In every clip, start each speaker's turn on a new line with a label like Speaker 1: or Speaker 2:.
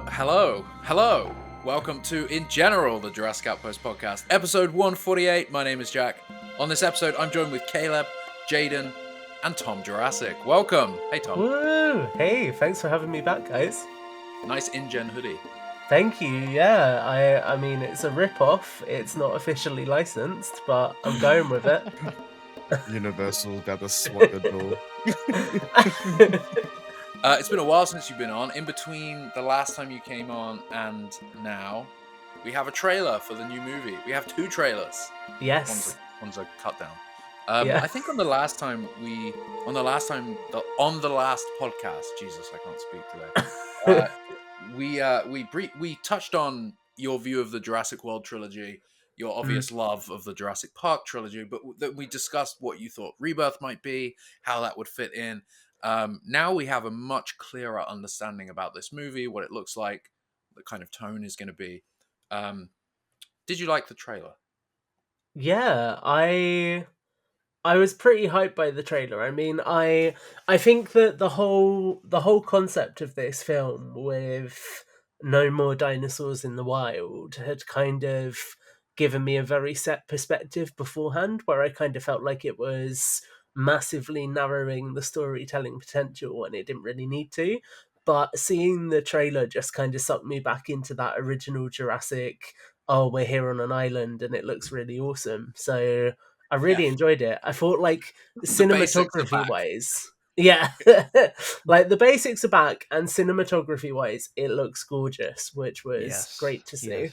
Speaker 1: Hello. Welcome to InGeneral, the Jurassic Outpost podcast, episode 148. My name is Jack. On this episode, I'm joined with Caleb, Jaden, and Tom Jurassic. Welcome. Hey, Tom.
Speaker 2: Woo! Hey, thanks for having me back, guys.
Speaker 1: Nice InGen hoodie.
Speaker 2: Thank you. Yeah, I mean, it's a rip-off. It's not officially licensed, but I'm going with it.
Speaker 3: Universal got the swat the door.
Speaker 1: It's been a while since you've been on. In between the last time you came on and now, we have a trailer for the new movie. We have two trailers.
Speaker 2: Yes.
Speaker 1: One's a cut down.
Speaker 2: Yeah.
Speaker 1: I think on the last podcast, Jesus, I can't speak today. We touched on your view of the Jurassic World trilogy, your obvious love of the Jurassic Park trilogy, but we discussed what you thought Rebirth might be, how that would fit in. Now we have a much clearer understanding about this movie, what it looks like, the kind of tone is going to be. Did you like the trailer?
Speaker 2: Yeah, I was pretty hyped by the trailer. I mean, I think that the whole concept of this film with no more dinosaurs in the wild had kind of given me a very set perspective beforehand, where I kind of felt like it was massively narrowing the storytelling potential and it didn't really need to. But seeing the trailer just kind of sucked me back into that original Jurassic, oh, we're here on an island and it looks really awesome. So I really enjoyed it. I thought, like, cinematography wise, like the basics are back, and cinematography wise, it looks gorgeous, which was great to see.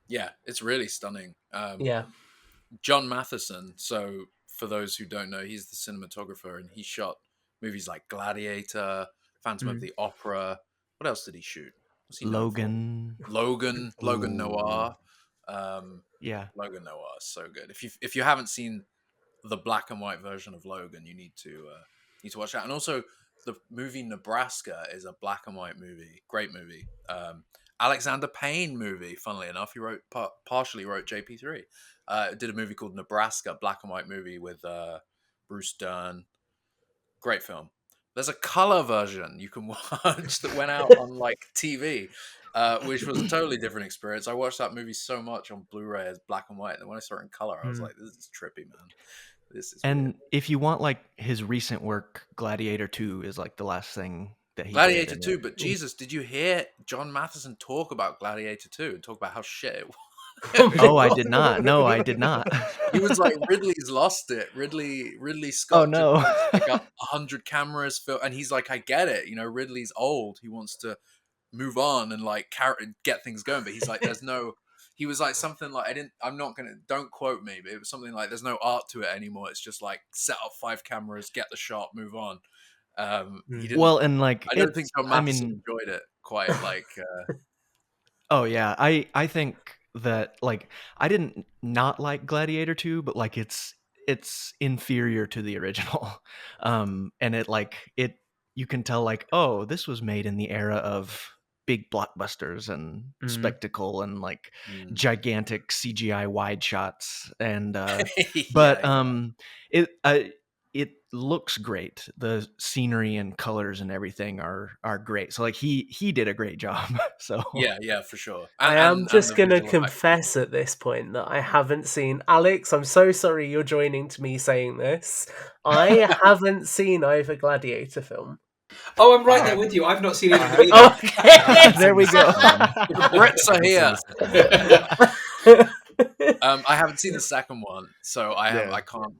Speaker 1: Yeah, it's really stunning.
Speaker 2: Yeah.
Speaker 1: John Matheson. So for those who don't know, he's the cinematographer, and he shot movies like Gladiator, Phantom of the Opera. What else did he shoot?
Speaker 4: Logan
Speaker 1: Noir.
Speaker 4: Yeah.
Speaker 1: Logan Noir is so good. If you haven't seen the black and white version of Logan, you need to watch that. And also, the movie Nebraska is a black and white movie. Great movie. Alexander Payne movie. Funnily enough, he partially wrote JP3. Did a movie called Nebraska, black and white movie with Bruce Dern. Great film. There's a color version you can watch that went out on like TV, which was a totally different experience. I watched that movie so much on Blu-ray as black and white, and when I saw it in color, I was like, "This is trippy, man. This is."
Speaker 4: And
Speaker 1: weird.
Speaker 4: if you want like his recent work, Gladiator 2 is like the last thing that he
Speaker 1: Gladiator
Speaker 4: did.
Speaker 1: 2, but Jesus, did you hear John Matheson talk about Gladiator 2 and talk about how shit it was?
Speaker 4: Oh, I did not. No, I did not.
Speaker 1: He was like, Ridley's lost it. Ridley Scott.
Speaker 4: Oh no!
Speaker 1: Like 100 cameras, and he's like, I get it. You know, Ridley's old. He wants to move on and like get things going. But he's like, there's no. He was like something like, don't quote me, but it was something like, there's no art to it anymore. It's just like set up 5 cameras, get the shot, move on. He didn't.
Speaker 4: Well, and like,
Speaker 1: I don't think John Matheson enjoyed it quite. Like,
Speaker 4: oh yeah, I think that like I didn't not like Gladiator 2, but like it's inferior to the original, and it you can tell like, oh, this was made in the era of big blockbusters and spectacle and like gigantic CGI wide shots and it looks great. The scenery and colors and everything are great. So like he did a great job. So
Speaker 1: yeah, for sure.
Speaker 2: I am just gonna confess at this point that I haven't seen Alex. I'm so sorry you're joining to me saying this. I haven't seen either Gladiator film.
Speaker 5: Oh, I'm right there with you. I've not seen either of them either.
Speaker 2: Okay, there we go.
Speaker 1: The Brits are here. I haven't seen the second one, so I can't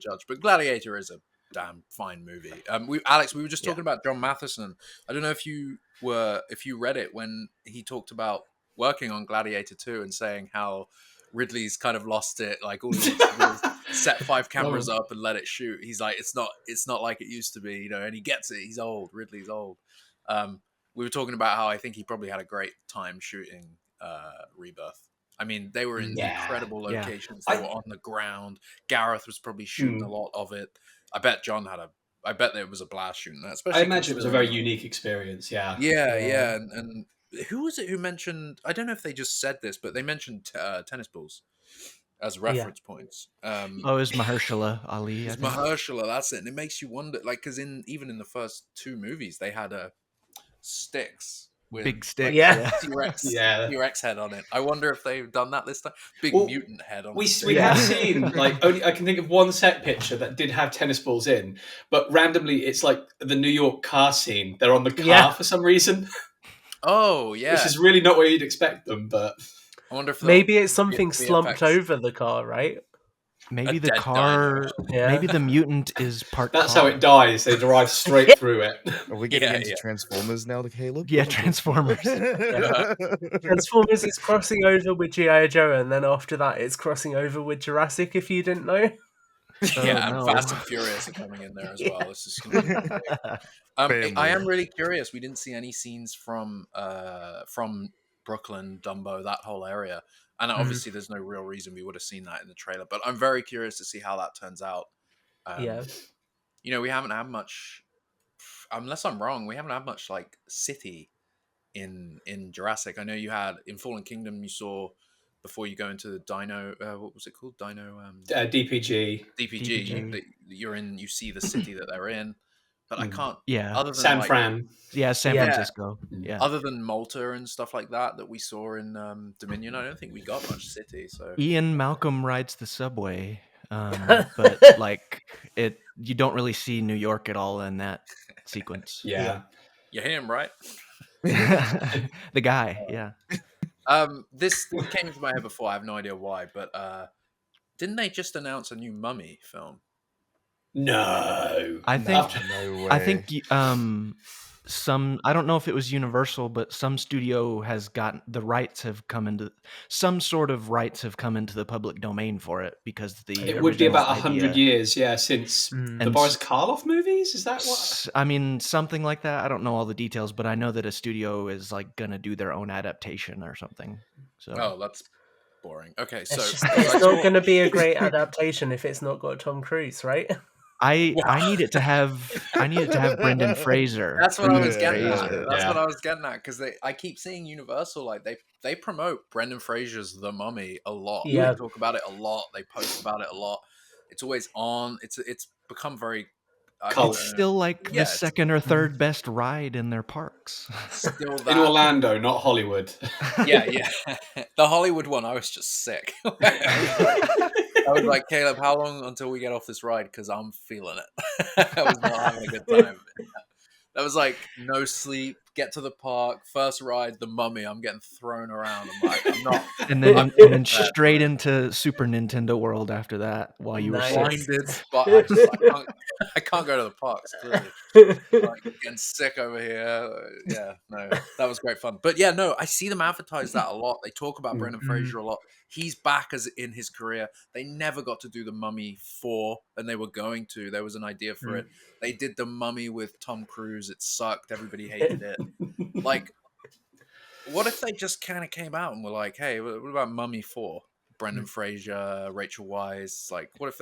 Speaker 1: judge. But Gladiator is a damn fine movie. Alex, we were just talking about John Matheson. I don't know if you read it when he talked about working on Gladiator 2 and saying how Ridley's kind of lost it. Like, all he wants to do is set 5 cameras up and let it shoot. He's like, it's not like it used to be, you know. And he gets it. He's old. Ridley's old. We were talking about how I think he probably had a great time shooting Rebirth. I mean, they were in incredible locations. They were on the ground. Gareth was probably shooting a lot of it. I bet there was a blast shooting that. Especially,
Speaker 5: I imagine it was a very unique experience. Yeah.
Speaker 1: And who was it who mentioned? I don't know if they just said this, but they mentioned tennis balls as reference points.
Speaker 4: It was Mahershala Ali.
Speaker 1: It's Mahershala. That's it. And it makes you wonder, like, because even in the first 2 movies, they had sticks with
Speaker 4: big stick.
Speaker 1: like,
Speaker 2: Yeah.
Speaker 1: T-Rex head on it. I wonder if they've done that this time. Big mutant head on it.
Speaker 5: We have seen, like, only I can think of one set picture that did have tennis balls in, but randomly it's like the New York car scene. They're on the car for some reason.
Speaker 1: Oh, yeah.
Speaker 5: Which is really not where you'd expect them, but...
Speaker 1: I wonder if
Speaker 2: maybe it's something slumped over the car, right?
Speaker 4: Maybe the car, maybe the mutant is part
Speaker 5: That's
Speaker 4: car.
Speaker 5: how it dies. They drive straight through it.
Speaker 3: Are we getting into Transformers now, Caleb?
Speaker 4: Yeah, Transformers.
Speaker 2: Transformers is crossing over with G.I. Joe, and then after that it's crossing over with Jurassic, if you didn't know.
Speaker 1: And Fast and Furious are coming in there as well. This is going to be I am really curious. We didn't see any scenes from Brooklyn, Dumbo, that whole area. And obviously there's no real reason we would have seen that in the trailer. But I'm very curious to see how that turns out. You know, we haven't had much, unless I'm wrong, we haven't had much like city in Jurassic. I know you had, in Fallen Kingdom, you saw, before you go into the Dino, what was it called?
Speaker 5: DPG.
Speaker 1: DPG. That you're in, you see the city that they're in. But I can't.
Speaker 4: Yeah.
Speaker 1: Other than
Speaker 5: San Fran.
Speaker 4: Yeah, San Francisco. Yeah.
Speaker 1: Other than Malta and stuff like that we saw in Dominion, I don't think we got much city. So
Speaker 4: Ian Malcolm rides the subway, but like you don't really see New York at all in that sequence.
Speaker 5: Yeah.
Speaker 1: You hear him, right?
Speaker 4: The guy. Yeah.
Speaker 1: This came into my head before. I have no idea why, but didn't they just announce a new Mummy film?
Speaker 5: No,
Speaker 4: I think
Speaker 3: no way.
Speaker 4: I think some, I don't know if it was Universal, but some studio has gotten the rights have come into some sort of rights have come into the public domain for it, because
Speaker 5: it would be about 100 years, since the Boris Karloff movies. Is that what?
Speaker 4: I mean, something like that. I don't know all the details, but I know that a studio is like gonna do their own adaptation or something. So
Speaker 1: that's boring. Okay,
Speaker 2: so it's not going to be a great adaptation if it's not got Tom Cruise, right?
Speaker 4: I need it to have Brendan Fraser.
Speaker 1: That's what I was getting at. That's what I was getting at, because I keep seeing Universal, like they promote Brendan Fraser's The Mummy a lot.
Speaker 2: Yeah.
Speaker 1: They talk about it a lot. They post about it a lot. It's always on. It's become very.
Speaker 4: It's still like the second or third best ride in their parks.
Speaker 1: Still that.
Speaker 5: In Orlando, not Hollywood.
Speaker 1: Yeah. The Hollywood one, I was just sick. I was like, Caleb, how long until we get off this ride? Because I'm feeling it. I was not having a good time. That was like no sleep, get to the park, first ride, The Mummy. I'm getting thrown around. I'm like, I'm not.
Speaker 4: And then straight into Super Nintendo World after that while you were
Speaker 1: blinded. But I can't go to the parks, clearly. Like, getting sick over here. Yeah, no, that was great fun. But yeah, no, I see them advertise that a lot. They talk about Brendan Fraser a lot. He's back as in his career. They never got to do The Mummy 4, and they were going to. There was an idea for it. They did The Mummy with Tom Cruise. It sucked. Everybody hated it. Like, what if they just kind of came out and were like, hey, what about Mummy 4? Brendan Fraser, Rachel Weisz. Like, what if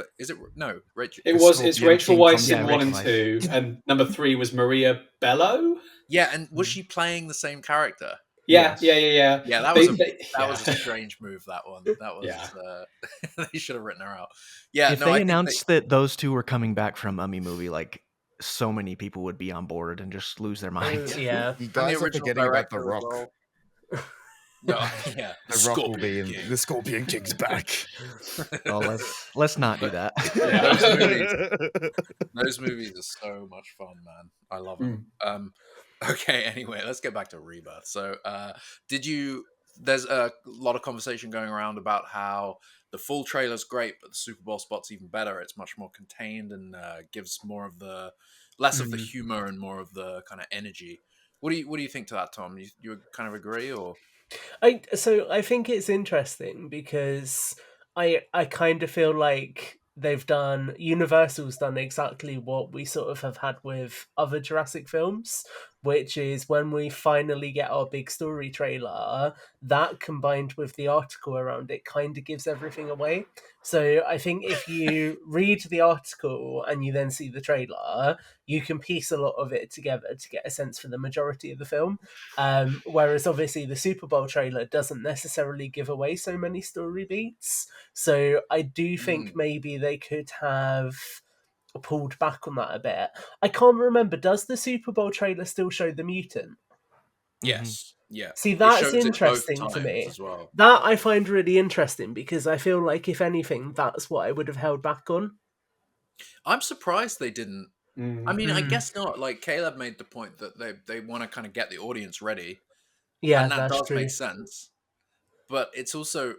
Speaker 1: Rachel?
Speaker 5: It's Rachel Weisz in 1 and 2, and number 3 was Maria Bello.
Speaker 1: Yeah, and was she playing the same character?
Speaker 5: Yeah.
Speaker 1: Yeah, that was a strange move. That one. That was. They should have written her out. Yeah.
Speaker 4: If they announced that those two were coming back from Mummy movie, like, so many people would be on board and just lose their minds.
Speaker 2: Yeah.
Speaker 3: You guys are forgetting about The Rock.
Speaker 1: Well. No, yeah.
Speaker 3: The Rock will be in the Scorpion King's back.
Speaker 4: Well, let's not do that.
Speaker 1: Those movies are so much fun, man. I love them. Okay, anyway, let's get back to Rebirth. So, there's a lot of conversation going around about how the full trailer's great, but the Super Bowl spot's even better. It's much more contained and gives more of less of the humor and more of the kind of energy. What do you think to that, Tom? You kind of agree, or?
Speaker 2: I think it's interesting because I kind of feel like Universal's done exactly what we sort of have had with other Jurassic films, which is when we finally get our big story trailer, that combined with the article around it kind of gives everything away. So I think if you read the article and you then see the trailer, you can piece a lot of it together to get a sense for the majority of the film. Whereas obviously the Super Bowl trailer doesn't necessarily give away so many story beats. So I do think maybe they could have pulled back on that a bit. I can't remember, does the Super Bowl trailer still show the mutant?
Speaker 1: Yes. Yeah.
Speaker 2: See,
Speaker 1: It
Speaker 2: that's
Speaker 1: shows it both
Speaker 2: interesting to
Speaker 1: times
Speaker 2: me.
Speaker 1: as well.
Speaker 2: That I find really interesting because I feel like, if anything, that's what I would have held back on.
Speaker 1: I'm surprised they didn't. I mean, I
Speaker 2: Mm.
Speaker 1: guess not. Like Caleb made the point that they want to kind of get the audience ready,
Speaker 2: Yeah,
Speaker 1: and that
Speaker 2: that's
Speaker 1: does
Speaker 2: true.
Speaker 1: make sense. But it's also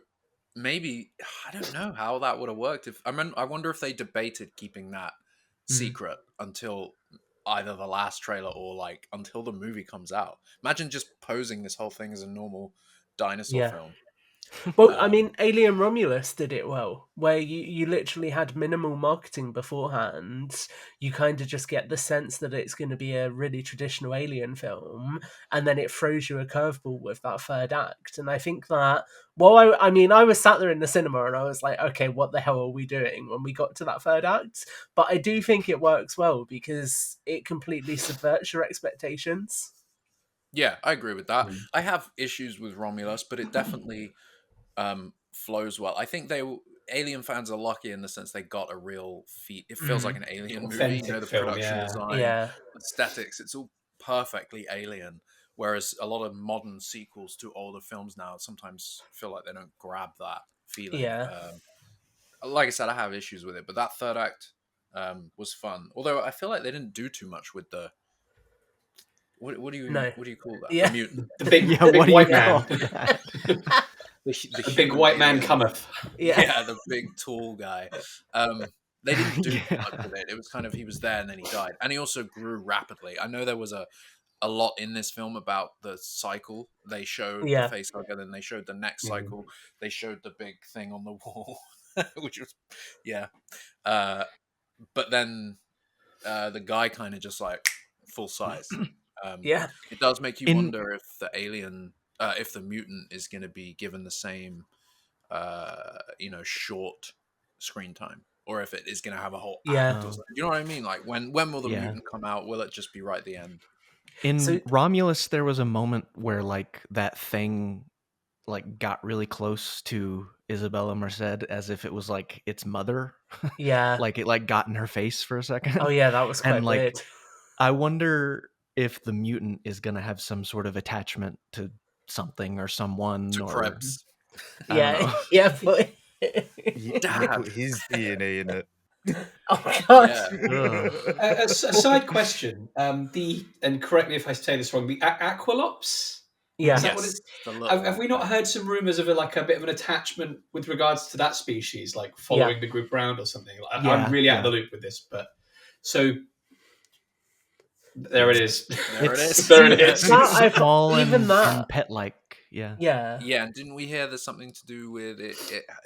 Speaker 1: maybe I don't know how that would have worked. If I wonder if they debated keeping that secret until either the last trailer or like until the movie comes out. Imagine just posing this whole thing as a normal dinosaur
Speaker 2: Yeah.
Speaker 1: film.
Speaker 2: Well, I mean, Alien Romulus did it well, where you literally had minimal marketing beforehand. You kind of just get the sense that it's going to be a really traditional Alien film, and then it throws you a curveball with that third act. And I think that, well, I mean, I was sat there in the cinema and I was like, okay, what the hell are we doing when we got to that third act? But I do think it works well because it completely subverts your expectations.
Speaker 1: Yeah, I agree with that. I have issues with Romulus, but it definitely flows well. I think Alien fans are lucky in the sense they got a real it feels like an Alien movie. You know, the
Speaker 5: film,
Speaker 1: production
Speaker 5: yeah.
Speaker 1: design,
Speaker 2: Yeah.
Speaker 1: aesthetics, it's all perfectly Alien. Whereas a lot of modern sequels to older films now sometimes feel like they don't grab that feeling.
Speaker 2: Yeah.
Speaker 1: Like I said, I have issues with it, but that third act was fun. Although I feel like they didn't do too much with the what do you call that?
Speaker 2: Yeah.
Speaker 1: The mutant.
Speaker 5: The big,
Speaker 4: Yeah,
Speaker 5: the big
Speaker 4: what do you
Speaker 5: white
Speaker 4: call
Speaker 5: man.
Speaker 4: that?
Speaker 5: The big white man cometh.
Speaker 1: Yeah, the big tall guy. They didn't do
Speaker 4: Yeah.
Speaker 1: much with it. It was kind of he was there and then he died, and he also grew rapidly. I know there was a lot in this film about the cycle. They showed the
Speaker 2: Yeah.
Speaker 1: face hugger, then they showed the next cycle. They showed the big thing on the wall, which was but then the guy kind of just like full size.
Speaker 2: Yeah.
Speaker 1: It does make you
Speaker 4: In-
Speaker 1: wonder if the alien, if the mutant is going to be given the same, short screen time, or if it is going to have a whole
Speaker 2: Yeah.
Speaker 1: act or something. You know what I mean? Like when will the
Speaker 4: Yeah.
Speaker 1: mutant come out? Will it just be right at the end?
Speaker 4: In
Speaker 2: So-
Speaker 4: Romulus, there was a moment where like that thing like got really close to Isabella Merced as if it was like its mother.
Speaker 2: Yeah.
Speaker 4: Like it like got in her face for a second.
Speaker 2: Oh yeah, that was quite
Speaker 4: And like
Speaker 2: weird.
Speaker 4: I wonder if the mutant is gonna have some sort of attachment to something or someone
Speaker 1: To
Speaker 4: or
Speaker 1: Krebs.
Speaker 4: I don't
Speaker 2: Yeah.
Speaker 4: know.
Speaker 2: Yeah, but
Speaker 3: He put his DNA in it.
Speaker 2: oh god.
Speaker 1: Yeah.
Speaker 5: A side question. And correct me if I say this wrong. The Aqualops.
Speaker 2: Yeah.
Speaker 5: Is that what it's? Have we not heard some rumors of a bit of an attachment with regards to that species, like following the group round or something? I'm really out of the loop with this, but so there it is.
Speaker 1: There it is.
Speaker 5: There it is.
Speaker 2: That-
Speaker 4: small
Speaker 2: even
Speaker 4: and,
Speaker 2: that-
Speaker 4: and pet-like. Yeah.
Speaker 2: Yeah.
Speaker 1: Yeah, and didn't we hear there's something to do with it?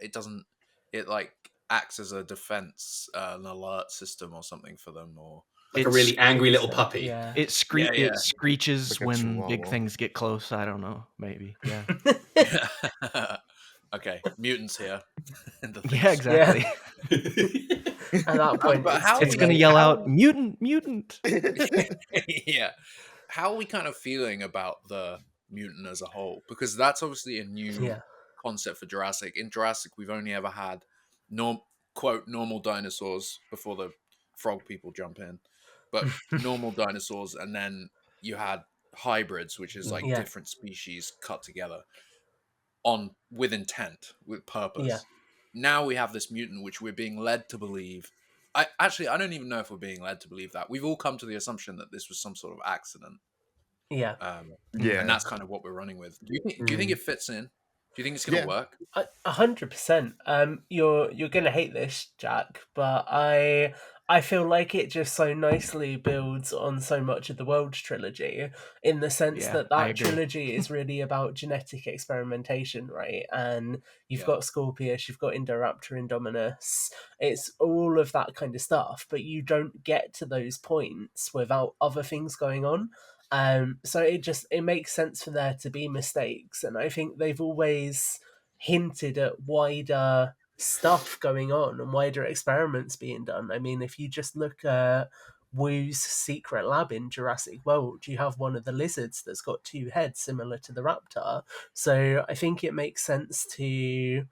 Speaker 1: It doesn't. It like acts as a defense, an alert system or something for them, or
Speaker 5: Like a really angry little
Speaker 2: So,
Speaker 5: puppy.
Speaker 2: Yeah.
Speaker 4: It
Speaker 1: Yeah.
Speaker 4: it screeches
Speaker 3: Like a
Speaker 4: when big
Speaker 3: chihuahua.
Speaker 4: things get close. I don't know. Maybe. Yeah.
Speaker 1: Okay, mutants here.
Speaker 4: Yeah, exactly.
Speaker 2: At that point,
Speaker 1: But how-
Speaker 4: It's gonna
Speaker 2: late.
Speaker 4: yell out mutant.
Speaker 1: Yeah. How are we kind of feeling about the mutant as a whole? Because that's obviously a new
Speaker 2: Yeah.
Speaker 1: concept for Jurassic. In Jurassic, we've only ever had normal dinosaurs before the frog people jump in, but normal dinosaurs, and then you had hybrids, which is like
Speaker 2: Yeah.
Speaker 1: different species cut together with intent, with purpose.
Speaker 2: Yeah.
Speaker 1: Now we have this mutant, which we're being led to believe. I don't even know if we're being led to believe that. We've all come to the assumption that this was some sort of accident.
Speaker 2: Yeah.
Speaker 3: Yeah.
Speaker 1: And that's kind of what we're running with. Do you think it fits in? Do you think it's going to
Speaker 3: Yeah.
Speaker 1: work?
Speaker 2: 100%. You're gonna hate this, Jack, but I feel like it just so nicely builds on so much of the World trilogy, in the sense
Speaker 4: Yeah,
Speaker 2: that
Speaker 4: I agree.
Speaker 2: trilogy is really about genetic experimentation, right? And you've
Speaker 1: Yeah.
Speaker 2: got Scorpius, you've got Indoraptor, Indominus. It's all of that kind of stuff, but you don't get to those points without other things going on. So it makes sense for there to be mistakes, and I think they've always hinted at wider stuff going on and wider experiments being done. I mean, if you just look at Wu's secret lab in Jurassic World, you have one of the lizards that's got two heads similar to the raptor. So I think it makes sense to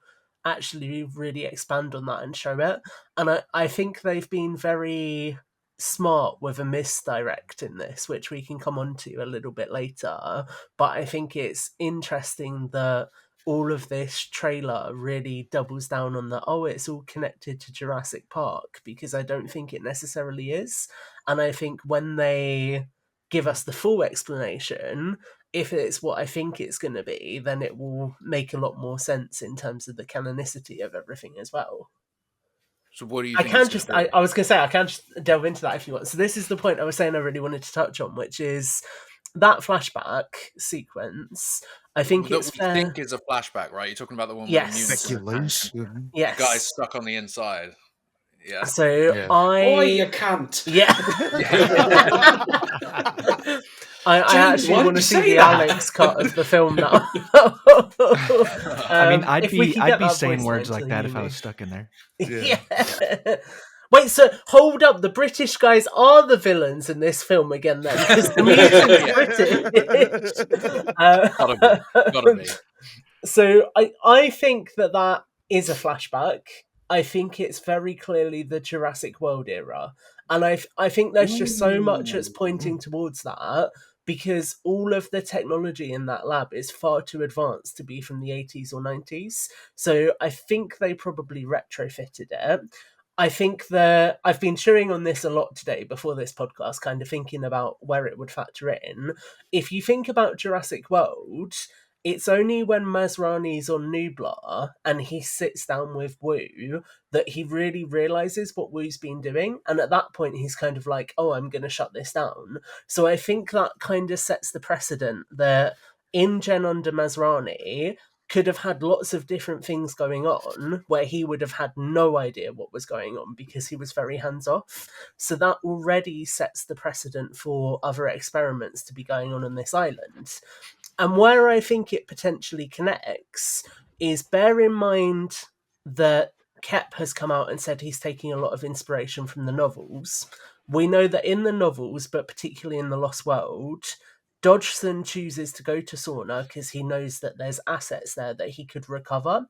Speaker 2: actually really expand on that and show it. And I think they've been very smart with a misdirect in this, which we can come on to a little bit later. But I think it's interesting that all of this trailer really doubles down on the, it's all connected to Jurassic Park, because I don't think it necessarily is. And I think when they give us the full explanation, if it's what I think it's going to be, then it will make a lot more sense in terms of the canonicity of everything as well.
Speaker 1: So what do you
Speaker 2: I
Speaker 1: think?
Speaker 2: I was going to say, I can just delve into that if you want. So this is the point I was saying I really wanted to touch on, which is that flashback sequence. I think
Speaker 1: that
Speaker 2: it's
Speaker 1: we think is a flashback, right? You're talking about the one with the mutants.
Speaker 3: Speculation.
Speaker 2: Yes.
Speaker 1: The guy's stuck on the inside. Yeah.
Speaker 2: So
Speaker 5: Boy, you can't.
Speaker 2: Yeah. I actually want to see the Alex cut of the film now.
Speaker 4: I mean, I'd be saying words like that if I was stuck in there.
Speaker 2: Yeah. Wait, so hold up. The British guys are the villains in this film again, then? Because the mutant's British.
Speaker 1: Gotta be.
Speaker 2: So I think that is a flashback. I think it's very clearly the Jurassic World era. And I think there's just so much that's pointing towards that, because all of the technology in that lab is far too advanced to be from the 80s or 90s. So I think they probably retrofitted it. I think that I've been chewing on this a lot today before this podcast, kind of thinking about where it would factor in. If you think about Jurassic World, it's only when Masrani's on Nublar and he sits down with Wu that he really realizes what Wu's been doing. And at that point, he's kind of like, I'm going to shut this down. So I think that kind of sets the precedent that InGen under Masrani could have had lots of different things going on where he would have had no idea what was going on because he was very hands-off. So that already sets the precedent for other experiments to be going on this island. And where I think it potentially connects is, bear in mind that Kep has come out and said he's taking a lot of inspiration from the novels. We know that in the novels, but particularly in The Lost World, Dodgson chooses to go to Sorna because he knows that there's assets there that he could recover.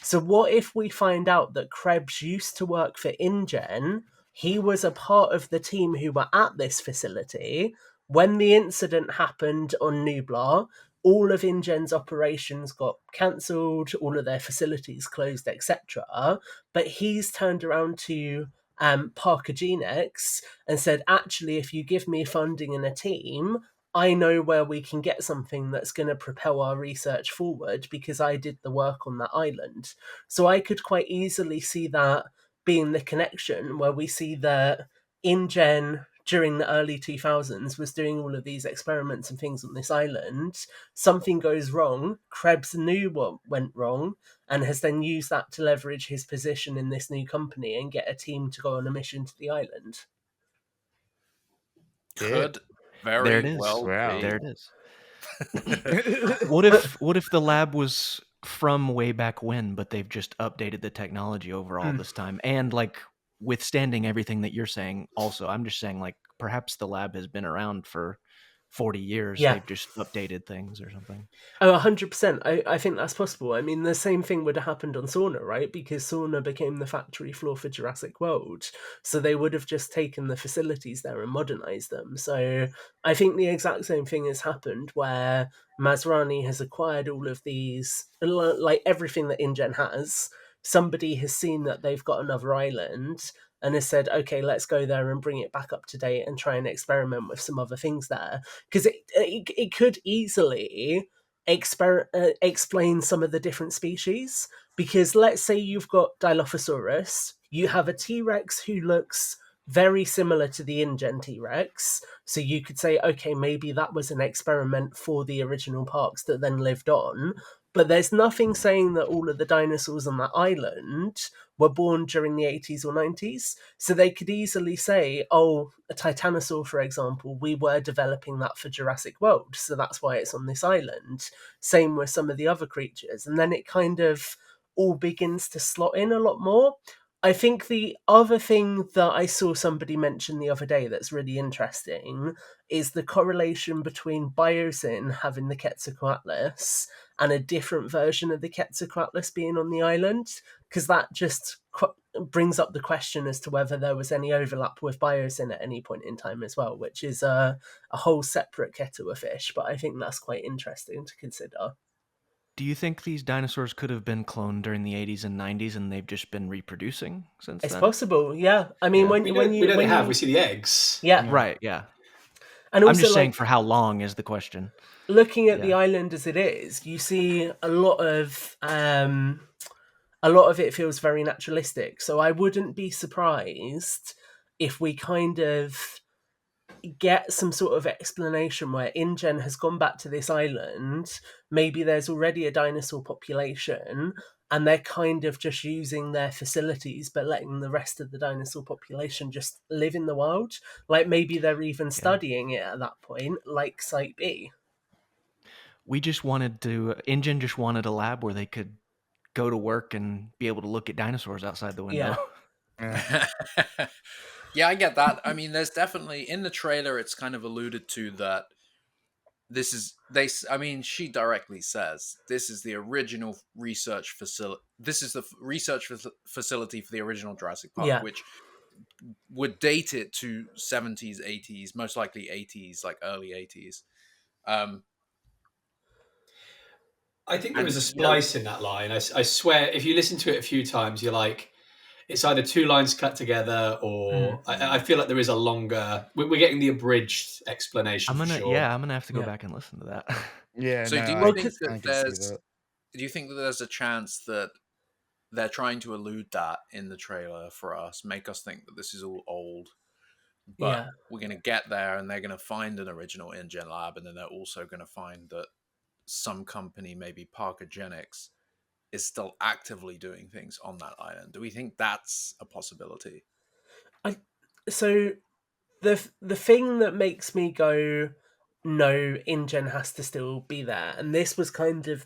Speaker 2: So what if we find out that Krebs used to work for InGen? He was a part of the team who were at this facility. When the incident happened on Nublar, all of InGen's operations got cancelled, all of their facilities closed, etc. But he's turned around to Parker-Genix and said, actually, if you give me funding and a team, I know where we can get something that's going to propel our research forward because I did the work on that island. So I could quite easily see that being the connection where we see that InGen during the early 2000s was doing all of these experiments and things on this island. Something goes wrong. Krebs knew what went wrong and has then used that to leverage his position in this new company and get a team to go on a mission to the island.
Speaker 1: Could very
Speaker 4: there it is.
Speaker 1: well
Speaker 3: wow.
Speaker 1: be.
Speaker 4: There it is. What if the lab was from way back when, but they've just updated the technology over all this time, and like withstanding everything that you're saying? Also, I'm just saying, like, perhaps the lab has been around for 40 years. Yeah. They've just updated things or something.
Speaker 2: Oh, 100%. I think that's possible. I mean, the same thing would have happened on Sorna, right? Because Sorna became the factory floor for Jurassic World. So they would have just taken the facilities there and modernized them. So I think the exact same thing has happened where Masrani has acquired all of these, like everything that InGen has. Somebody has seen that they've got another island and has said, okay, let's go there and bring it back up to date and try and experiment with some other things there. Because it could easily explain some of the different species. Because let's say you've got Dilophosaurus, you have a T-Rex who looks very similar to the InGen T-Rex. So you could say, okay, maybe that was an experiment for the original parks that then lived on. But there's nothing saying that all of the dinosaurs on that island were born during the 80s or 90s. So they could easily say, a Titanosaur, for example, we were developing that for Jurassic World, so that's why it's on this island. Same with some of the other creatures. And then it kind of all begins to slot in a lot more. I think the other thing that I saw somebody mention the other day that's really interesting is the correlation between Biosyn having the Quetzalcoatlus and a different version of the Quetzalcoatlus being on the island, because that just brings up the question as to whether there was any overlap with Biosyn at any point in time as well, which is a whole separate kettle of fish. But I think that's quite interesting to consider.
Speaker 4: Do you think these dinosaurs could have been cloned during the 80s and 90s and they've just been reproducing since then?
Speaker 2: It's possible, yeah. I mean, when
Speaker 5: we see the eggs.
Speaker 2: Yeah.
Speaker 4: Right, yeah.
Speaker 2: And also,
Speaker 4: I'm just saying for how long is the question.
Speaker 2: Looking at the island as it is, you see a lot of it feels very naturalistic. So I wouldn't be surprised if we kind of get some sort of explanation where InGen has gone back to this island. Maybe there's already a dinosaur population and they're kind of just using their facilities but letting the rest of the dinosaur population just live in the wild. Like maybe they're even studying it at that point, like Site B.
Speaker 4: InGen just wanted a lab where they could go to work and be able to look at dinosaurs outside the window.
Speaker 1: Yeah, I get that. I mean, there's definitely in the trailer it's kind of alluded to that she directly says this is the original research facility. This is the research facility for the original Jurassic Park, which would date it to 70s, 80s, most likely 80s, like early 80s.
Speaker 5: I think there was a splice in that line. I swear, if you listen to it a few times, you're like, it's either two lines cut together or I feel like there is a longer... We're getting the abridged explanation.
Speaker 4: I'm gonna have to go back and listen to that.
Speaker 1: So do you think that there's a chance that they're trying to elude that in the trailer for us, make us think that this is all old, but we're going to get there and they're going to find an original InGen lab, and then they're also going to find that some company, maybe Parker-Genix, is still actively doing things on that island? Do we think that's a possibility?
Speaker 2: So the thing that makes me go, no, InGen has to still be there, and this was kind of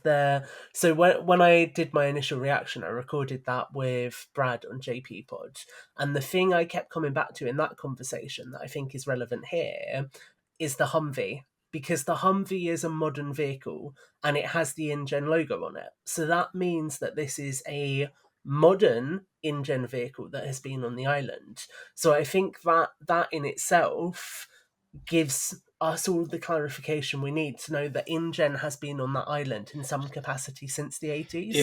Speaker 2: so when I did my initial reaction, I recorded that with Brad on JP Pod, and the thing I kept coming back to in that conversation that I think is relevant here is the Humvee. Because the Humvee is a modern vehicle and it has the InGen logo on it. So that means that this is a modern InGen vehicle that has been on the island. So I think that in itself gives us all the clarification we need to know that InGen has been on that island in some capacity since the 80s.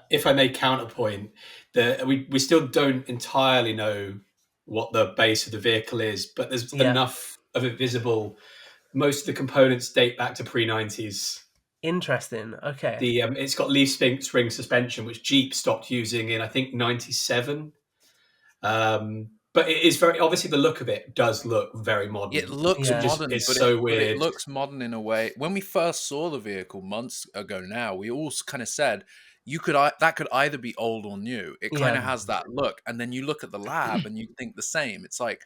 Speaker 5: If I may counterpoint, we still don't entirely know what the base of the vehicle is, but there's enough of it visible. Most of the components date back to pre-90s.
Speaker 2: Interesting. Okay.
Speaker 5: It's got leaf spring suspension, which Jeep stopped using in, I think, 97. But it is very obviously the look of it does look very modern.
Speaker 1: It looks modern,
Speaker 5: it's
Speaker 1: but
Speaker 5: so weird.
Speaker 1: It looks modern in a way. When we first saw the vehicle months ago, now we all kind of said that could either be old or new. It kind of has that look, and then you look at the lab and you think the same. It's like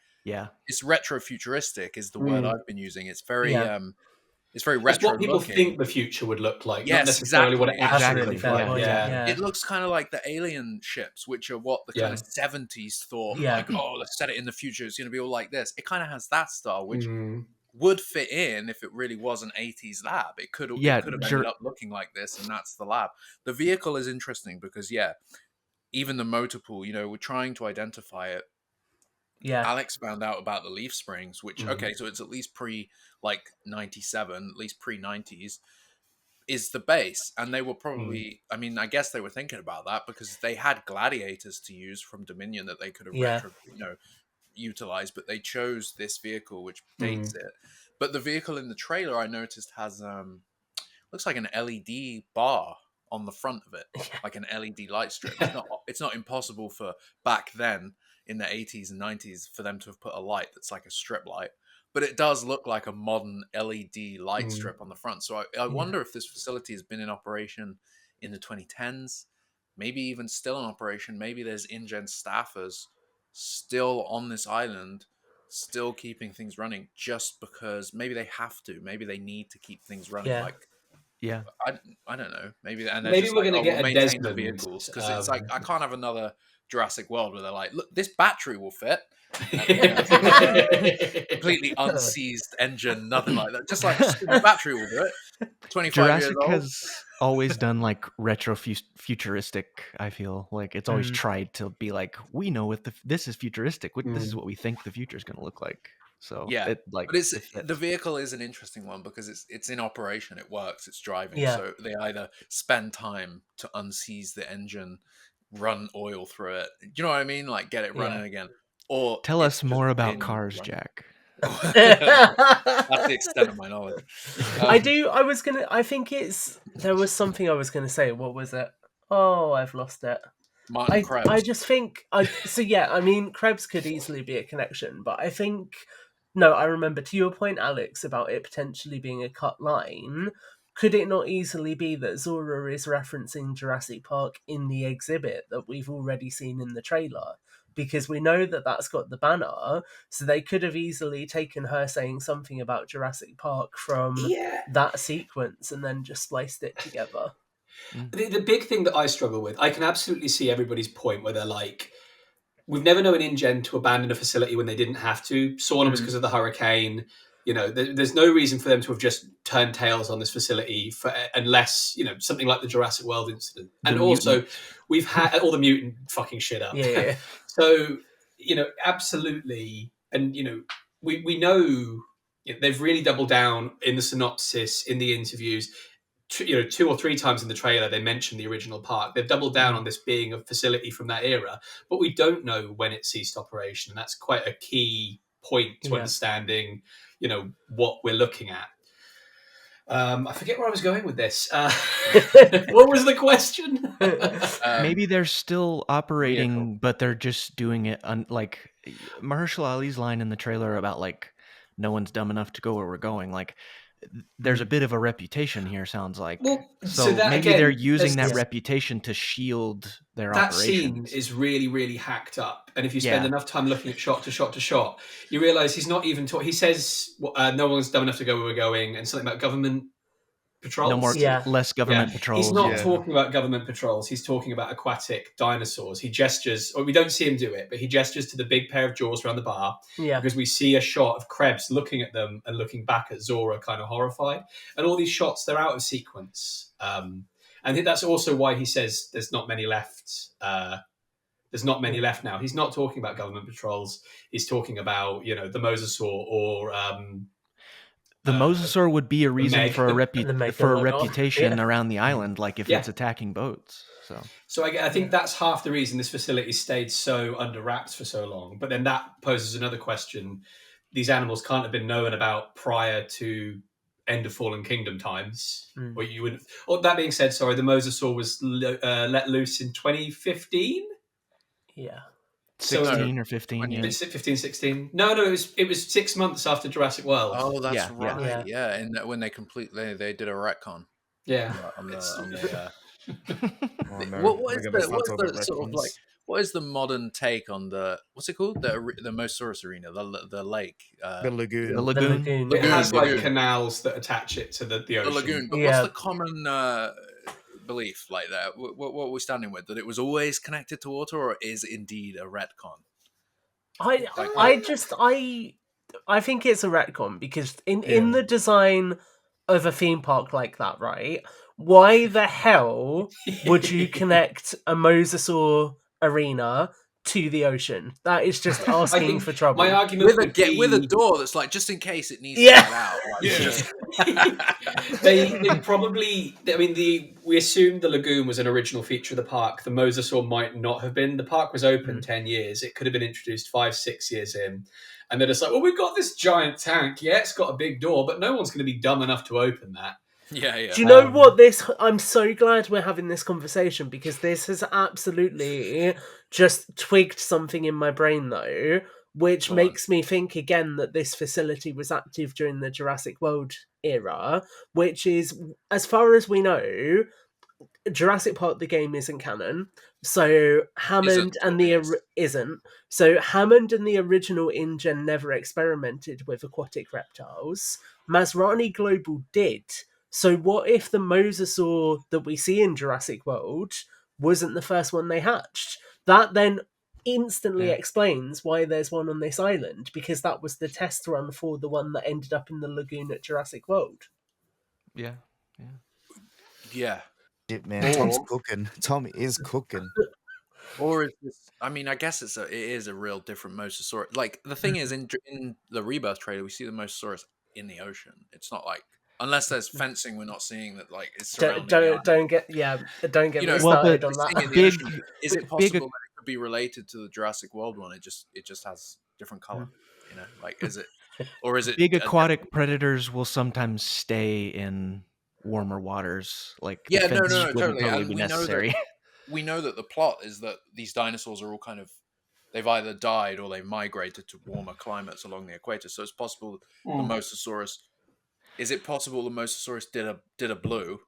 Speaker 1: it's retro-futuristic is the word I've been using. It's very it's very retro.
Speaker 5: It's what people think the future would look like,
Speaker 1: not
Speaker 5: necessarily what it actually looks like.
Speaker 1: It looks kind of like the alien ships, which are what the kind of 70s thought, like, oh, let's set it in the future. It's going to be all like this. It kind of has that style, which would fit in if it really was an 80s lab. It could have ended up looking like this, and that's the lab. The vehicle is interesting because, even the motor pool, we're trying to identify it. Alex found out about the leaf springs, which so it's at least pre 97, at least pre 90s is the base, and they were probably I guess they were thinking about that because they had gladiators to use from Dominion that they could have utilized, but they chose this vehicle which dates it. But the vehicle in the trailer I noticed has looks like an LED bar on the front of it, like an LED light strip. It's not impossible for back then in the 80s and 90s for them to have put a light that's like a strip light, but it does look like a modern LED light strip on the front. So I wonder if this facility has been in operation in the 2010s, maybe even still in operation. Maybe there's InGen staffers still on this island, still keeping things running just because maybe they have to, maybe they need to keep things running. I don't know. Maybe we're going to get a Desmond vehicles because it's like I can't have another Jurassic World where they're like, look, this battery will fit. Completely unseized engine, nothing like that. Just like the battery will do it. 25
Speaker 4: Jurassic
Speaker 1: years old.
Speaker 4: always done like retro futuristic. I feel like it's always tried to be like, we know what this is futuristic. This is what we think the future is going to look like. So
Speaker 1: yeah,
Speaker 4: it like,
Speaker 1: but the vehicle is an interesting one because it's in operation, it works, it's driving.
Speaker 2: Yeah.
Speaker 1: So they either spend time to unseize the engine, run oil through it. You know what I mean? Like get it running again. Or
Speaker 4: tell us
Speaker 1: it's
Speaker 4: more
Speaker 1: just
Speaker 4: about
Speaker 1: been
Speaker 4: cars,
Speaker 1: run-
Speaker 4: Jack.
Speaker 1: That's the extent of my knowledge.
Speaker 2: I think there was something I was going to say. What was it? Oh, I've lost it.
Speaker 1: Martin Krebs.
Speaker 2: I just think I mean, Krebs could easily be a connection, but I think no, I remember, to your point, Alex, about it potentially being a cut line. Could it not easily be that Zora is referencing Jurassic Park in the exhibit that we've already seen in the trailer? Because we know that that's got the banner, so they could have easily taken her saying something about Jurassic Park from that sequence and then just spliced it together.
Speaker 5: The big thing that I struggle with, I can absolutely see everybody's point where they're like, we've never known InGen to abandon a facility when they didn't have to. Sauna was because of the hurricane. You know, there's no reason for them to have just turned tails on this facility unless, you know, something like the Jurassic World incident. And also, we've had all the mutant fucking shit up.
Speaker 2: Yeah.
Speaker 5: So, you know, absolutely. And, you know, we know they've really doubled down in the synopsis, in the interviews. 2 or 3 times in the trailer they mentioned the original park. They've doubled down on this being a facility from that era, but we don't know when it ceased operation, and that's quite a key point to understanding, you know, what we're looking at. I forget where I was going with this. What was the question?
Speaker 4: Maybe they're still operating, but they're just doing it like Mahershala Ali's line in the trailer about like no one's dumb enough to go where we're going. Like there's a bit of a reputation here, sounds like.
Speaker 5: Well,
Speaker 4: so
Speaker 5: that,
Speaker 4: maybe
Speaker 5: again,
Speaker 4: they're using that reputation to shield their
Speaker 5: that
Speaker 4: operations.
Speaker 5: scene is really, really hacked up. And if you spend enough time looking at shot to shot to shot, you realize he's not even he says no one's dumb enough to go where we're going, and something about government patrols.
Speaker 4: No more, less government patrols.
Speaker 5: He's not talking about government patrols. He's talking about aquatic dinosaurs. He gestures, or we don't see him do it, but he gestures to the big pair of jaws around the bar because we see a shot of Krebs looking at them and looking back at Zora, kind of horrified. And all these shots, they're out of sequence. And I think that's also why he says there's not many left. There's not many left now. He's not talking about government patrols. He's talking about, you know, the mosasaur or
Speaker 4: the mosasaur would be a reason for a reputation around the island, like if it's attacking boats.
Speaker 5: So I think that's half the reason this facility stayed so under wraps for so long. But then that poses another question. These animals can't have been known about prior to End of Fallen Kingdom times. Or you wouldn't. Or that being said, sorry, the mosasaur was let loose in 2015.
Speaker 2: Yeah.
Speaker 4: 16 or 15,
Speaker 5: 15, 16. No, it was 6 months after Jurassic World.
Speaker 1: Oh, that's right. Yeah, and when they did a retcon.
Speaker 5: Yeah.
Speaker 1: What is the modern take on what's it called? The Mosasaurus arena, the lake,
Speaker 3: the lagoon.
Speaker 4: The lagoon.
Speaker 5: It has like canals that attach it to the ocean.
Speaker 1: The lagoon. But what's the common belief like that? What are we standing with? That it was always connected to water, or is indeed a retcon?
Speaker 2: I think it's a retcon because in the design of a theme park like that, right? Why the hell would you connect a mosasaur arena to the ocean? That is just asking for trouble.
Speaker 5: My argument
Speaker 1: with a door that's like just in case it needs to get out.
Speaker 5: They probably. I mean, we assumed the lagoon was an original feature of the park. The mosasaur might not have been. The park was open 10 years. It could have been introduced 5-6 years in. And they're just like, well, we've got this giant tank. Yeah, it's got a big door, but no one's going to be dumb enough to open that.
Speaker 1: Yeah.
Speaker 2: Do you know what I'm so glad we're having this conversation because this has absolutely just twigged something in my brain though, which makes me think again that this facility was active during the Jurassic World era, which is, as far as we know, Jurassic Park the game isn't canon. So Hammond and the original InGen never experimented with aquatic reptiles. Masrani Global did. So what if the mosasaur that we see in Jurassic World wasn't the first one they hatched? That then instantly explains why there's one on this island, because that was the test run for the one that ended up in the lagoon at Jurassic World.
Speaker 4: Yeah.
Speaker 1: Yeah.
Speaker 3: Shit, man. Tom's cooking. Tom is cooking.
Speaker 1: Or is this? I mean, I guess it is a real different mosasaurus. Like the thing is, in the Rebirth trailer, we see the mosasaurus in the ocean. It's not like unless there's fencing, we're not seeing that. Like it's surrounding.
Speaker 2: Don't get me started on that.
Speaker 1: In the ocean, is it possible that it could be related to the Jurassic World one? It just has different color. You know, like is it, or is it
Speaker 4: big aquatic predators will sometimes stay in warmer waters? Like
Speaker 1: yeah,
Speaker 4: the fence
Speaker 1: no,
Speaker 4: wouldn't
Speaker 1: totally.
Speaker 4: totally
Speaker 1: And
Speaker 4: be necessary.
Speaker 1: we know that the plot is that these dinosaurs are all kind of they've either died or they migrated to warmer climates along the equator. So it's possible the Mosasaurus. Is it possible the Mosasaurus did a blue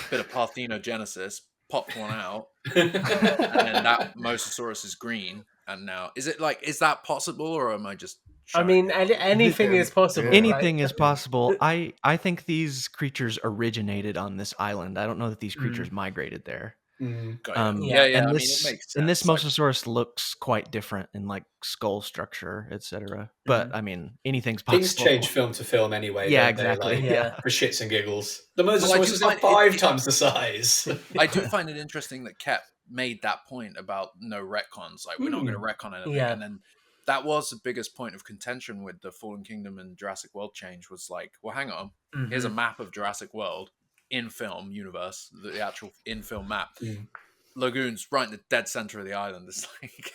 Speaker 1: bit of parthenogenesis, popped one out, and then that Mosasaurus is green? And now is that possible, or am I just?
Speaker 2: I mean, anything is possible.
Speaker 4: Anything
Speaker 2: right?
Speaker 4: is possible. I think these creatures originated on this island. I don't know that these creatures migrated there.
Speaker 1: Yeah.
Speaker 4: And
Speaker 1: it
Speaker 4: this,
Speaker 1: makes sense.
Speaker 4: and this Mosasaurus looks quite different in like skull structure, etc. But I mean, anything's possible.
Speaker 5: Things change film to film anyway.
Speaker 4: Yeah,
Speaker 5: don't
Speaker 4: exactly.
Speaker 5: They?
Speaker 4: Yeah,
Speaker 5: for shits and giggles. The Mosasaurus is like 5 times the size.
Speaker 1: I do find it interesting that Kep made that point about no retcons. Like we're not going to retcon anything, and then that was the biggest point of contention with the Fallen Kingdom and Jurassic World change. Was like, well, hang on, here's a map of Jurassic World in film universe, the actual in film map. Lagoon's right in the dead center of the island. It's like,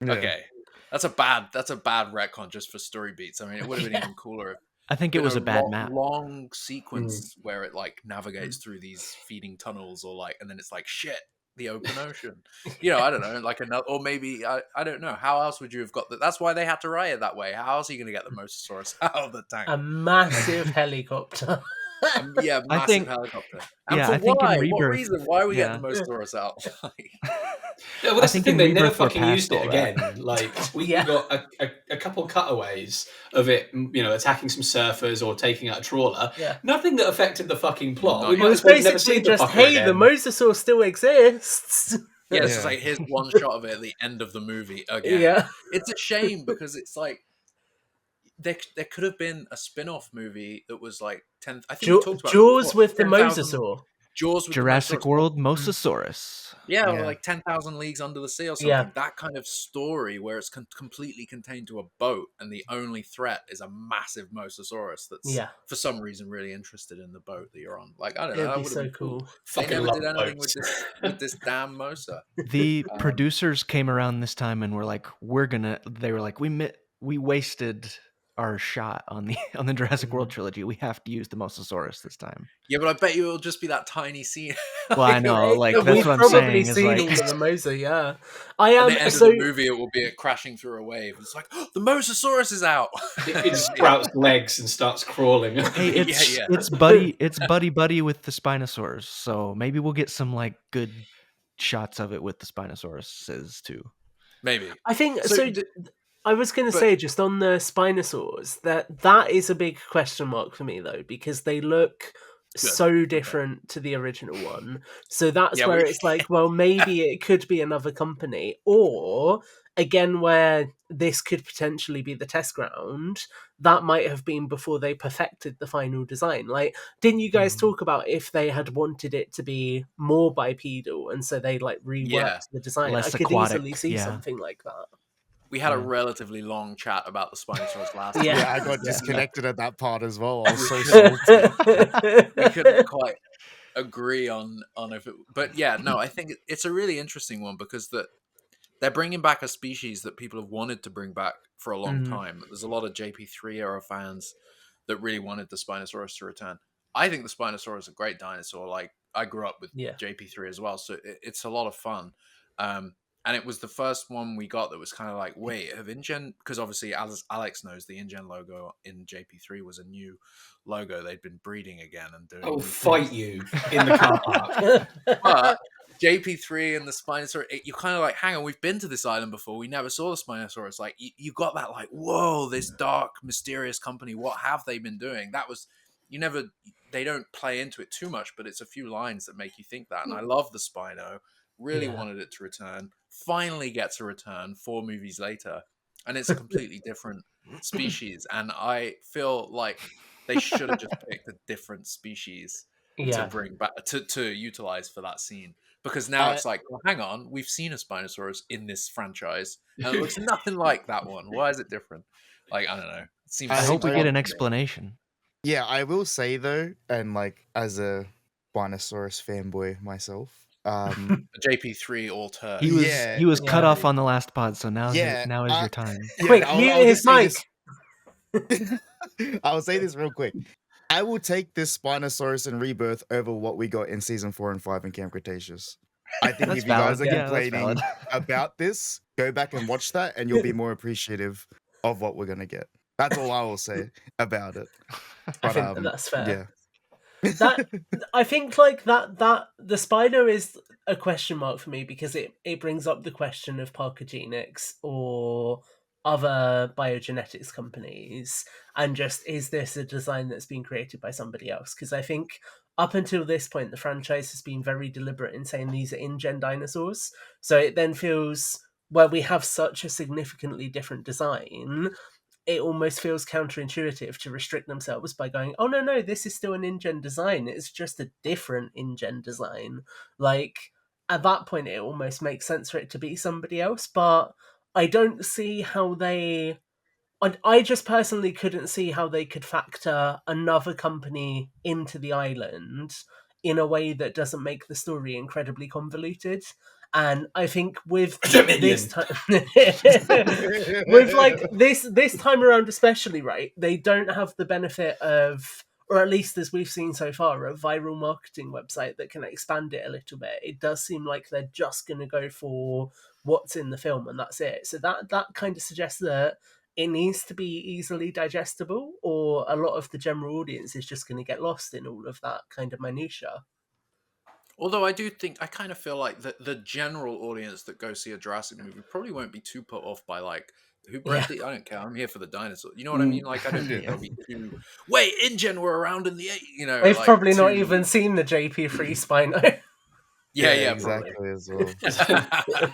Speaker 1: okay, that's a bad retcon just for story beats. I mean, it would have been even cooler if
Speaker 4: I think it was a bad map.
Speaker 1: Long sequence where it like navigates through these feeding tunnels, or like, and then it's like shit, the open ocean. You know, I don't know, like another, or maybe I don't know. How else would you have got that? That's why they had to write it that way. How else are you going to get the Mosasaurus out of the tank?
Speaker 2: A massive helicopter.
Speaker 1: Massive helicopter. And for
Speaker 4: I think
Speaker 1: why?
Speaker 4: in Rebirth,
Speaker 1: what reason? Why are we getting the Mosasaurus out?
Speaker 5: Yeah, well, that's the thing. They never fucking used it again.
Speaker 4: That.
Speaker 5: Like we got a couple cutaways of it, you know, attacking some surfers or taking out a trawler.
Speaker 2: Yeah.
Speaker 5: Nothing that affected the fucking plot.
Speaker 2: It was basically just, hey, the Mosasaur still exists.
Speaker 1: Yeah, it's just like here's one shot of it at the end of the movie again. Yeah. It's a shame because it's like there could have been a spin-off movie that was like 10. I think we talked about
Speaker 2: Jaws with the Mosasaur.
Speaker 1: Jaws with
Speaker 4: Jurassic World Mosasaurus.
Speaker 1: Yeah, or like 10,000 Leagues Under the Sea or something. Yeah. That kind of story where it's completely contained to a boat and the only threat is a massive Mosasaurus that's for some reason really interested in the boat that you're on. Like, I don't know. That would have been cool. They never did anything with this damn Mosa.
Speaker 4: The producers came around this time and were like, they were like, we wasted our shot on the Jurassic World trilogy. We have to use the Mosasaurus this time.
Speaker 1: Yeah, but I bet you it'll just be that tiny scene.
Speaker 4: Well, I know, like that's what I'm saying.
Speaker 2: We've probably seen all the Mosa, I am.
Speaker 1: At the end of the movie, it will be it crashing through a wave. It's like, oh, the Mosasaurus is out.
Speaker 5: It sprouts legs and starts crawling.
Speaker 4: Hey, it's buddy with the Spinosaurus. So maybe we'll get some like good shots of it with the Spinosauruses too.
Speaker 1: Maybe.
Speaker 2: I think so. I was going to say, just on the Spinosaurs, that is a big question mark for me, though, because they look so different to the original one. So that's where it's like, well, maybe it could be another company. Or, again, where this could potentially be the test ground, that might have been before they perfected the final design. Like, didn't you guys talk about if they had wanted it to be more bipedal, and so they, like, reworked the design?
Speaker 4: Less
Speaker 2: I could
Speaker 4: aquatic,
Speaker 2: easily see something like that.
Speaker 1: We had a relatively long chat about the Spinosaurus last time.
Speaker 3: Yeah, I got disconnected at that part as well. I was so salty.
Speaker 1: We couldn't quite agree on if it... But yeah, no, I think it's a really interesting one because they're bringing back a species that people have wanted to bring back for a long time. There's a lot of JP3 era fans that really wanted the Spinosaurus to return. I think the Spinosaurus is a great dinosaur. Like, I grew up with JP3 as well, so it's a lot of fun. And it was the first one we got that was kind of like, wait, have InGen... Because obviously, as Alex knows, the InGen logo in JP3 was a new logo. They'd been breeding again and doing...
Speaker 5: I'll fight you in the car park.
Speaker 1: But JP3 and the Spinosaurus, you're kind of like, hang on, we've been to this island before. We never saw the Spinosaurus. Like, you got that like, whoa, this dark, mysterious company. What have they been doing? That was... They don't play into it too much, but it's a few lines that make you think that. And I love the Spino. Really wanted it to return. Finally gets a return 4 movies later. And it's a completely different species. And I feel like they should have just picked a different species. to bring back to utilize for that scene, because now it's like, well, hang on, we've seen a Spinosaurus in this franchise and it looks nothing like that one. Why is it different? Like, I don't know. It seems.
Speaker 4: I hope we get an explanation.
Speaker 3: Yeah, I will say though, and like as a Spinosaurus fanboy myself,
Speaker 1: JP3 alter.
Speaker 4: He was cut off on the last pod, so now now is your time.
Speaker 2: Quick, mute his mic.
Speaker 3: I'll say this real quick. I will take this Spinosaurus in Rebirth over what we got in season 4 and 5 in Camp Cretaceous. I think if you guys are complaining about this, go back and watch that, and you'll be more appreciative of what we're gonna get. That's all I will say about it. But,
Speaker 2: I think that's fair.
Speaker 3: Yeah.
Speaker 2: That I think like that the Spino is a question mark for me, because it brings up the question of Parker-Genix or other biogenetics companies, and just, is this a design that's been created by somebody else? Because I think up until this point the franchise has been very deliberate in saying these are InGen dinosaurs, so it then feels, where we have such a significantly different design, it almost feels counterintuitive to restrict themselves by going, oh no, this is still an InGen design, it's just a different InGen design. Like, at that point it almost makes sense for it to be somebody else, but I don't see how I just personally couldn't see how they could factor another company into the island in a way that doesn't make the story incredibly convoluted. And I think with this time, with like this time around especially, right, they don't have the benefit of, or at least as we've seen so far, a viral marketing website that can expand it a little bit. It does seem like they're just going to go for what's in the film and that's it. So that kind of suggests that it needs to be easily digestible, or a lot of the general audience is just going to get lost in all of that kind of minutia.
Speaker 1: Although I kind of feel like the general audience that go see a Jurassic movie probably won't be too put off by like, who bred the, I don't care, I'm here for the dinosaur. You know what I mean? Like, I don't think they'll be too, wait, InGen were around in the 80s, you know.
Speaker 2: They've
Speaker 1: like,
Speaker 2: probably not even seen the JP3 Spino.
Speaker 1: Yeah,
Speaker 3: exactly as well.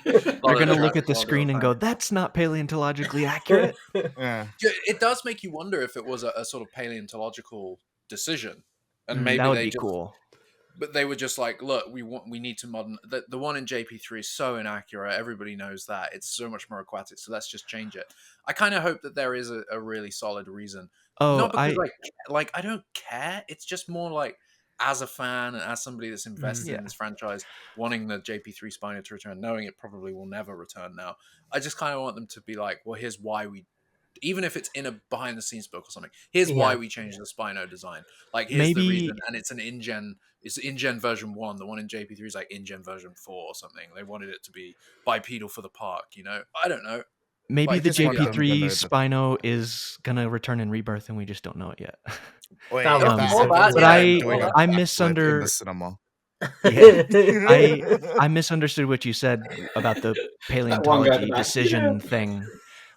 Speaker 4: They're going to look at the screen and go, that's not paleontologically accurate.
Speaker 3: Yeah.
Speaker 1: It does make you wonder if it was a sort of paleontological decision. And maybe
Speaker 4: that would
Speaker 1: they
Speaker 4: be
Speaker 1: just,
Speaker 4: cool.
Speaker 1: But they were just like, look, we need to modern. The one in JP3 is so inaccurate. Everybody knows that. It's so much more aquatic. So let's just change it. I kind of hope that there is a really solid reason.
Speaker 4: Oh,
Speaker 1: not because I don't care. It's just more like, as a fan and as somebody that's invested in this franchise, wanting the JP3 Spino to return, knowing it probably will never return now. I just kind of want them to be like, well, here's why we, even if it's in a behind the scenes book or something, here's why we changed the Spino design. Like, here's the reason, and it's an InGen. It's InGen version 1. The one in JP3 is like InGen version 4 or something. They wanted it to be bipedal for the park. You know, I don't know.
Speaker 4: Maybe
Speaker 1: like,
Speaker 4: the JP3 Spino is gonna return in Rebirth, and we just don't know it yet.
Speaker 3: Wait,
Speaker 4: but I misunderstood. I misunderstood what you said about the paleontology decision thing.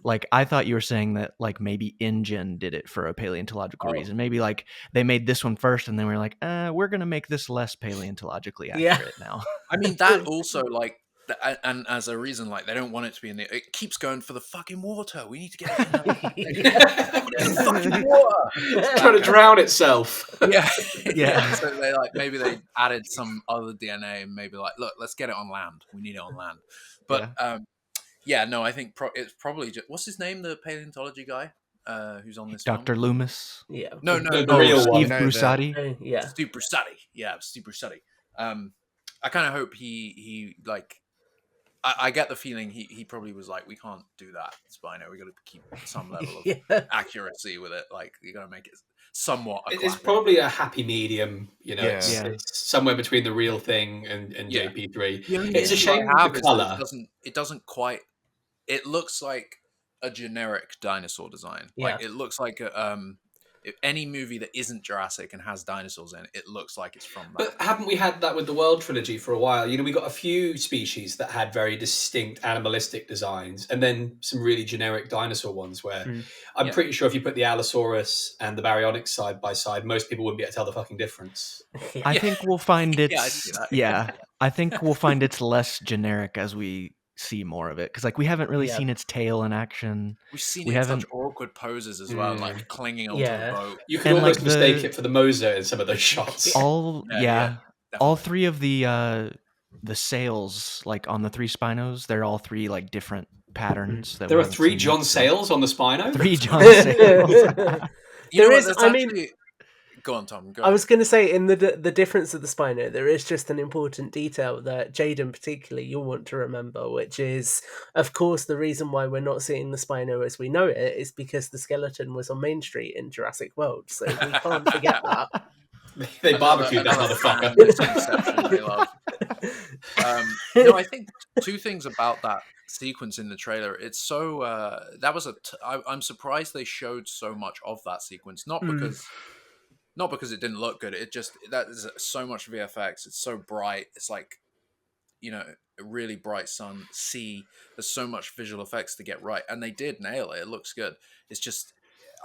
Speaker 4: Like, I thought you were saying that like maybe InGen did it for a paleontological reason. Maybe like they made this one first, and then we're like, we're gonna make this less paleontologically accurate now.
Speaker 1: I mean, that also like. And as a reason, like, they don't want it to be in the. It keeps going for the fucking water. We need to get it in the fucking water.
Speaker 5: It's trying to drown itself.
Speaker 1: Yeah. So they maybe they added some other DNA and maybe like, look, let's get it on land. We need it on land. But no, I think it's probably just, what's his name? The paleontology guy who's on this.
Speaker 4: Dr.
Speaker 1: Film?
Speaker 4: Loomis.
Speaker 2: Yeah.
Speaker 1: No,
Speaker 5: the real
Speaker 4: Steve
Speaker 5: one.
Speaker 4: Brusati.
Speaker 2: Yeah.
Speaker 1: Steve Brusati. Yeah, Steve Brusati. I kind of hope he like. I get the feeling he probably was like, we can't do that, Spino. We got to keep some level of accuracy with it. Like, you got to make it somewhat.
Speaker 5: It's probably a happy medium. You know, it's somewhere between the real thing and JP3. It's a shame the color.
Speaker 1: It doesn't quite. It looks like a generic dinosaur design. Like, it looks like if any movie that isn't Jurassic and has dinosaurs in it, it looks like it's from that.
Speaker 5: But haven't we had that with the World Trilogy for a while? You know, we got a few species that had very distinct animalistic designs, and then some really generic dinosaur ones where I'm pretty sure if you put the Allosaurus and the Baryonyx side by side, most people wouldn't be able to tell the fucking difference.
Speaker 4: I think we'll find it's I think we'll find it's less generic as we see more of it, because like we haven't really seen its tail in action.
Speaker 1: We've seen it in such awkward poses as well, like clinging onto a boat.
Speaker 5: You could almost mistake it for the Moser in some of those shots.
Speaker 4: All three of the sails, like on the 3 Spinos, they're all 3 like different patterns. That
Speaker 5: there are 3 John Sayles on the Spino.
Speaker 4: 3 John Sayles.
Speaker 2: There is. I mean,
Speaker 1: go on, Tom. Go
Speaker 2: I was going to say, in the difference of the Spino, there is just an important detail that Jaden particularly you'll want to remember, which is, of course, the reason why we're not seeing the Spino as we know it is because the skeleton was on Main Street in Jurassic World, so we can't forget that.
Speaker 5: They barbecued that motherfucker.
Speaker 1: They love. No, I think 2 things about that sequence in the trailer. It's so that was I'm surprised they showed so much of that sequence, not because it didn't look good. It just, that is so much VFX. It's so bright. It's like, you know, a really bright sun, sea. There's so much visual effects to get right, and they did nail it. It looks good. It's just,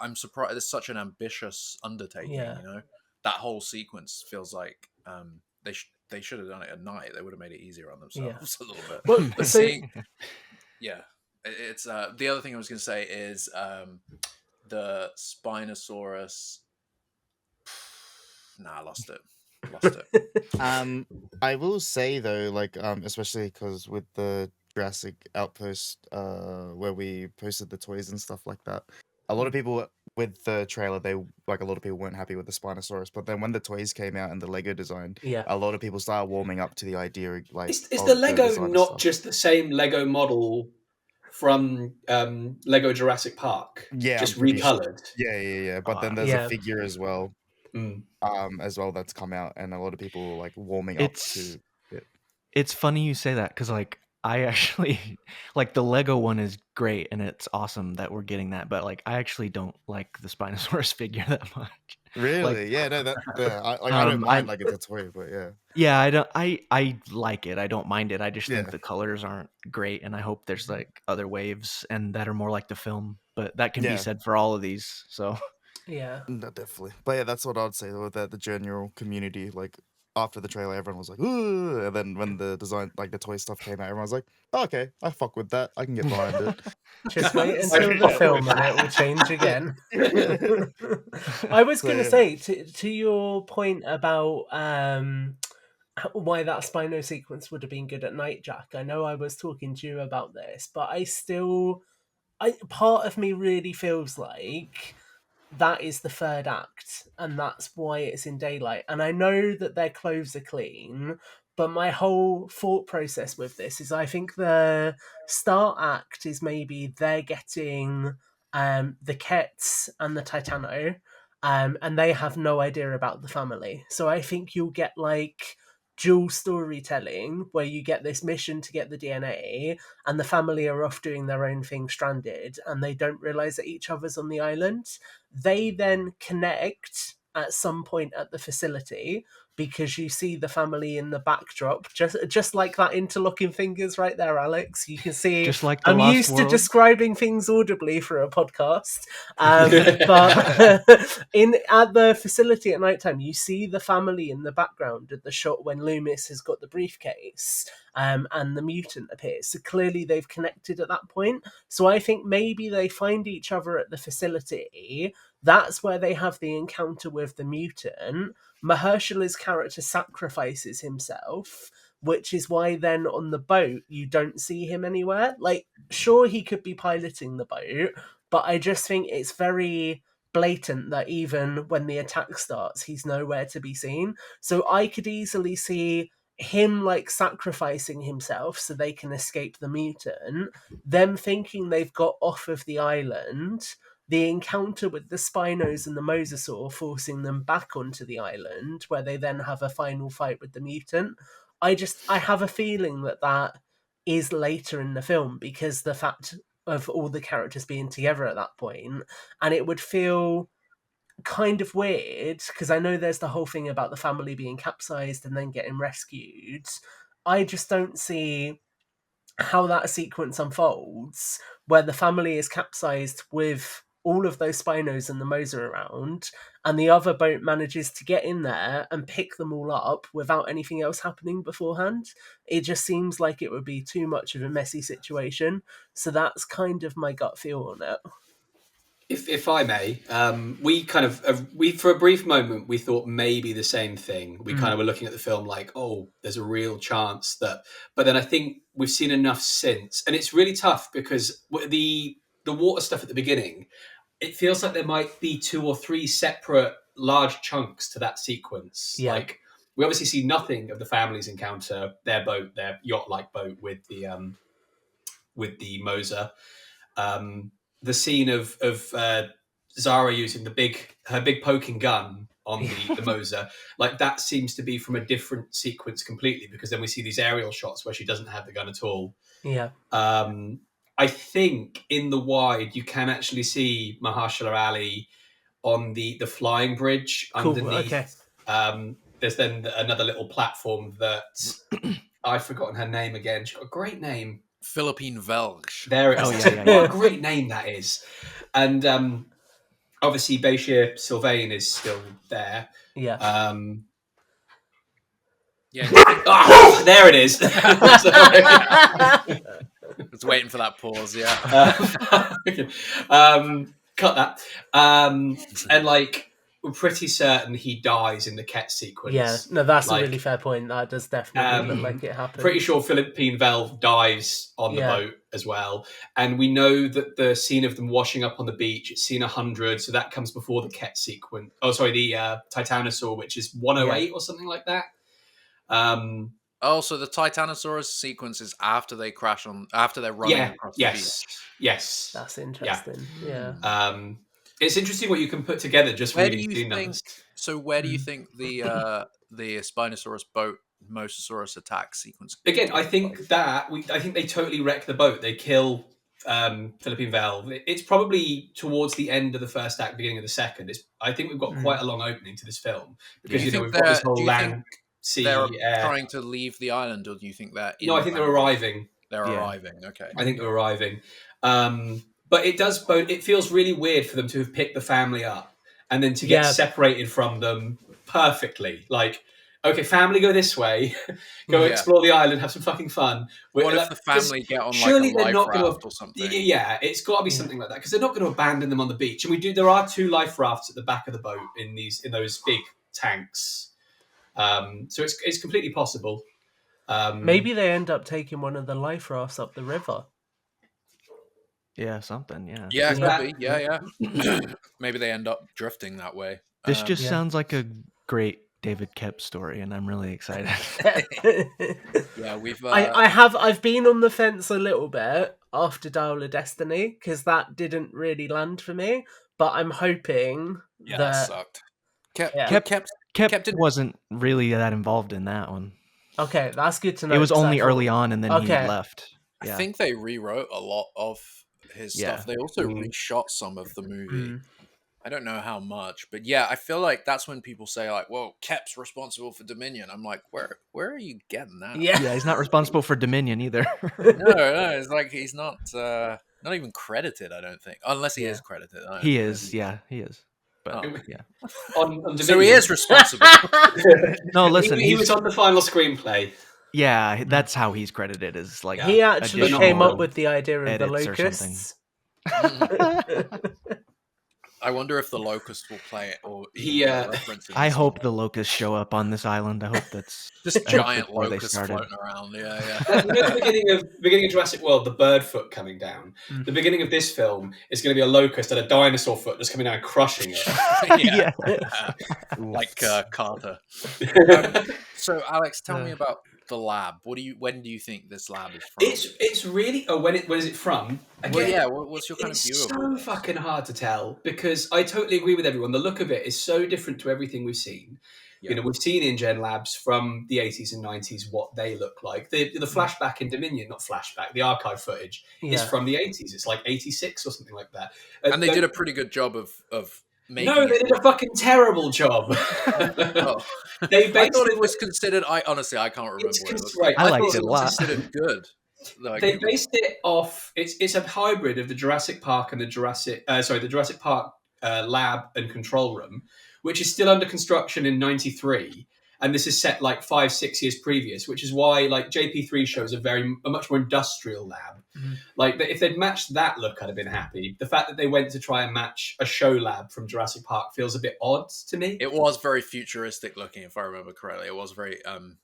Speaker 1: I'm surprised. It's such an ambitious undertaking. You know, that whole sequence feels like they should have done it at night. They would have made it easier on themselves a little bit.
Speaker 2: Well,
Speaker 1: but seeing, it's the other thing I was going to say is the Spinosaurus. Nah, I lost it.
Speaker 3: I will say though, like especially because with the Jurassic Outpost, where we posted the toys and stuff like that, a lot of people with the trailer, a lot of people weren't happy with the Spinosaurus. But then when the toys came out and the Lego design, a lot of people started warming up to the idea. Like,
Speaker 5: is the Lego not just the same Lego model from Lego Jurassic Park?
Speaker 3: Yeah,
Speaker 5: just recolored.
Speaker 3: Yeah. But then there's a figure as well. As well that's come out, and a lot of people are like warming up to it.
Speaker 4: It's funny you say that, because like I actually like the Lego one is great and it's awesome that we're getting that, but like I actually don't like the Spinosaurus figure that much.
Speaker 3: Really?
Speaker 4: Like,
Speaker 3: I don't mind like it's a toy, but
Speaker 4: I like it. I don't mind it. I just think the colors aren't great, and I hope there's like other waves and that are more like the film, but that can be said for all of these. So
Speaker 2: yeah,
Speaker 3: no, definitely. But that's what I'd say though, that the general community, like after the trailer, everyone was like, ooh, and then when the design, like the toy stuff came out, everyone was like, oh, okay, I fuck with that, I can get behind it.
Speaker 2: Just wait until the film and it will change again. I was going to say, to your point about why that Spino sequence would have been good at night, Jack, I know I was talking to you about this, but part of me really feels like that is the 3rd act, and that's why it's in daylight. And I know that their clothes are clean, but my whole thought process with this is I think the start act is maybe they're getting the Kets and the Titano, and they have no idea about the family. So I think you'll get like dual storytelling where you get this mission to get the DNA and the family are off doing their own thing stranded and they don't realize that each other's on the island. They then connect at some point at the facility because you see the family in the backdrop, just like that interlocking fingers right there, Alex. You can see.
Speaker 4: Just like
Speaker 2: I'm
Speaker 4: Lost
Speaker 2: used
Speaker 4: World.
Speaker 2: to describing things audibly for a podcast, but at the facility at nighttime, you see the family in the background at the shot when Loomis has got the briefcase, and the mutant appears. So clearly they've connected at that point. So I think maybe they find each other at the facility. That's where they have the encounter with the mutant. Mahershala's character sacrifices himself, which is why then on the boat you don't see him anywhere. Like, sure, he could be piloting the boat, but I just think it's very blatant that even when the attack starts, he's nowhere to be seen. So I could easily see him like sacrificing himself so they can escape the mutant, them thinking they've got off of the island, the encounter with the Spinos and the Mosasaur forcing them back onto the island, where they then have a final fight with the mutant. I have a feeling that is later in the film because the fact of all the characters being together at that point, and it would feel kind of weird because I know there's the whole thing about the family being capsized and then getting rescued. I just don't see how that sequence unfolds where the family is capsized with all of those Spinos and the Moser around, and the other boat manages to get in there and pick them all up without anything else happening beforehand. It just seems like it would be too much of a messy situation. So that's kind of my gut feel on it.
Speaker 5: If I may, we kind of we for a brief moment we thought maybe the same thing. We kind of were looking at the film like, oh, there's a real chance that. But then I think we've seen enough since, and it's really tough because the water stuff at the beginning, it feels like there might be 2 or 3 separate large chunks to that sequence.
Speaker 2: Yeah.
Speaker 5: Like we obviously see nothing of the family's encounter, their boat, their yacht-like boat with the Moser. The scene of Zara using her big poking gun on the Moser, like that seems to be from a different sequence completely, because then we see these aerial shots where she doesn't have the gun at all.
Speaker 2: Yeah.
Speaker 5: I think in the wide you can actually see Mahershala Ali on the flying bridge underneath.
Speaker 2: Okay.
Speaker 5: There's then another little platform that I've forgotten her name again. She's got a great name.
Speaker 1: Philippine Velge.
Speaker 5: There it is.
Speaker 4: Oh, yeah.
Speaker 5: What a great name that is. And obviously Bashir Sylvain is still there.
Speaker 2: Yeah.
Speaker 5: Yeah. There it is.
Speaker 1: I was waiting for that pause, yeah.
Speaker 5: Cut that. And like, we're pretty certain he dies in the Ket sequence.
Speaker 2: Yeah, no, that's a really fair point. That does definitely look like it happened.
Speaker 5: Pretty sure Philippine Valve dies on the boat as well. And we know that the scene of them washing up on the beach, it's scene 100, so that comes before the Ket sequence. Oh, sorry, the Titanosaur, which is 108 or something like that.
Speaker 1: So the Titanosaurus sequence is after they crash after they're running across the beach.
Speaker 5: Yes.
Speaker 2: That's interesting. Yeah.
Speaker 5: It's interesting what you can put together just reading scene numbers.
Speaker 1: So where do you think the Spinosaurus boat Mosasaurus attack sequence?
Speaker 5: Again, I think I think they totally wreck the boat. They kill Philippine Valve. It's probably towards the end of the first act, beginning of the second. I think we've got quite a long opening to this film because we've got this whole land, sea,
Speaker 1: they're
Speaker 5: air.
Speaker 1: trying to leave the island, or do you think they're?
Speaker 5: No, I think they're arriving.
Speaker 1: They're arriving. Okay.
Speaker 5: I think they're arriving. But it feels really weird for them to have picked the family up and then to get separated from them perfectly. Like, okay, family, go this way, go explore the island, have some fucking fun.
Speaker 1: What if the family get on
Speaker 5: surely
Speaker 1: like a
Speaker 5: they're
Speaker 1: life
Speaker 5: not
Speaker 1: raft or something?
Speaker 5: Yeah, it's got to be something like that because they're not going to abandon them on the beach. And there are 2 life rafts at the back of the boat in those big tanks. So it's completely possible.
Speaker 2: Maybe they end up taking one of the life rafts up the river.
Speaker 4: Yeah, something. Yeah.
Speaker 1: Yeah, it could be. Yeah. Maybe they end up drifting that way.
Speaker 4: This just sounds like a great David Koepp story, and I'm really excited.
Speaker 1: Yeah,
Speaker 2: I've been on the fence a little bit after Dial of Destiny because that didn't really land for me. But I'm hoping
Speaker 1: that sucked.
Speaker 4: Koepp wasn't really that involved in that one.
Speaker 2: Okay, that's good to know.
Speaker 4: It was only early on, and then he left.
Speaker 1: I think they rewrote a lot of his stuff. They also reshot some of the movie. I don't know how much, but yeah, I feel like that's when people say like, "Well, Koepp's responsible for Dominion." I'm like, where are you getting that?
Speaker 2: Yeah,
Speaker 4: he's not responsible for Dominion either.
Speaker 1: no, it's like he's not even credited. I don't think, unless he is credited.
Speaker 4: He is. But
Speaker 5: on
Speaker 1: so he is responsible.
Speaker 4: No, listen,
Speaker 5: he was on the final screenplay.
Speaker 4: Yeah, that's how he's credited. Is like
Speaker 2: he actually came up with the idea of the locusts.
Speaker 1: I wonder if the locust will play it, or
Speaker 4: I hope the locusts show up on this island. I hope that's
Speaker 1: just giant locusts floating around. Yeah.
Speaker 5: The beginning of Jurassic World, the bird foot coming down. The beginning of this film is going to be a locust and a dinosaur foot just coming down and crushing it.
Speaker 1: Like Carter. So, Alex, tell me about the lab. When do you think this lab is from?
Speaker 5: It's really. Oh, when is it from?
Speaker 1: Again, what's your kind of view of it?
Speaker 5: It's so fucking hard to tell because I totally agree with everyone. The look of it is so different to everything we've seen. Yeah. We've seen InGen labs from the 80s and 90s, what they look like. The flashback in Dominion, not flashback, the archive footage is from the 80s. It's like 86 or something like that.
Speaker 1: And they did a pretty good job of making
Speaker 5: No, they did a fucking terrible job.
Speaker 1: I thought it was considered. I honestly, I can't remember.
Speaker 4: I liked it a lot.
Speaker 1: Considered good. Like,
Speaker 5: they based it off. It's a hybrid of the Jurassic Park and the Jurassic Park lab and control room, which is still under construction in '93, and this is set like 5-6 years previous, which is why like JP3 shows a much more industrial lab.
Speaker 2: Mhm.
Speaker 5: Like if they'd matched that look, I'd have been happy. The fact that they went to try and match a show lab from Jurassic Park feels a bit odd to me.
Speaker 1: it was very futuristic looking, if I remember correctly. It was very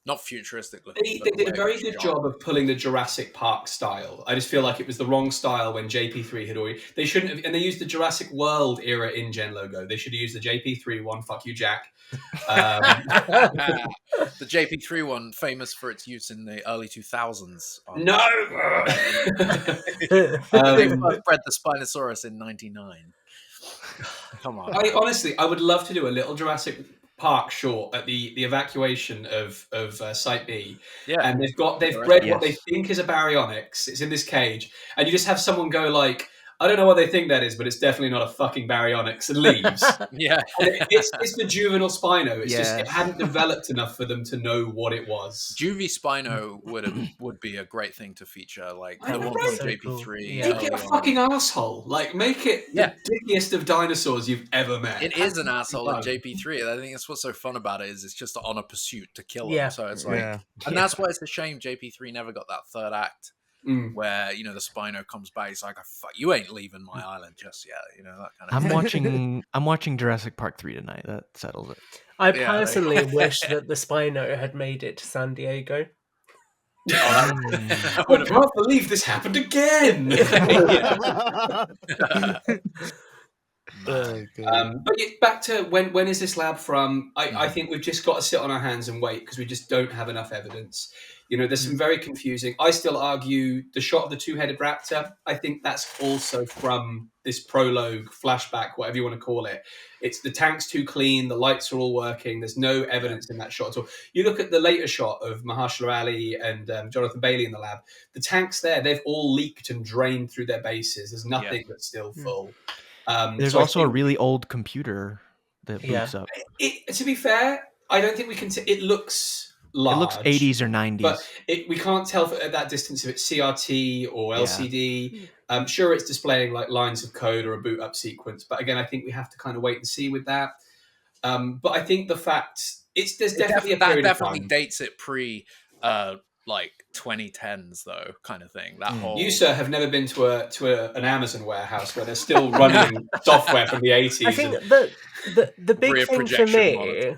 Speaker 1: not futuristic looking.
Speaker 5: They did a very good job of pulling the Jurassic Park style. I just feel like it was the wrong style when JP3 had already. They shouldn't have, and they used the Jurassic World era InGen logo. They should have used the JP3 one. Fuck you, Jack.
Speaker 1: The JP3 one, famous for its use in the early 2000s.
Speaker 5: No,
Speaker 1: They first bred the Spinosaurus in '99. Come on.
Speaker 5: I would love to do a little Jurassic Park short at the evacuation of Site B.
Speaker 1: Yeah,
Speaker 5: and they've bred what they think is a baryonyx. It's in this cage, and you just have someone go like, I don't know what they think that is, but it's definitely not a fucking baryonyx, and leaves.
Speaker 1: yeah.
Speaker 5: It's the juvenile Spino. It's just it hadn't developed enough for them to know what it was.
Speaker 1: Juvie Spino would be a great thing to feature, like the one from JP3.
Speaker 2: Cool.
Speaker 5: Make it a fucking asshole. Like make it the dickiest of dinosaurs you've ever met.
Speaker 1: It is an asshole in JP3. I think that's what's so fun about it is it's just on a pursuit to kill him. So it's like, and that's why it's a shame JP3 never got that third act. Where the Spino comes back, he's like, "Fuck, you ain't leaving my island just yet," that kind of thing.
Speaker 4: I'm watching Jurassic Park 3 tonight. That settles it.
Speaker 2: I personally wish that the Spino had made it to San Diego.
Speaker 5: I can't believe this happened again. But back to when is this lab from? I think we've just got to sit on our hands and wait because we just don't have enough evidence. There's some very confusing. I still argue the shot of the two-headed raptor. I think that's also from this prologue, flashback, whatever you want to call it. It's the tank's too clean. The lights are all working. There's no evidence in that shot at all. You look at the later shot of Mahershala Ali and Jonathan Bailey in the lab. The tanks there, they've all leaked and drained through their bases. There's nothing that's still full.
Speaker 4: There's also a really old computer that boots up.
Speaker 5: To be fair, I don't think we can. It looks large.
Speaker 4: It looks 80s or 90s,
Speaker 5: but we can't tell at that distance if it's CRT or LCD. I'm sure it's displaying like lines of code or a boot up sequence, but again, I think we have to kind of wait and see with that. But I think the fact there's definitely a period of time.
Speaker 1: Dates it pre like 2010s though, kind of thing. That whole
Speaker 5: you sir have never been to an Amazon warehouse where they're still running software from the 80s.
Speaker 2: I think the big thing for me,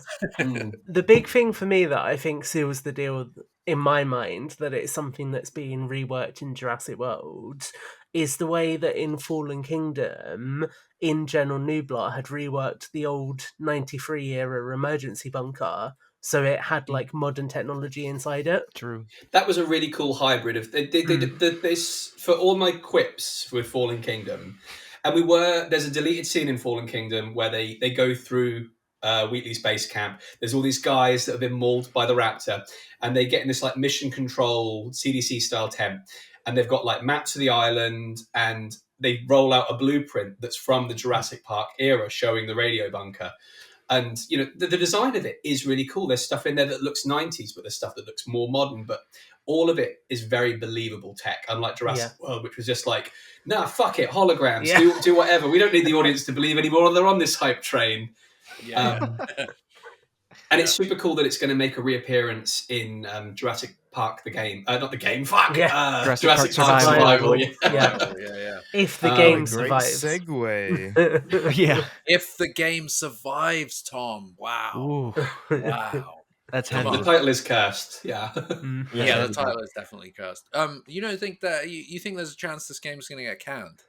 Speaker 2: the big thing for me that I think seals the deal in my mind that it's something that's being reworked in Jurassic World is the way that in Fallen Kingdom, InGeneral Nublar had reworked the old 93 era emergency bunker. So it had like modern technology inside it.
Speaker 4: True.
Speaker 5: That was a really cool hybrid of they did this for all my quips with Fallen Kingdom. And there's a deleted scene in Fallen Kingdom where they go through Wheatley's base camp. There's all these guys that have been mauled by the raptor, and they get in this like mission control CDC style tent, and they've got like maps of the island, and they roll out a blueprint that's from the Jurassic Park era showing the radio bunker. And the design of it is really cool. There's stuff in there that looks 90s, but there's stuff that looks more modern. But all of it is very believable tech, unlike Jurassic World, which was just like, nah, fuck it, holograms, do whatever. We don't need the audience to believe anymore. They're on this hype train. And it's super cool that it's going to make a reappearance in Jurassic Park, the game. Not the game, fuck!
Speaker 4: Jurassic
Speaker 5: Park
Speaker 4: Survival.
Speaker 2: If the game survives.
Speaker 3: Great segue.
Speaker 1: If the game survives, Tom. Wow.
Speaker 4: Ooh.
Speaker 1: Wow.
Speaker 4: That's
Speaker 5: the title is cursed. Yeah.
Speaker 1: The title is definitely cursed. You don't think that you think there's a chance this game's going to get canned?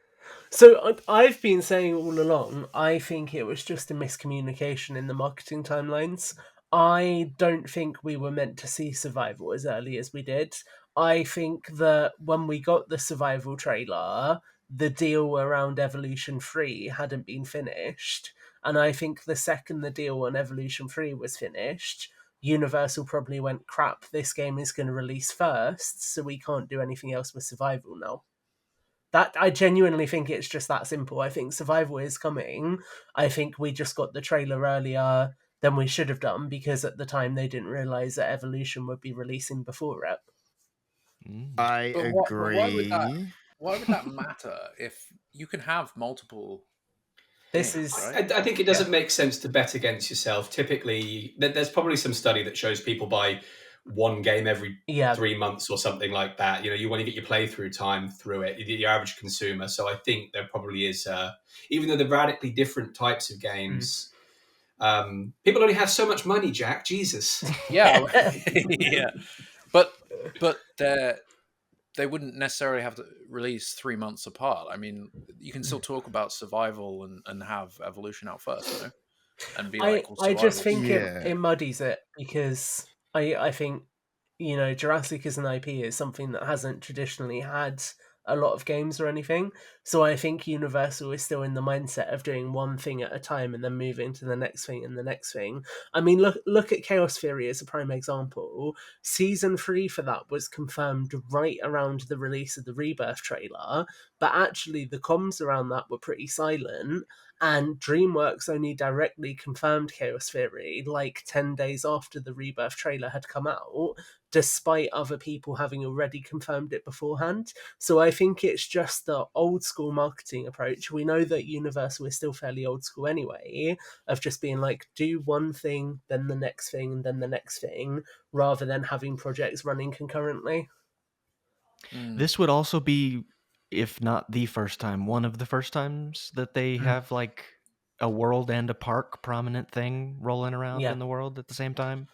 Speaker 2: So I've been saying all along, I think it was just a miscommunication in the marketing timelines. I don't think we were meant to see Survival as early as we did. I think that when we got the Survival trailer, the deal around Evolution 3 hadn't been finished. And I think the second the deal on Evolution 3 was finished, Universal probably went, crap, this game is going to release first, so we can't do anything else with Survival now. That I genuinely think it's just that simple. I think Survival is coming. I think we just got the trailer earlier than we should have done because at the time they didn't realise that Evolution would be releasing before it.
Speaker 3: I agree.
Speaker 1: Why would that matter if you can have multiple?
Speaker 2: This
Speaker 1: games,
Speaker 2: is.
Speaker 1: right?
Speaker 5: I think it doesn't make sense to bet against yourself. Typically, there's probably some study that shows people buy one game every 3 months or something like that. You want to get your playthrough time through it, your average consumer. So I think there probably is, even though they're radically different types of games, people only have so much money, Jack. Jesus.
Speaker 1: Yeah, yeah, but they wouldn't necessarily have to release 3 months apart. I mean, you can still talk about survival and have evolution out first, and be like, well,
Speaker 2: I just think
Speaker 3: Yeah.
Speaker 2: it muddies it, because I think, Jurassic as an IP is something that hasn't traditionally had a lot of games or anything. So I think Universal is still in the mindset of doing one thing at a time and then moving to the next thing and the next thing. I mean, look at Chaos Theory as a prime example. Season 3 for that was confirmed right around the release of the Rebirth trailer, but actually the comms around that were pretty silent, and DreamWorks only directly confirmed Chaos Theory like 10 days after the Rebirth trailer had come out, despite other people having already confirmed it beforehand. So I think it's just the old school marketing approach. We know that Universal is still fairly old school anyway, of just being like, do one thing, then the next thing, and then the next thing, rather than having projects running concurrently.
Speaker 4: This would also be, if not the first time, one of the first times that they have like a world and a park prominent thing rolling around in the world at the same time.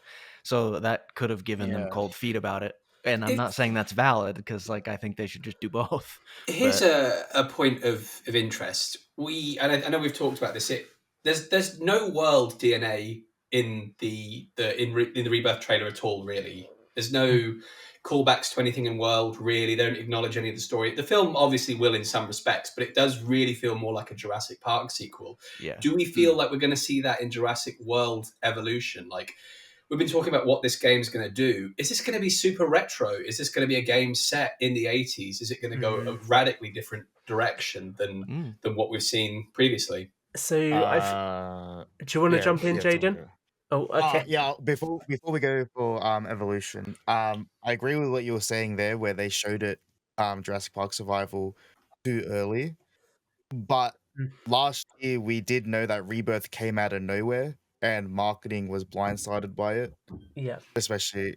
Speaker 4: So that could have given them cold feet about it. And I'm not saying that's valid, because I think they should just do both.
Speaker 5: Here's a point of interest. I know we've talked about this. There's no world DNA in the Rebirth trailer at all, really. There's no callbacks to anything in world, really. They don't acknowledge any of the story. The film obviously will in some respects, but it does really feel more like a Jurassic Park sequel.
Speaker 4: Yeah.
Speaker 5: Do we feel like we're going to see that in Jurassic World Evolution? We've been talking about what this game's going to do. Is this going to be super retro? Is this going to be a game set in the 80s? Is it going to go a radically different direction than what we've seen previously?
Speaker 2: So, do you want to jump in, Jaden? Oh, okay.
Speaker 3: Before we go for evolution, I agree with what you were saying there, where they showed it Jurassic Park Survival too early. But last year we did know that Rebirth came out of nowhere, and marketing was blindsided by it.
Speaker 2: Yeah.
Speaker 3: Especially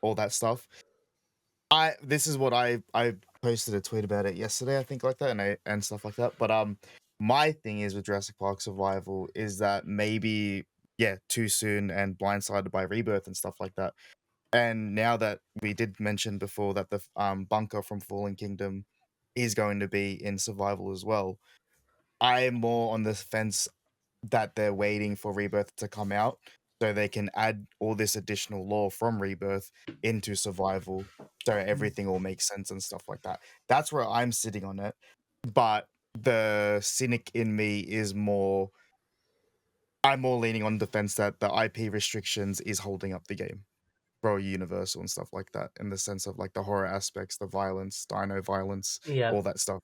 Speaker 3: all that stuff. This is what I posted a tweet about it yesterday, I think, like that, and stuff like that. But my thing is with Jurassic Park Survival is that maybe too soon and blindsided by Rebirth and stuff like that. And now that we did mention before that the bunker from Fallen Kingdom is going to be in Survival as well, I'm more on the fence that they're waiting for Rebirth to come out so they can add all this additional lore from Rebirth into Survival, so everything all makes sense and stuff like that. That's where I'm sitting on it. But the cynic in me is I'm more leaning on the fence that the IP restrictions is holding up the game for Universal and stuff like that, in the sense of the horror aspects, the violence, dino violence, all that stuff.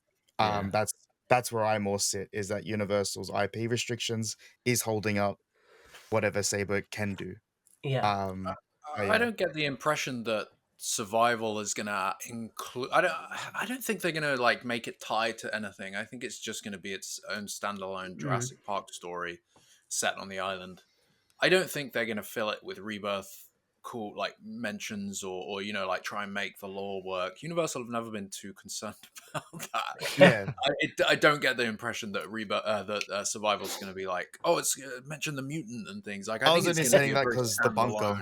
Speaker 3: That's where I more sit, is that Universal's IP restrictions is holding up whatever Saber can do.
Speaker 2: Yeah.
Speaker 1: I don't get the impression that Survival is gonna include. I don't think they're gonna make it tied to anything. I think it's just gonna be its own standalone Jurassic Park story set on the island. I don't think they're gonna fill it with Rebirth cool mentions or try and make the lore work. Universal have never been too concerned about that. I don't get the impression that Survival is going to be it's mention the mutant and things. I
Speaker 3: was only saying that because the bunker,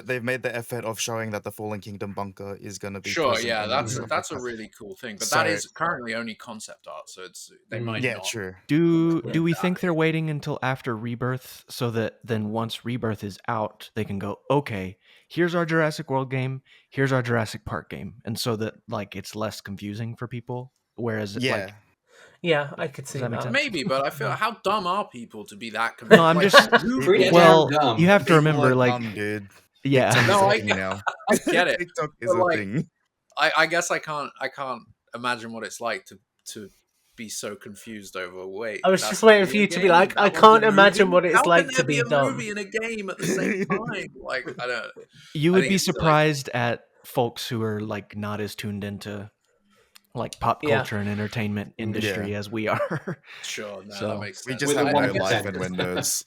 Speaker 3: they've made the effort of showing that the Fallen Kingdom bunker is going to be
Speaker 1: that's a really cool thing, but that is currently only concept art, so they might not.
Speaker 3: True.
Speaker 4: Do we think they're waiting until after Rebirth, so that then once Rebirth is out, they can go, okay, here's our Jurassic World game, here's our Jurassic Park game, and so that it's less confusing for people? Whereas
Speaker 2: I could see that.
Speaker 1: Maybe, but I feel how dumb are people to be that confused?
Speaker 4: No, I'm just
Speaker 5: dumb.
Speaker 4: You have to remember,
Speaker 3: dumb, dude.
Speaker 4: Yeah,
Speaker 1: no, I get it.
Speaker 3: TikTok is a thing.
Speaker 1: I guess I can't imagine what it's like to be so confused over.
Speaker 2: I was just waiting for you to be like, I can't imagine what it's like to be dumb.
Speaker 1: Movie in a game at the same time. I don't.
Speaker 4: You would be surprised at folks who are like not as tuned into like pop culture and entertainment industry as we are.
Speaker 1: Sure, no,
Speaker 4: So
Speaker 1: that makes sense.
Speaker 3: We just have no life and we're nerds.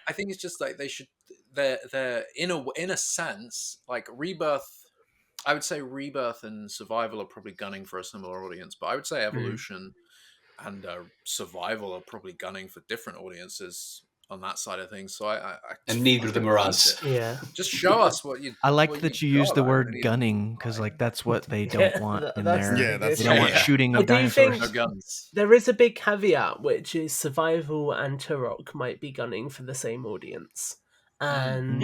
Speaker 1: I think it's just like they should. They're in a sense like Rebirth. I would say Rebirth and Survival are probably gunning for a similar audience, but I would say Evolution and Survival are probably gunning for different audiences on that side of things. So I
Speaker 5: and neither of them are us.
Speaker 2: Yeah,
Speaker 1: just show us what you.
Speaker 4: I like that you use the word gunning because like that's what they don't want in there. They don't want shooting of dinosaurs.
Speaker 1: No guns.
Speaker 2: There is a big caveat, which is Survival and Turok might be gunning for the same audience, and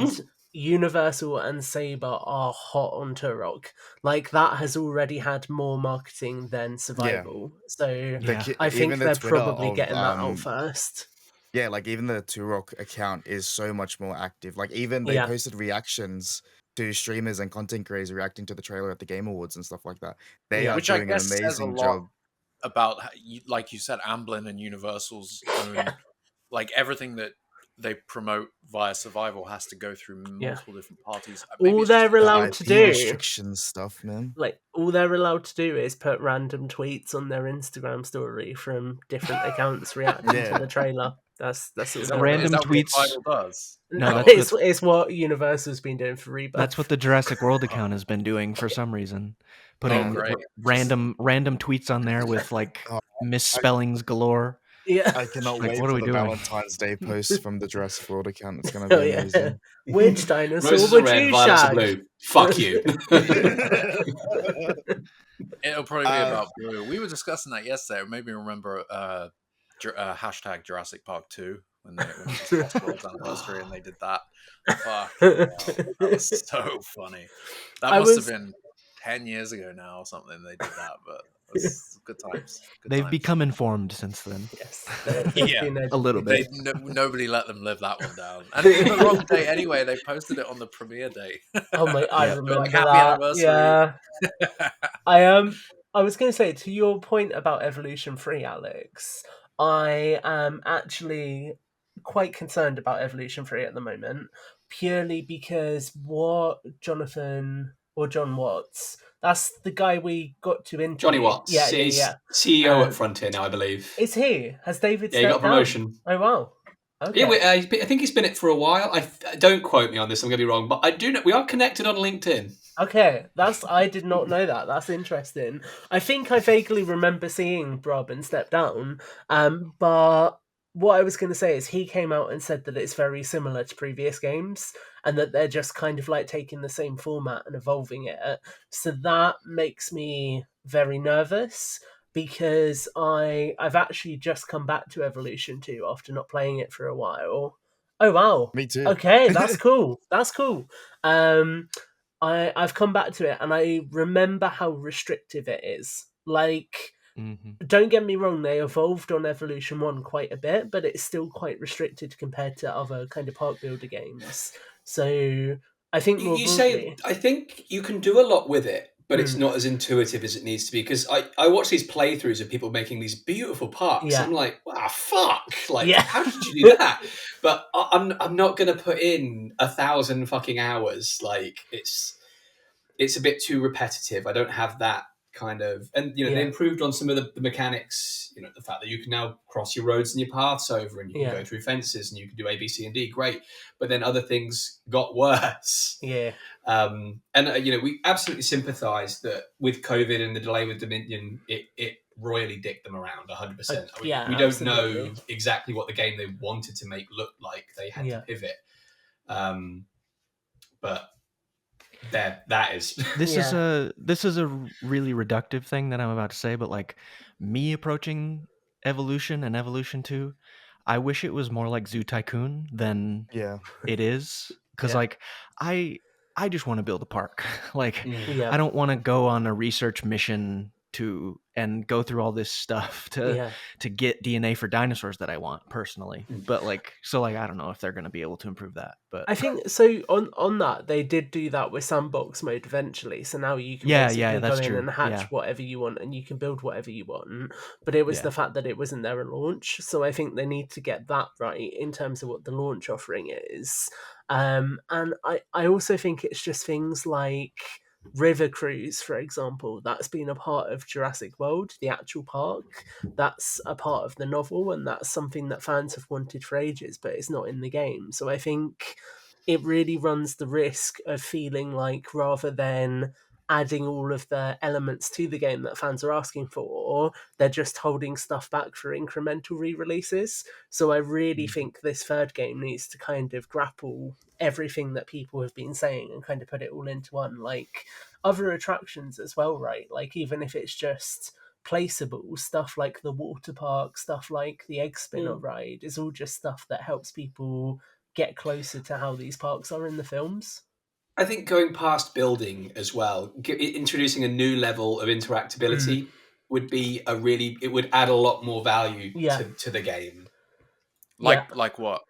Speaker 2: Universal and Saber are hot on Turok. Like that has already had more marketing than Survival, so I think they're probably getting that out first.
Speaker 3: Yeah, like even the Turok account is so much more active. Like even they posted reactions to streamers and content creators reacting to the trailer at the Game Awards and stuff like that. They are doing an amazing job.
Speaker 1: About, like you said, Amblin and Universal's own, like everything that they promote via Survival has to go through multiple different parties.
Speaker 2: All they're allowed to do
Speaker 3: restrictions stuff, man.
Speaker 2: Like all they're allowed to do is put random tweets on their Instagram story from different accounts reacting to the trailer. That's
Speaker 4: random tweets.
Speaker 1: Does?
Speaker 2: No, it's what Universal's been doing for Rebirth.
Speaker 4: That's what the Jurassic World account has been doing for some reason. Putting random tweets on there with like misspellings galore.
Speaker 2: Yeah,
Speaker 3: I cannot wait for the Valentine's Day post from the Jurassic World account. It's gonna be amazing.
Speaker 2: Which dinosaur would you shag?
Speaker 5: Blue. Fuck you.
Speaker 1: It'll probably be about blue. We were discussing that yesterday. It made me remember hashtag Jurassic Park 2 when it was Jurassic World's anniversary and they did that. Fuck, that was so funny. That must have been 10 years ago now or something. They did that, but it was good times.
Speaker 4: They've become informed since then.
Speaker 2: Yes,
Speaker 4: a little bit.
Speaker 1: Nobody let them live that one down. And the wrong day anyway. They posted it on the premiere day.
Speaker 2: Oh my! I remember
Speaker 1: like, happy anniversary.
Speaker 2: Yeah. I was going to say, to your point about Evolution 3, Alex, I am actually quite concerned about Evolution 3 at the moment, purely because what John Watts, that's the guy we got to interview.
Speaker 5: Johnny Watts. He's CEO at Frontier now, I believe.
Speaker 2: Is he? Has David stepped
Speaker 5: he got a promotion.
Speaker 2: Down? Oh, wow. Okay.
Speaker 5: Yeah, I think he's been it for a while. Don't quote me on this, I'm going to be wrong, but I do know we are connected on LinkedIn.
Speaker 2: Okay, I did not know that. That's interesting. I think I vaguely remember seeing Brabin step down, but what I was going to say is he came out and said that it's very similar to previous games and that they're just kind of like taking the same format and evolving it. So that makes me very nervous because I've actually just come back to Evolution 2 after not playing it for a while. Oh, wow.
Speaker 3: Me too.
Speaker 2: Okay, that's cool. That's cool. I've come back to it and I remember how restrictive it is. Like, don't get me wrong, they evolved on Evolution 1 quite a bit, but it's still quite restricted compared to other kind of park builder games. So I think
Speaker 5: I think you can do a lot with it, but it's not as intuitive as it needs to be. Because I watch these playthroughs of people making these beautiful parks. Yeah. I'm like, wow, fuck! Like, how did you do that? But I'm not going to put in 1,000 fucking hours. Like, it's a bit too repetitive. I don't have that kind of, and they improved on some of the mechanics. The fact that you can now cross your roads and your paths over, and you can go through fences, and you can do A, B, C, and D. Great, but then other things got worse.
Speaker 2: Yeah.
Speaker 5: And we absolutely sympathise that with COVID and the delay with Dominion, it royally dicked them around 100%. We don't know exactly what the game they wanted to make look like. They had to pivot, but. That is
Speaker 4: this is a really reductive thing that I'm about to say, but like me approaching Evolution and Evolution 2, I wish it was more like Zoo Tycoon than it is, because like I just want to build a park. Like I don't want to go on a research mission to and go through all this stuff to get DNA for dinosaurs that I want personally. But like, so like, I don't know if they're going to be able to improve that. But
Speaker 2: I think so. On that, they did do that with sandbox mode eventually. So now you can basically go in and hatch whatever you want, and you can build whatever you want. But it was the fact that it wasn't there at launch. So I think they need to get that right in terms of what the launch offering is. And I also think it's just things like River Cruise, for example, that's been a part of Jurassic World, the actual park. That's a part of the novel, and that's something that fans have wanted for ages, but it's not in the game. So I think it really runs the risk of feeling like, rather than adding all of the elements to the game that fans are asking for, they're just holding stuff back for incremental re-releases. So I really think this third game needs to kind of grapple everything that people have been saying and kind of put it all into one, like other attractions as well, right? Like even if it's just placeable stuff like the water park, stuff like the egg spinner ride, is all just stuff that helps people get closer to how these parks are in the films.
Speaker 5: I think going past building as well, introducing a new level of interactability would be it would add a lot more value to the game.
Speaker 1: Like what?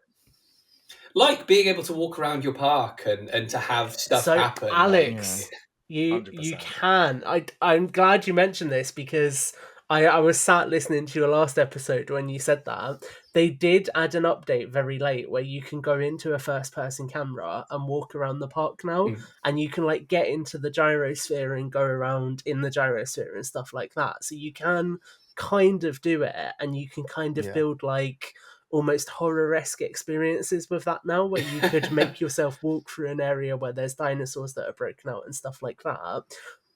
Speaker 5: Like being able to walk around your park and to have stuff happen.
Speaker 2: Alex, you can. I'm glad you mentioned this, because I was sat listening to your last episode when you said that. They did add an update very late where you can go into a first-person camera and walk around the park now, and you can like get into the gyrosphere and go around in the gyrosphere and stuff like that. So you can kind of do it, and you can kind of build like almost horror-esque experiences with that now, where you could make yourself walk through an area where there's dinosaurs that are broken out and stuff like that.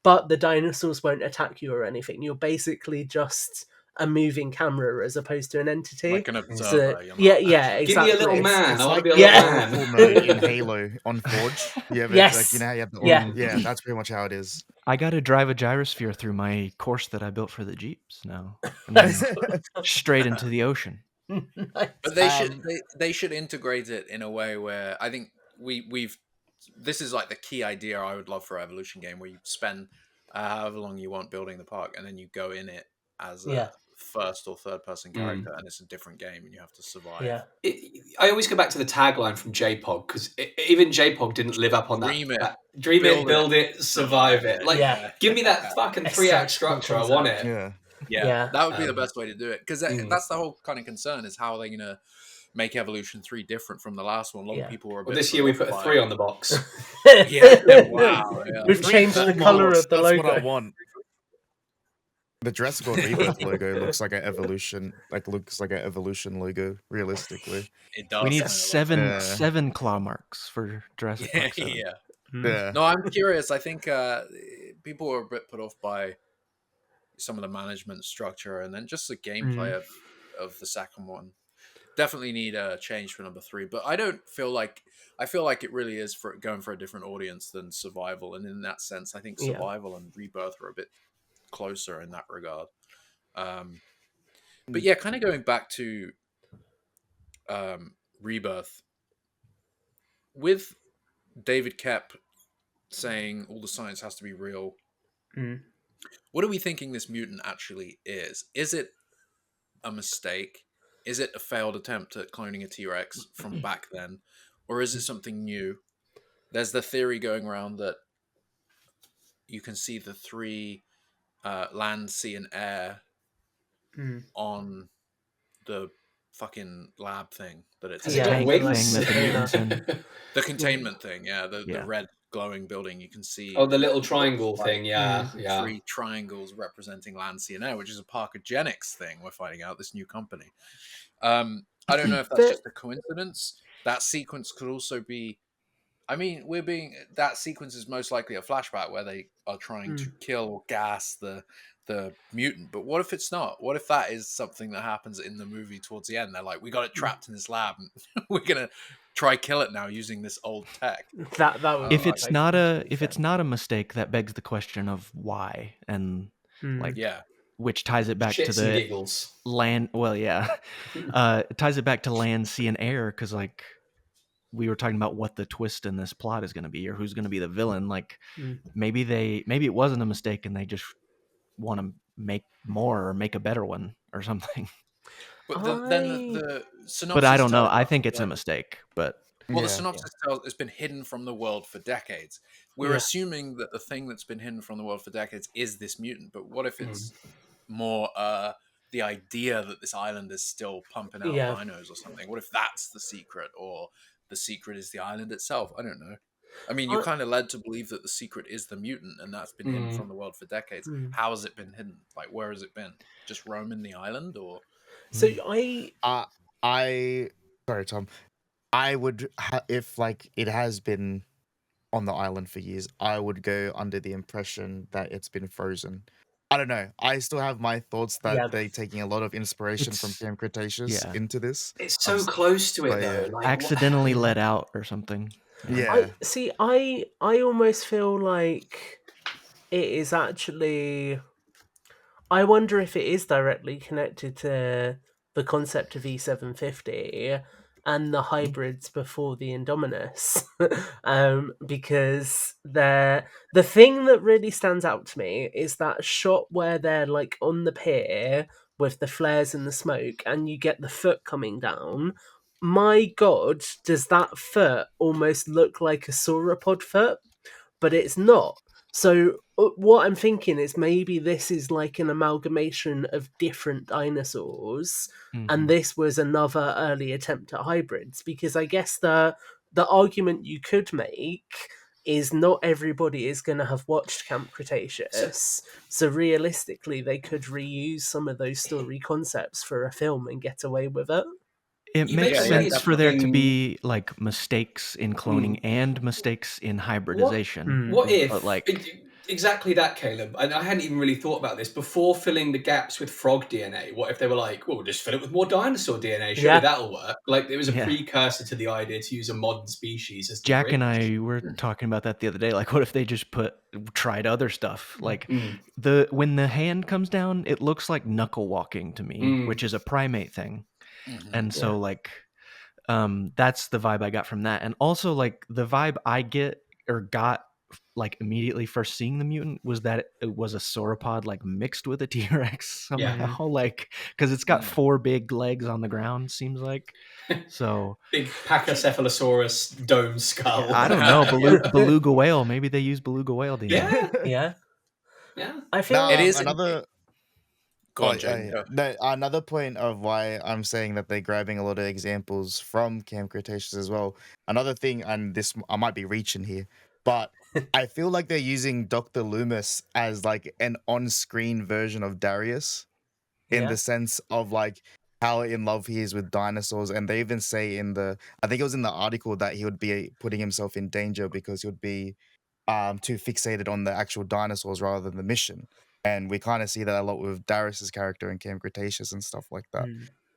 Speaker 2: But the dinosaurs won't attack you or anything. You're basically just a moving camera as opposed to an entity.
Speaker 1: Like an observer.
Speaker 2: So, yeah, exactly.
Speaker 5: Give me a little man. I want to be a little
Speaker 3: man. In Halo on Forge. Like, you know how you have the that's pretty much how it is.
Speaker 4: I got to drive a gyrosphere through my course that I built for the Jeeps now. Straight into the ocean.
Speaker 1: But they should integrate it in a way where I think we've this is like the key idea I would love for an Evolution game, where you spend however long you want building the park, and then you go in it as a first or third person character, and it's a different game and you have to survive.
Speaker 5: I always go back to the tagline from JPOG, because even JPOG didn't live up on
Speaker 1: Dream
Speaker 5: that. Dream it, build it, survive it. Like, give me that fucking 3-act structure. I want it.
Speaker 1: Yeah, that would be the best way to do it, because that's the whole kind of concern, is how they're going to make Evolution 3 different from the last one. A lot of people were a bit
Speaker 5: this year we put a 3 on the box.
Speaker 1: Wow.
Speaker 2: We've changed the colour of the logo.
Speaker 3: That's what I want. The Jurassic World Rebirth logo looks like an Evolution logo, realistically.
Speaker 1: It does.
Speaker 4: We need seven claw marks for Jurassic Park 7.
Speaker 1: No, I'm curious. I think people were a bit put off by some of the management structure, and then just the gameplay of the second one. Definitely need a change for number 3, but I feel like it really is for going for a different audience than Survival, and in that sense I think Survival and Rebirth are a bit closer in that regard. But yeah, kind of going back to Rebirth, with David Koepp saying all the science has to be real, what are we thinking this mutant actually is? Is it a mistake? Is it a failed attempt at cloning a T-Rex from back then? Or is it something new? There's the theory going around that you can see the 3 land, sea, and air on the fucking lab thing. That it's
Speaker 5: the
Speaker 1: containment thing, the red glowing building. You can see
Speaker 5: the little triangle thing,
Speaker 1: 3 triangles representing land, sea, and air, which is a Parker-Genix thing. We're finding out, this new company. I don't know if that's just a coincidence. That sequence could also be, that sequence is most likely a flashback where they are trying to kill or gas the mutant. But what if it's not? What if that is something that happens in the movie towards the end? They're like, we got it trapped in this lab, and we're gonna try kill it now using this old tech.
Speaker 2: That would
Speaker 4: if it's not a mistake, that begs the question of why, and which ties it back to the
Speaker 5: giggles.
Speaker 4: Land. Well, it ties it back to land, sea, and air, because like we were talking about what the twist in this plot is going to be, or who's going to be the villain. Like maybe it wasn't a mistake, and they just want to make more or make a better one or something.
Speaker 1: But then the synopsis.
Speaker 4: But I don't know.
Speaker 1: tells
Speaker 4: I
Speaker 1: us,
Speaker 4: think it's a
Speaker 1: like,
Speaker 4: mistake. But
Speaker 1: well, the synopsis tells it's been hidden from the world for decades. We're
Speaker 2: Yeah.
Speaker 1: assuming that the thing that's been hidden from the world for decades is this mutant. But what if it's more the idea that this island is still pumping out dinos or something? What if that's the secret, or the secret is the island itself? I don't know. I mean, you're kind of led to believe that the secret is the mutant, and that's been hidden from the world for decades. How has it been hidden? Like, where has it been? Just roaming the island, or?
Speaker 2: So
Speaker 3: sorry, Tom. I would if like it has been on the island for years, I would go under the impression that it's been frozen. I don't know. I still have my thoughts that they're taking a lot of inspiration from Camp Cretaceous into this.
Speaker 5: It's so close to it though.
Speaker 4: Like, accidentally let out or something.
Speaker 3: Yeah.
Speaker 2: I almost feel like it is actually. I wonder if it is directly connected to the concept of E750 and the hybrids before the Indominus, because the thing that really stands out to me is that shot where they're like on the pier with the flares and the smoke, and you get the foot coming down. My God, does that foot almost look like a sauropod foot? But it's not. So what I'm thinking is maybe this is like an amalgamation of different dinosaurs, and this was another early attempt at hybrids. Because I guess the argument you could make is not everybody is going to have watched Camp Cretaceous, so realistically they could reuse some of those story concepts for a film and get away with it.
Speaker 4: It makes sense for there to be like mistakes in cloning and mistakes in hybridization.
Speaker 5: What if
Speaker 4: like
Speaker 5: exactly that, Caleb? And I hadn't even really thought about this before filling the gaps with frog DNA. What if they were like, well, we'll just fill it with more dinosaur DNA? Surely that'll work. Like it was a precursor to the idea to use a modern species as the
Speaker 4: Jack
Speaker 5: bridge.
Speaker 4: and I were talking about that the other day. Like, what if they just tried other stuff? Like when the hand comes down, it looks like knuckle walking to me, which is a primate thing. And so like that's the vibe I got from that. And also like the vibe I got like immediately first seeing the mutant was that it was a sauropod like mixed with a T-Rex somehow, like because it's got 4 big legs on the ground, seems like. So
Speaker 5: big Pachycephalosaurus dome skull.
Speaker 4: I don't know, beluga whale. Maybe they use beluga whale DNA.
Speaker 5: Yeah.
Speaker 2: I feel
Speaker 1: it is
Speaker 3: another.
Speaker 1: Go on, Jane.
Speaker 3: No, another point of why I'm saying that they're grabbing a lot of examples from Camp Cretaceous as well. Another thing, and this I might be reaching here, but I feel like they're using Dr. Loomis as like an on-screen version of Darius, in the sense of like how in love he is with dinosaurs. And they even say I think it was in the article that he would be putting himself in danger because he would be too fixated on the actual dinosaurs rather than the mission. And we kind of see that a lot with Darius's character in Camp Cretaceous and stuff like that.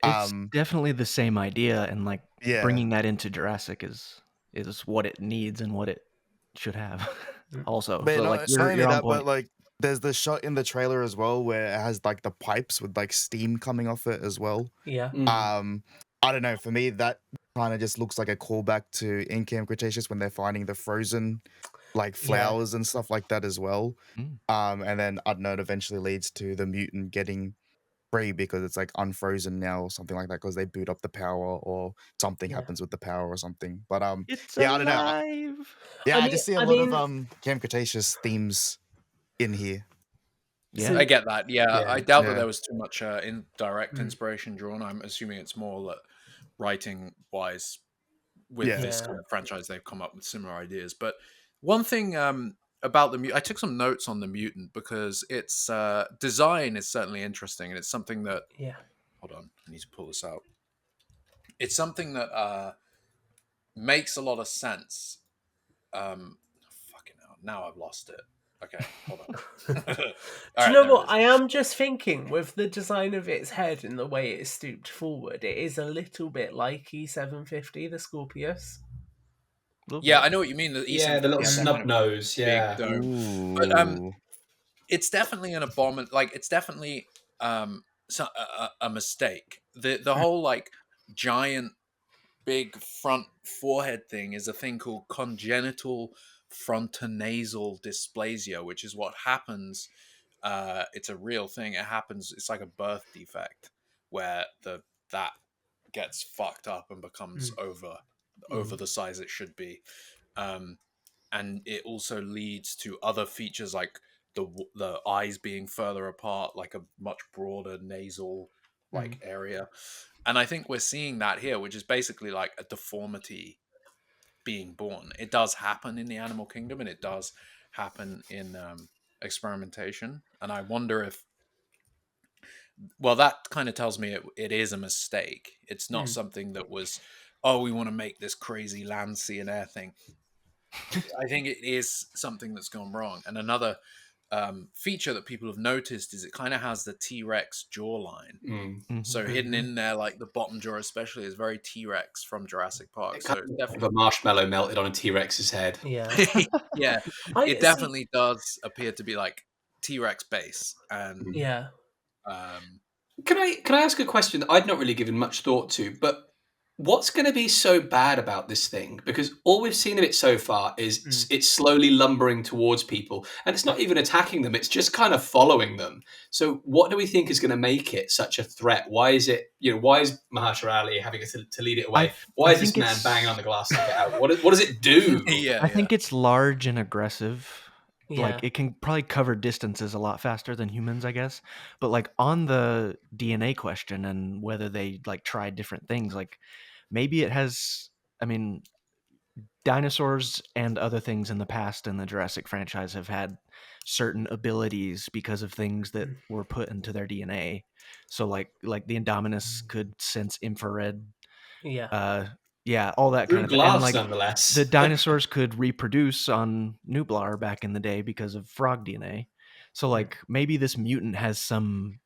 Speaker 4: It's definitely the same idea, and like bringing that into Jurassic is what it needs and what it should have. Also,
Speaker 3: but
Speaker 4: so
Speaker 3: no,
Speaker 4: like
Speaker 3: it's not only
Speaker 4: you're on
Speaker 3: that,
Speaker 4: point.
Speaker 3: but like there's the shot in the trailer as well where it has like the pipes with like steam coming off it as well. I don't know. For me, that kind of just looks like a callback to in Camp Cretaceous when they're finding the frozen like flowers and stuff like that as well. And then I don't know, it eventually leads to the mutant getting free because it's like unfrozen now or something like that because they boot up the power or something happens with the power or something. But
Speaker 4: it's
Speaker 3: I don't know. I just see a lot of Camp Cretaceous themes in here.
Speaker 1: Yeah, I get that. Yeah, I doubt that there was too much indirect inspiration drawn. I'm assuming it's more that writing wise with this kind of franchise they've come up with similar ideas. But one thing about the mutant, I took some notes on the mutant because its design is certainly interesting, and it's something that hold on, I need to pull this out. It's something that makes a lot of sense. Fucking hell, now I've lost it. Okay, hold on.
Speaker 2: Do you know what? I am just thinking with the design of its head and the way it's stooped forward, it is a little bit like E750, the Scorpius.
Speaker 1: Yeah, I know what you mean. The
Speaker 5: little snub nose,
Speaker 1: big dome. But it's definitely an abomination. Like it's definitely a mistake. The whole like giant big front forehead thing is a thing called congenital frontonasal dysplasia, which is what happens it's a real thing. It happens. It's like a birth defect where that gets fucked up and becomes over the size it should be. And it also leads to other features like the eyes being further apart, like a much broader nasal like area. And I think we're seeing that here, which is basically like a deformity being born. It does happen in the animal kingdom, and it does happen in experimentation. And I wonder if, well, that kind of tells me it is a mistake. It's not something that was, oh, we want to make this crazy land, sea, and air thing. I think it is something that's gone wrong. And another feature that people have noticed is it kind of has the T-Rex jawline. So hidden in there, like the bottom jaw especially, is very T-Rex from Jurassic Park. So
Speaker 5: definitely a marshmallow melted on a T-Rex's head.
Speaker 2: Yeah.
Speaker 1: Yeah. It definitely does appear to be like T-Rex base. And
Speaker 2: yeah.
Speaker 5: Can I ask a question that I'd not really given much thought to, but what's going to be so bad about this thing? Because all we've seen of it so far is it's slowly lumbering towards people, and it's not even attacking them. It's just kind of following them. So what do we think is going to make it such a threat? Why is it, why is Mahershala Ali having to lead it away? Why is this man banging on the glass to get out? What does it do?
Speaker 4: I think it's large and aggressive. Like it can probably cover distances a lot faster than humans, I guess. But like on the DNA question and whether they like tried different things, like maybe it has, I mean, dinosaurs and other things in the past in the Jurassic franchise have had certain abilities because of things that were put into their DNA. So like the Indominus could sense infrared. All that kind of thing. And like
Speaker 5: nonetheless.
Speaker 4: The dinosaurs could reproduce on Nublar back in the day because of frog DNA. So like maybe this mutant has some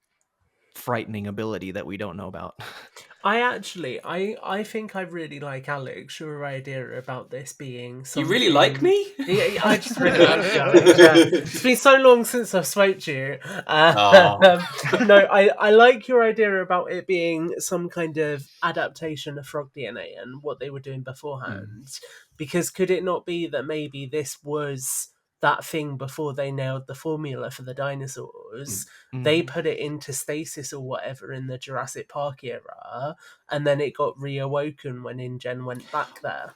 Speaker 4: frightening ability that we don't know about.
Speaker 2: I think I really like Alex, your idea about this being something...
Speaker 5: You really like me?
Speaker 2: Yeah, I just really like you, Alex. Yeah. It's been so long since I've spoke to you. No, I like your idea about it being some kind of adaptation of frog DNA and what they were doing beforehand. Because could it not be that maybe this was that thing before they nailed the formula for the dinosaurs? They put it into stasis or whatever in the Jurassic Park era, and then it got reawoken when InGen went back there.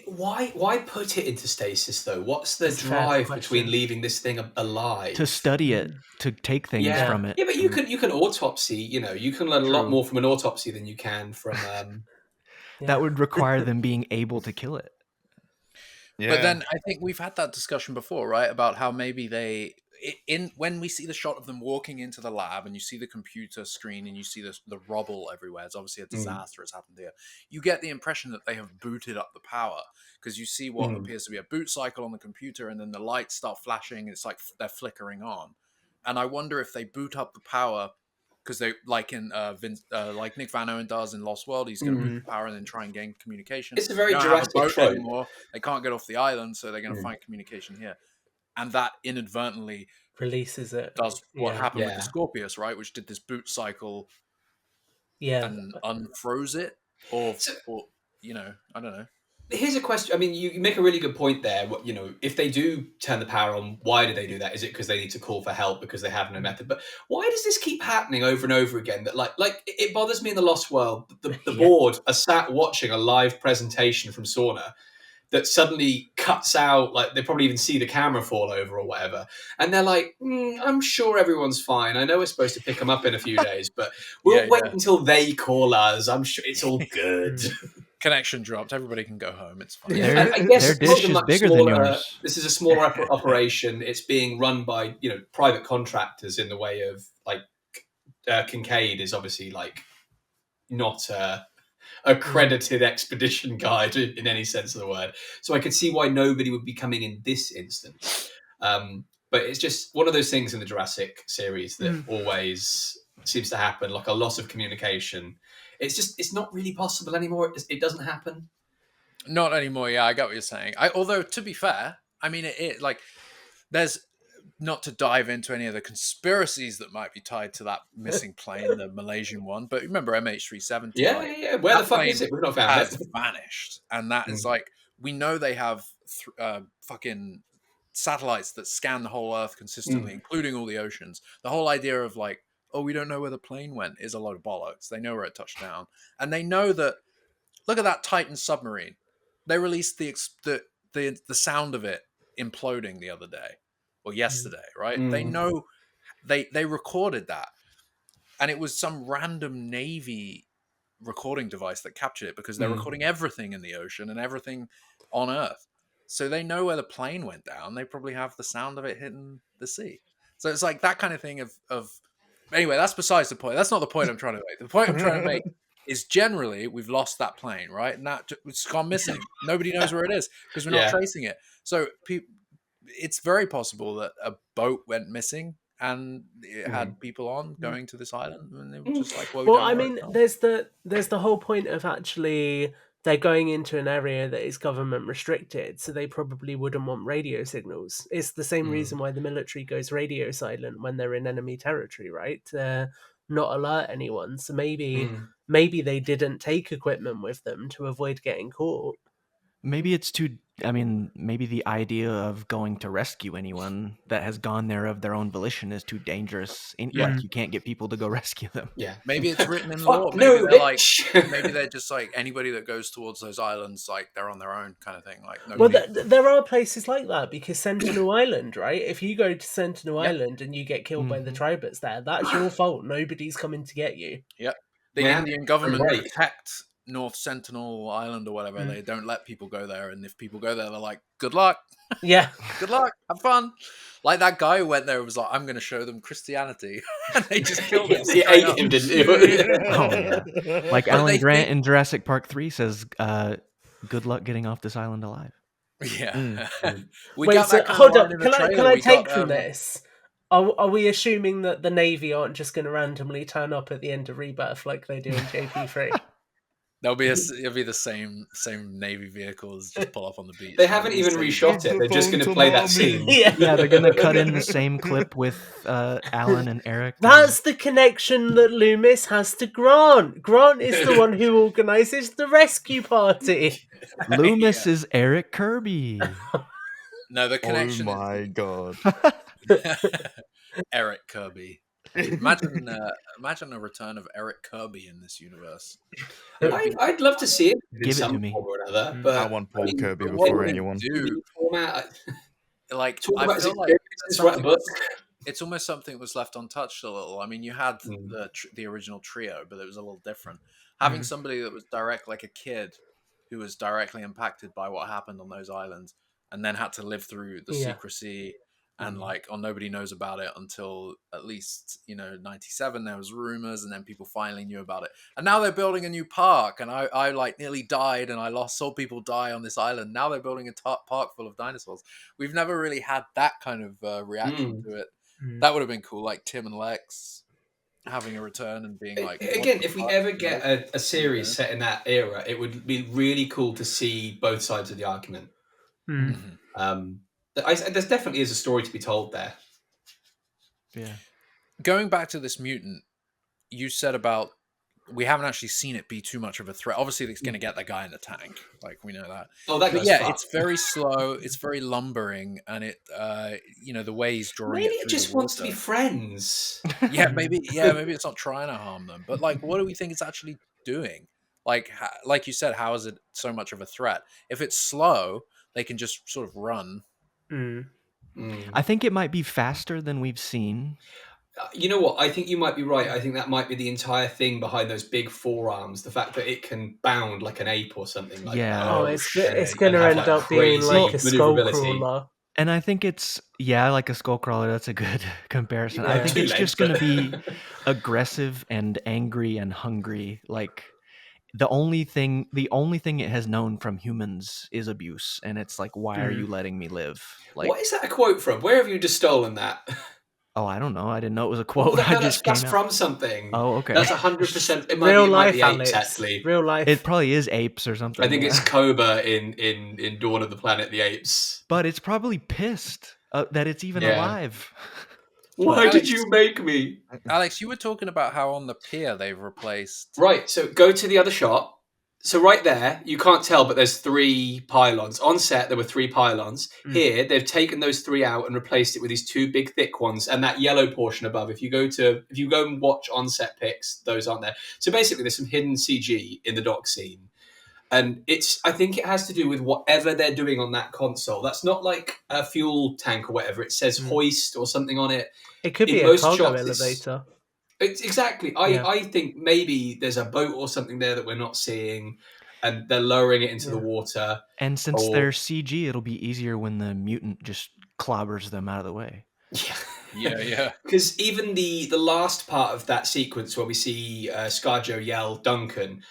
Speaker 5: Why put it into stasis though? What's the drive between leaving this thing alive?
Speaker 4: To study it, to take things from it.
Speaker 5: Yeah, but you can autopsy. You can learn a lot more from an autopsy than you can from.
Speaker 4: That would require them being able to kill it.
Speaker 1: Yeah. But then I think we've had that discussion before, right? About how maybe when we see the shot of them walking into the lab and you see the computer screen and you see the rubble everywhere, it's obviously a disaster has happened here. You get the impression that they have booted up the power because you see what appears to be a boot cycle on the computer and then the lights start flashing. It's like they're flickering on. And I wonder if they boot up the power because they like in like Nick Van Owen does in Lost World, he's going to boot the power and then try and gain communication.
Speaker 5: It's a very Jurassic trope.
Speaker 1: Anymore. They can't get off the island, so they're going to find communication here, and that inadvertently
Speaker 2: releases it.
Speaker 1: Does what happened with the Scorpius, right? Which did this boot cycle, and unfroze it, or I don't know.
Speaker 5: Here's a question. I mean, you make a really good point there. If they do turn the power on, why do they do that? Is it because they need to call for help because they have no method? But why does this keep happening over and over again? That like it bothers me in the Lost World. The board are sat watching a live presentation from Sauna that suddenly cuts out, like they probably even see the camera fall over or whatever. And they're like, I'm sure everyone's fine. I know we're supposed to pick them up in a few days, but we'll wait until they call us. I'm sure it's all good.
Speaker 1: Connection dropped. Everybody can go home. It's fine.
Speaker 5: I guess
Speaker 4: their dish is bigger than yours.
Speaker 5: This is a smaller operation. It's being run by private contractors in the way of like Kincaid is obviously like not a accredited expedition guide in any sense of the word. So I could see why nobody would be coming in this instance. But it's just one of those things in the Jurassic series that always seems to happen, like a loss of communication. It's not really possible anymore. It doesn't happen.
Speaker 1: Not anymore. Yeah, I get what you're saying. Although to be fair, I mean, it like there's not to dive into any of the conspiracies that might be tied to that missing plane, the Malaysian one. But remember MH370?
Speaker 5: Yeah. Where the fuck is it? We've not found it.
Speaker 1: Vanished, and that is like we know they have fucking satellites that scan the whole Earth consistently, including all the oceans. The whole idea of like, oh, we don't know where the plane went is a load of bollocks. They know where it touched down, and they know that. Look at that Titan submarine. They released the sound of it imploding the other day or yesterday, right? They know they recorded that, and it was some random Navy recording device that captured it because they're recording everything in the ocean and everything on Earth. So they know where the plane went down. They probably have the sound of it hitting the sea. So it's like that kind of thing of anyway, that's besides the point. That's not the point I'm trying to make. The point I'm trying to make is generally we've lost that plane, right? And that it's gone missing. Nobody knows where it is because we're not tracing it. So it's very possible that a boat went missing and it had people on going to this island, and they were just like, well,
Speaker 2: I mean, there's the whole point of actually they're going into an area that is government restricted, so they probably wouldn't want radio signals. It's the same reason why the military goes radio silent when they're in enemy territory, right? Not alert anyone. So maybe they didn't take equipment with them to avoid getting caught.
Speaker 4: Maybe it's too. I mean, maybe the idea of going to rescue anyone that has gone there of their own volition is too dangerous. Like, you can't get people to go rescue them.
Speaker 5: Yeah,
Speaker 1: maybe it's written in law. Maybe they're like, maybe they're just like anybody that goes towards those islands, like they're on their own kind of thing. Like,
Speaker 2: there are places like that because Sentinel Island, right? If you go to Sentinel Island and you get killed by the tribers there, that's your fault. Nobody's coming to get you.
Speaker 1: Yep. The Indian government protect North Sentinel Island or whatever. They don't let people go there, and if people go there, they're like, good luck. Good luck, have fun. Like that guy who went there and was like, I'm going to show them Christianity, and they just killed him.
Speaker 5: He ate him, didn't
Speaker 4: he? Like Alan Grant in Jurassic Park 3 says, good luck getting off this island alive.
Speaker 1: Yeah.
Speaker 2: Wait, so hold on, can I take from this? Are we assuming that the Navy aren't just going to randomly turn up at the end of Rebirth like they do in JP3?
Speaker 1: It'll be the same Navy vehicles just pull up on the beach.
Speaker 5: They haven't even reshot it. They're just going to play that scene.
Speaker 4: Yeah, they're going to cut in the same clip with Alan and Eric.
Speaker 2: That's the connection that Loomis has to Grant. Grant is the one who organises the rescue party.
Speaker 4: Loomis is Eric Kirby.
Speaker 1: No, the connection.
Speaker 3: Oh my god.
Speaker 1: Eric Kirby. Imagine a return of Eric Kirby in this universe.
Speaker 5: I'd love to see it.
Speaker 4: Give it to me.
Speaker 5: But
Speaker 3: I want Paul Kirby before anyone.
Speaker 1: Like, I feel like it's almost something that was left untouched a little. I mean, you had the original trio, but it was a little different. Having somebody that was like a kid who was directly impacted by what happened on those islands, and then had to live through the secrecy. And nobody knows about it until at least 97. There was rumors, and then people finally knew about it. And now they're building a new park, and I like nearly died, and I saw people die on this island. Now they're building a park full of dinosaurs. We've never really had that kind of reaction to it. That would have been cool, like Tim and Lex having a return and being like.
Speaker 5: Again, if we ever get a series set in that era, it would be really cool to see both sides of the argument. There definitely is a story to be told there.
Speaker 4: Yeah.
Speaker 1: Going back to this mutant, you said about we haven't actually seen it be too much of a threat. Obviously, it's going to get the guy in the tank, like we know that.
Speaker 5: Oh, that goes far.
Speaker 1: It's very slow. It's very lumbering, and it, the way he's drawing.
Speaker 5: Maybe it just wants to be friends.
Speaker 1: Maybe it's not trying to harm them. But like, what do we think it's actually doing? Like you said, how is it so much of a threat? If it's slow, they can just sort of run.
Speaker 4: I think it might be faster than we've seen.
Speaker 5: You know what? I think you might be right. I think that might be the entire thing behind those big forearms. The fact that it can bound like an ape or something like that.
Speaker 2: Oh, it's going to end up being like a skull crawler.
Speaker 4: And I think it's, like a skull crawler. That's a good comparison. I think it's just going to be aggressive and angry and hungry. Like, the only thing it has known from humans is abuse, and it's like, why are you letting me live? Like,
Speaker 5: what is that a quote from? Where have you just stolen that?
Speaker 4: Oh, I don't know. I didn't know it was a quote.
Speaker 5: Well, that's from something.
Speaker 4: Oh, okay.
Speaker 5: That's 100%. It
Speaker 2: real
Speaker 5: might
Speaker 2: life,
Speaker 5: be apes, actually.
Speaker 2: Real life.
Speaker 4: It probably is apes or something.
Speaker 5: I think it's Cobra in Dawn of the Planet of the Apes.
Speaker 4: But it's probably pissed that it's even alive.
Speaker 5: Why did you make me?
Speaker 1: Alex, you were talking about how on the pier they've replaced...
Speaker 5: Right, so go to the other shot. So right there, you can't tell, but there's 3 pylons. On set, there were 3 pylons. Here, they've taken those 3 out and replaced it with these 2 big, thick ones, and that yellow portion above. If you go and watch on-set pics, those aren't there. So basically, there's some hidden CG in the dock scene, and I think it has to do with whatever they're doing on that console. That's not like a fuel tank or whatever. It says hoist or something on it.
Speaker 2: It could be a cargo elevator.
Speaker 5: Exactly. I think maybe there's a boat or something there that we're not seeing, and they're lowering it into the water.
Speaker 4: And since they're CG, it'll be easier when the mutant just clobbers them out of the way.
Speaker 5: Yeah. Because even the last part of that sequence where we see ScarJo yell Duncan,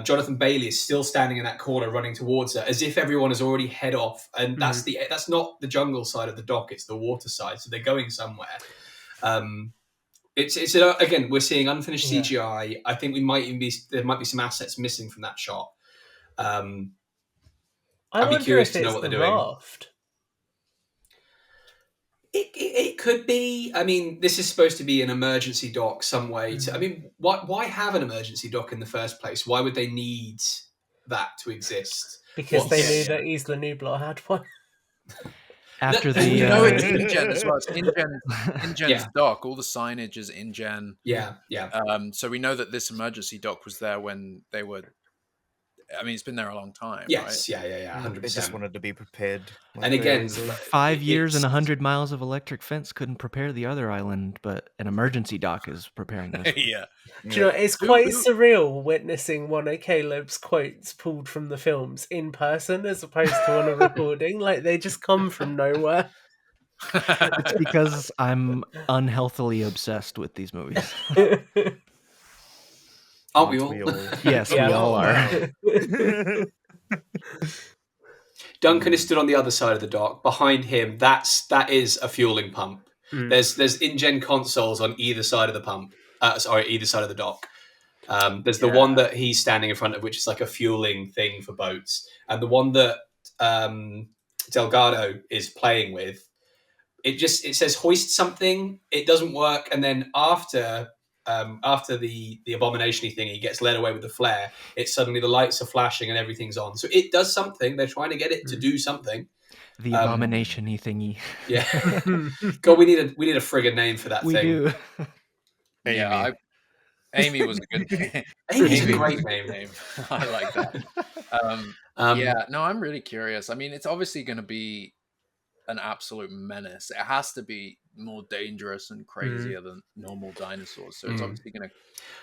Speaker 5: Jonathan Bailey is still standing in that corner running towards her as if everyone has already head off. And that's not the jungle side of the dock, it's the water side. So they're going somewhere. It's again, we're seeing unfinished CGI. I think there might be some assets missing from that shot. I'd be curious to know what they're doing.
Speaker 2: Raft.
Speaker 5: It could be. I mean, this is supposed to be an emergency dock some way. I mean, why have an emergency dock in the first place? Why would they need that to exist?
Speaker 2: Because they knew that Isla Nublar had one.
Speaker 4: After
Speaker 1: it's InGen as well. It's InGen's dock. All the signage is InGen.
Speaker 5: Yeah.
Speaker 1: So we know that this emergency dock was there when they were. I mean, it's been there a long time.
Speaker 5: Yes,
Speaker 1: right?
Speaker 5: yeah, 100%.
Speaker 3: They just wanted to be prepared.
Speaker 5: And again,
Speaker 4: 5 years and 100 miles of electric fence couldn't prepare the other island, but an emergency dock is preparing this.
Speaker 2: Do you know, it's quite surreal witnessing one of Caleb's quotes pulled from the films in person as opposed to on a recording. Like, they just come from nowhere.
Speaker 4: It's because I'm unhealthily obsessed with these movies.
Speaker 5: Aren't we all?
Speaker 4: Yes, we all are.
Speaker 5: Duncan is stood on the other side of the dock. Behind him, that is a fueling pump. There's InGen consoles on either side of the pump. Either side of the dock. There's the one that he's standing in front of, which is like a fueling thing for boats, and the one that Delgado is playing with. It says hoist something. It doesn't work, and then after the abomination-y thing, he gets led away with the flare. It's suddenly the lights are flashing and everything's on. So it does something. They're trying to get it to do something.
Speaker 4: The abomination-y thingy.
Speaker 5: Yeah. God, we need a friggin' name for that thing.
Speaker 4: We do.
Speaker 1: Yeah, Amy was a good name.
Speaker 5: Amy's a great name.
Speaker 1: I like that. I'm really curious. I mean, it's obviously going to be an absolute menace. It has to be more dangerous and crazier than normal dinosaurs, so it's obviously going to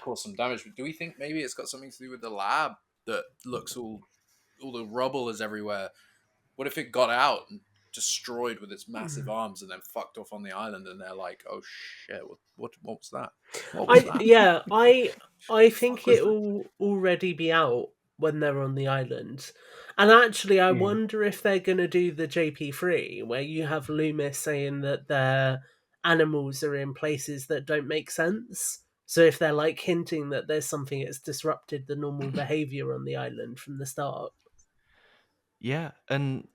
Speaker 1: cause some damage. But do we think maybe it's got something to do with the lab that looks all the rubble is everywhere? What if it got out and destroyed with its massive arms and then fucked off on the island, and they're like, oh shit, what was that?
Speaker 2: I think it will already be out when they're on the island. And actually, I wonder if they're going to do the JP3, where you have Loomis saying that their animals are in places that don't make sense. So if they're like hinting that there's something that's disrupted the normal behavior on the island from the start.
Speaker 4: Yeah, and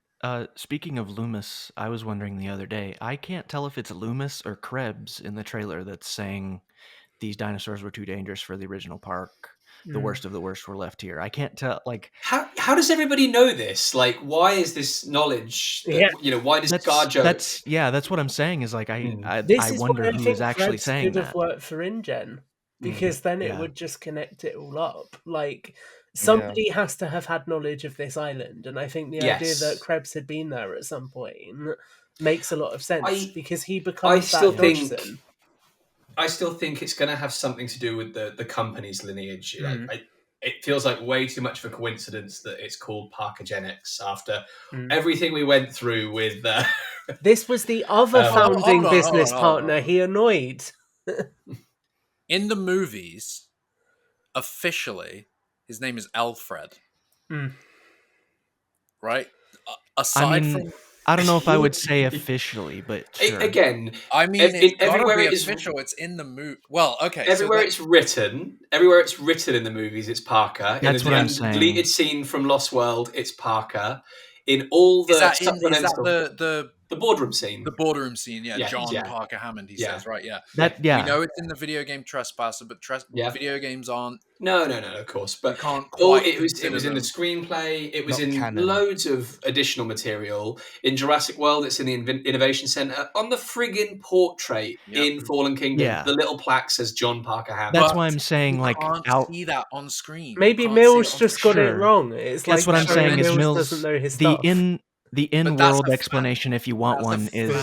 Speaker 4: speaking of Loomis, I was wondering the other day, I can't tell if it's Loomis or Krebs in the trailer that's saying these dinosaurs were too dangerous for the original park. The worst of the worst were left here. I can't tell. Like,
Speaker 5: how does everybody know this? Like, why is this knowledge? Why does ScarJo?
Speaker 4: That's what I'm saying. Is like I wonder who is actually saying that.
Speaker 2: Could have worked for InGen, because then it would just connect it all up. Like, somebody has to have had knowledge of this island, and I think the idea that Krebs had been there at some point makes a lot of sense, because he becomes that Dodgson.
Speaker 5: I still think it's going to have something to do with the company's lineage. It feels like way too much of a coincidence that it's called Parker-Genix after everything we went through with...
Speaker 2: This was the other founding business partner he annoyed.
Speaker 1: In the movies, officially, his name is Alfred. Right? Aside from...
Speaker 4: I don't know if I would say officially, but sure.
Speaker 5: Again,
Speaker 1: I mean, everywhere it's official. It's in the movie. Well, okay.
Speaker 5: Everywhere it's written in the movies, it's Parker.
Speaker 4: That's what I'm saying.
Speaker 5: Deleted scene from Lost World, it's Parker. In all the
Speaker 1: supplemental, is that
Speaker 5: The boardroom scene.
Speaker 1: The boardroom scene, John Parker Hammond, he says, right? We know it's in the video game Trespasser, but video games aren't.
Speaker 5: No, of course. But
Speaker 1: we can't quite
Speaker 5: it was in the screenplay. It was in canon. Loads of additional material. In Jurassic World, it's in the Innovation Center. On the friggin' portrait in Fallen Kingdom, the little plaque says John Parker Hammond.
Speaker 4: That's why I'm saying, like,
Speaker 1: can't see that on screen.
Speaker 2: Maybe Mills just got it wrong. It's
Speaker 4: that's what I'm saying. Is Mills
Speaker 2: doesn't know his stuff.
Speaker 4: The in-world explanation, if you want one, is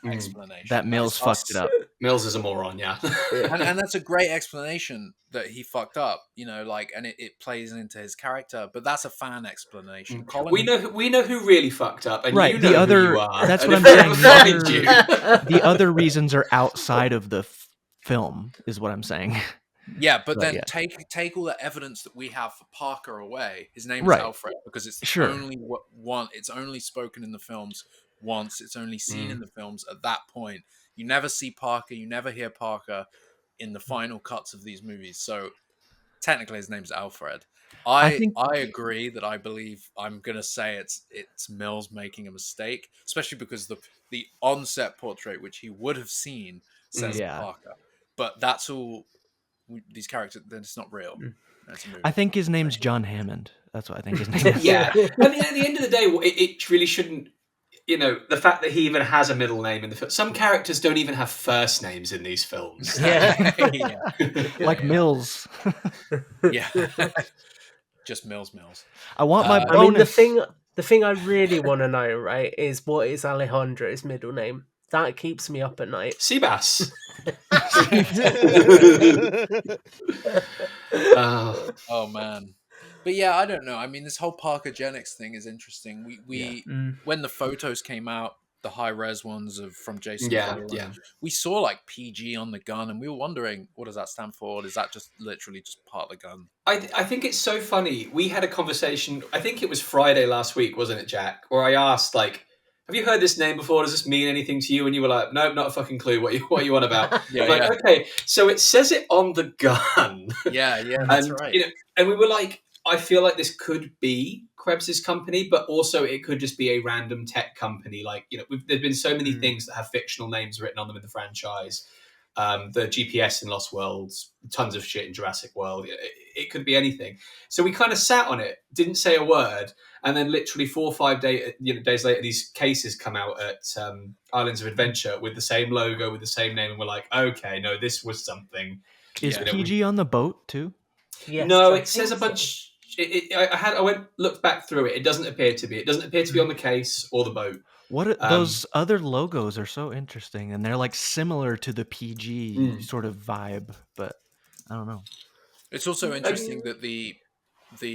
Speaker 1: explanation
Speaker 4: that Mills fucked it up.
Speaker 5: Mills is a moron,
Speaker 1: and that's a great explanation that he fucked up. And it plays into his character. But that's a fan explanation. Colin,
Speaker 5: we know who really fucked up, and
Speaker 4: right.
Speaker 5: You know who you are.
Speaker 4: That's what I'm saying. The other reasons are outside of the film, is what I'm saying.
Speaker 1: Yeah, but then take all the evidence that we have for Parker away. His name is Alfred because it's only one. It's only spoken in the films once. It's only seen in the films at that point. You never see Parker. You never hear Parker in the final cuts of these movies. So technically, his name's Alfred. I agree that I believe I'm gonna say it's Mills making a mistake, especially because the on-set portrait which he would have seen says Parker, but that's all. These characters, then it's not real.
Speaker 4: I think his name's John Hammond. That's what I think his name is.
Speaker 5: I mean, at the end of the day, it really shouldn't. The fact that he even has a middle name in the film. Some characters don't even have first names in these films.
Speaker 4: Like Mills.
Speaker 1: Just Mills.
Speaker 4: I want my bonus.
Speaker 2: I mean, the thing I really want to know, right, is what is Alejandro's middle name? That keeps me up at night.
Speaker 5: Seabass.
Speaker 1: Oh man. But yeah, I don't know. I mean, this whole Parker-Genix thing is interesting. We when the photos came out, the high res ones from Jason, we saw like PG on the gun, and we were wondering, what does that stand for? Is that just literally just part of the gun?
Speaker 5: I think it's so funny. We had a conversation. I think it was Friday last week, wasn't it, Jack? Where I asked, like, have you heard this name before? Does this mean anything to you? And you were like, nope, not a fucking clue what you want about. Okay, so it says it on the gun.
Speaker 1: Yeah, that's right.
Speaker 5: And we were like, I feel like this could be Krebs's company, but also it could just be a random tech company. Like, there've been so many things that have fictional names written on them in the franchise. The GPS in Lost Worlds, tons of shit in Jurassic World. It could be anything. So we kind of sat on it, didn't say a word, and then literally 4 or 5 days later, these cases come out at Islands of Adventure with the same logo, with the same name, and we're like, okay, no, this was something.
Speaker 4: Is PG on the boat too?
Speaker 2: Yes,
Speaker 5: no, it says a bunch. I looked back through it. It doesn't appear to be. It doesn't appear to be on the case or the boat.
Speaker 4: What those other logos are so interesting, and they're like similar to the PG sort of vibe, but I don't know.
Speaker 1: It's also interesting that the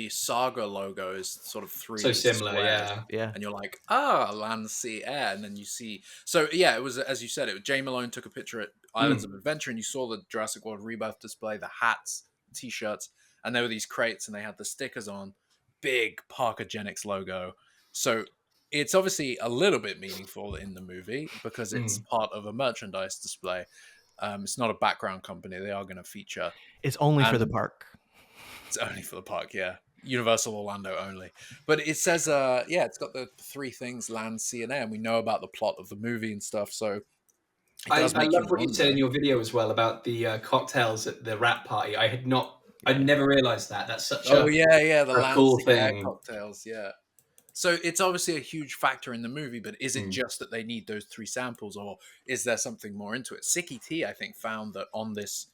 Speaker 1: Saga logo is sort of three
Speaker 5: so similar,
Speaker 4: yeah.
Speaker 1: And you're like, land, sea, air, and then you see. So yeah, it was, as you said, Jay Malone took a picture at Islands of Adventure, and you saw the Jurassic World Rebirth display, the hats, t-shirts, and there were these crates, and they had the stickers on, big Parker-Genix logo. So it's obviously a little bit meaningful in the movie because it's part of a merchandise display. It's not a background company. They are going to feature.
Speaker 4: It's only for the park.
Speaker 1: It's only for the park, yeah. Universal Orlando only. But it says, it's got the three things, land, sea, and air, and we know about the plot of the movie and stuff, so
Speaker 5: I love what you said in your video as well about the cocktails at the wrap party. I'd never realized that. That's such
Speaker 1: the land,
Speaker 5: cool
Speaker 1: sea,
Speaker 5: thing.
Speaker 1: Air cocktails, yeah. So it's obviously a huge factor in the movie, but is it just that they need those three samples, or is there something more into it? Sicky T, I think, found that on this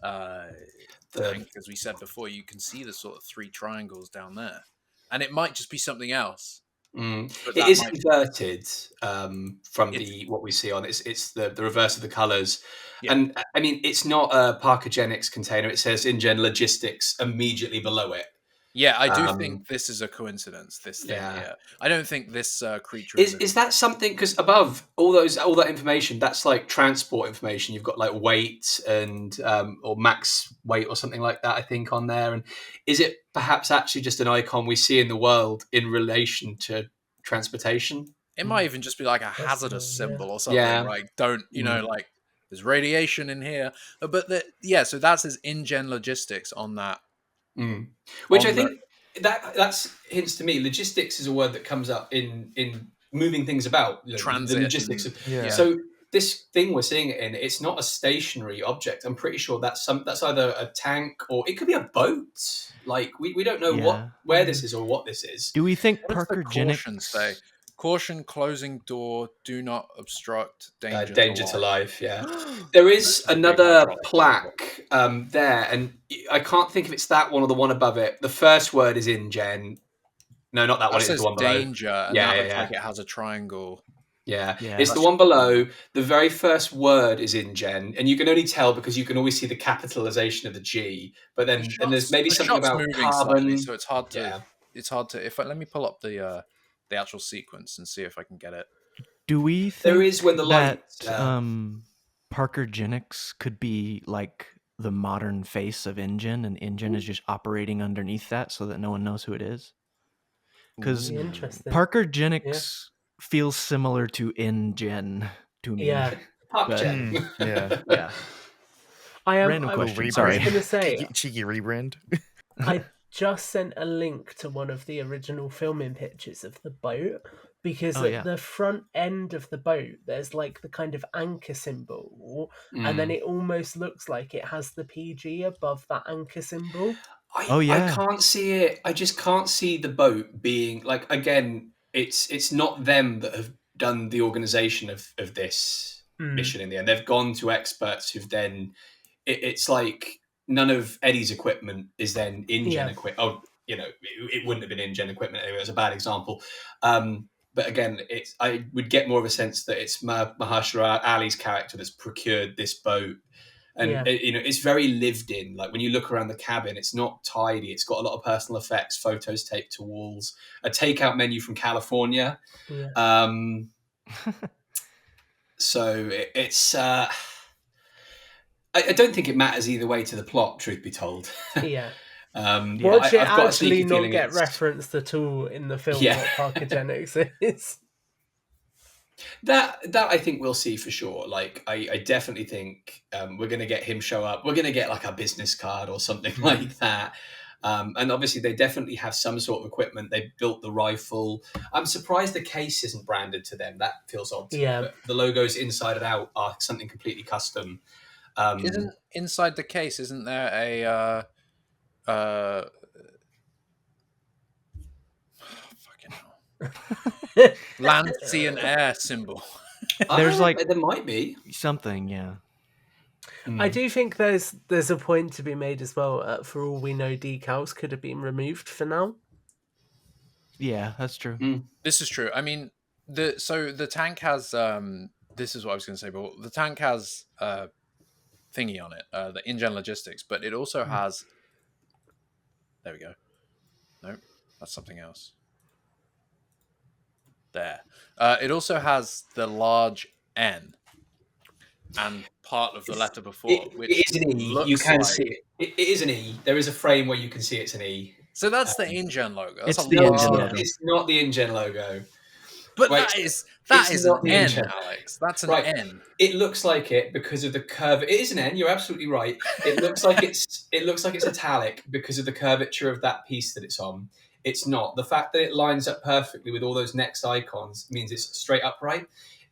Speaker 1: tank, as we said before, you can see the sort of three triangles down there, and it might just be something else.
Speaker 5: It is inverted from what we see on it. It's the reverse of the colors. And I mean, it's not a Parker-Genix container. It says InGen Logistics immediately below it.
Speaker 1: Yeah, I do think this is a coincidence. This thing, I don't think this creature
Speaker 5: is that something, because above all that information, that's like transport information. You've got like weight and or max weight or something like that, I think, on there. And is it perhaps actually just an icon we see in the world in relation to transportation?
Speaker 1: It might even just be like a hazardous symbol or something. Like, don't like there's radiation in here, but so that says InGen Logistics on that.
Speaker 5: Which I think that's hints to me. Logistics is a word that comes up in moving things about, the logistics. So this thing we're seeing it in, it's not a stationary object. I'm pretty sure that's either a tank or it could be a boat. Like we don't know where this is or what this is.
Speaker 4: Do we think
Speaker 1: Parker-Genix
Speaker 4: say?
Speaker 1: Caution, closing door, do not obstruct, danger
Speaker 5: to life. Yeah. There is another plaque there, and I can't think if it's that one or the one above it. The first word is InGen. No, not that one. It's the one below.
Speaker 1: Danger, and that looks like it has a triangle.
Speaker 5: Yeah, it's the one below. The very first word is InGen, and you can only tell because you can always see the capitalization of the G. But then, and there's maybe something about carbon,
Speaker 1: slightly, so it's hard to. It's hard to. Let me pull up the actual sequence and see if I can get it.
Speaker 4: Do we think
Speaker 5: there is when the light
Speaker 4: Parker-Genix could be like the modern face of InGen, and InGen is just operating underneath that so that no one knows who it is? Because Parker-Genix feels similar to InGen to me.
Speaker 2: Yeah.
Speaker 5: Yeah.
Speaker 4: Random question. Sorry.
Speaker 2: I was going to say,
Speaker 3: cheeky rebrand.
Speaker 2: I just sent a link to one of the original filming pictures of the boat, because at the front end of the boat there's like the kind of anchor symbol, and then it almost looks like it has the PG above that anchor symbol.
Speaker 5: I can't see it. I just can't see the boat being like, again, it's not them that have done the organization of this mission in the end. They've gone to experts who've then it's like none of Eddie's equipment is then InGen equipment. Oh, it wouldn't have been InGen equipment anyway. It was a bad example. But again, I would get more of a sense that it's Mahershala Ali's character that's procured this boat. And it's very lived in. Like when you look around the cabin, it's not tidy. It's got a lot of personal effects, photos taped to walls, a takeout menu from California. So it's. I don't think it matters either way to the plot, truth be told.
Speaker 2: Watch it actually not get referenced at all in the film. What Parker-Genix is.
Speaker 5: That I think we'll see for sure. Like I definitely think we're going to get him show up. We're going to get like a business card or something like that. And obviously they definitely have some sort of equipment. They built the rifle. I'm surprised the case isn't branded to them. That feels odd. But the logos inside and out are something completely custom.
Speaker 1: Isn't inside the case? Isn't there a fucking hell. Land, sea, and air symbol?
Speaker 4: There's
Speaker 5: there might be
Speaker 4: something,
Speaker 2: I do think there's a point to be made as well. For all we know, decals could have been removed for now.
Speaker 4: Yeah, that's true.
Speaker 1: This is true. I mean, the tank has this is what I was going to say, but the tank has thingy on it, the InGen logistics, but it also has. There we go. No, that's something else. There. It also has the large N and part of the letter before, which
Speaker 5: it is an E. You can see it. It is an E. There is a frame where you can see it's an E.
Speaker 1: So that's the InGen logo.
Speaker 4: It's the InGen logo.
Speaker 5: It's not the InGen logo.
Speaker 1: But that is an N, Alex. That's an N.
Speaker 5: It looks like it because of the curve. It is an N. You're absolutely right. It looks like it's italic because of the curvature of that piece that it's on. It's not. The fact that it lines up perfectly with all those next icons means it's straight upright.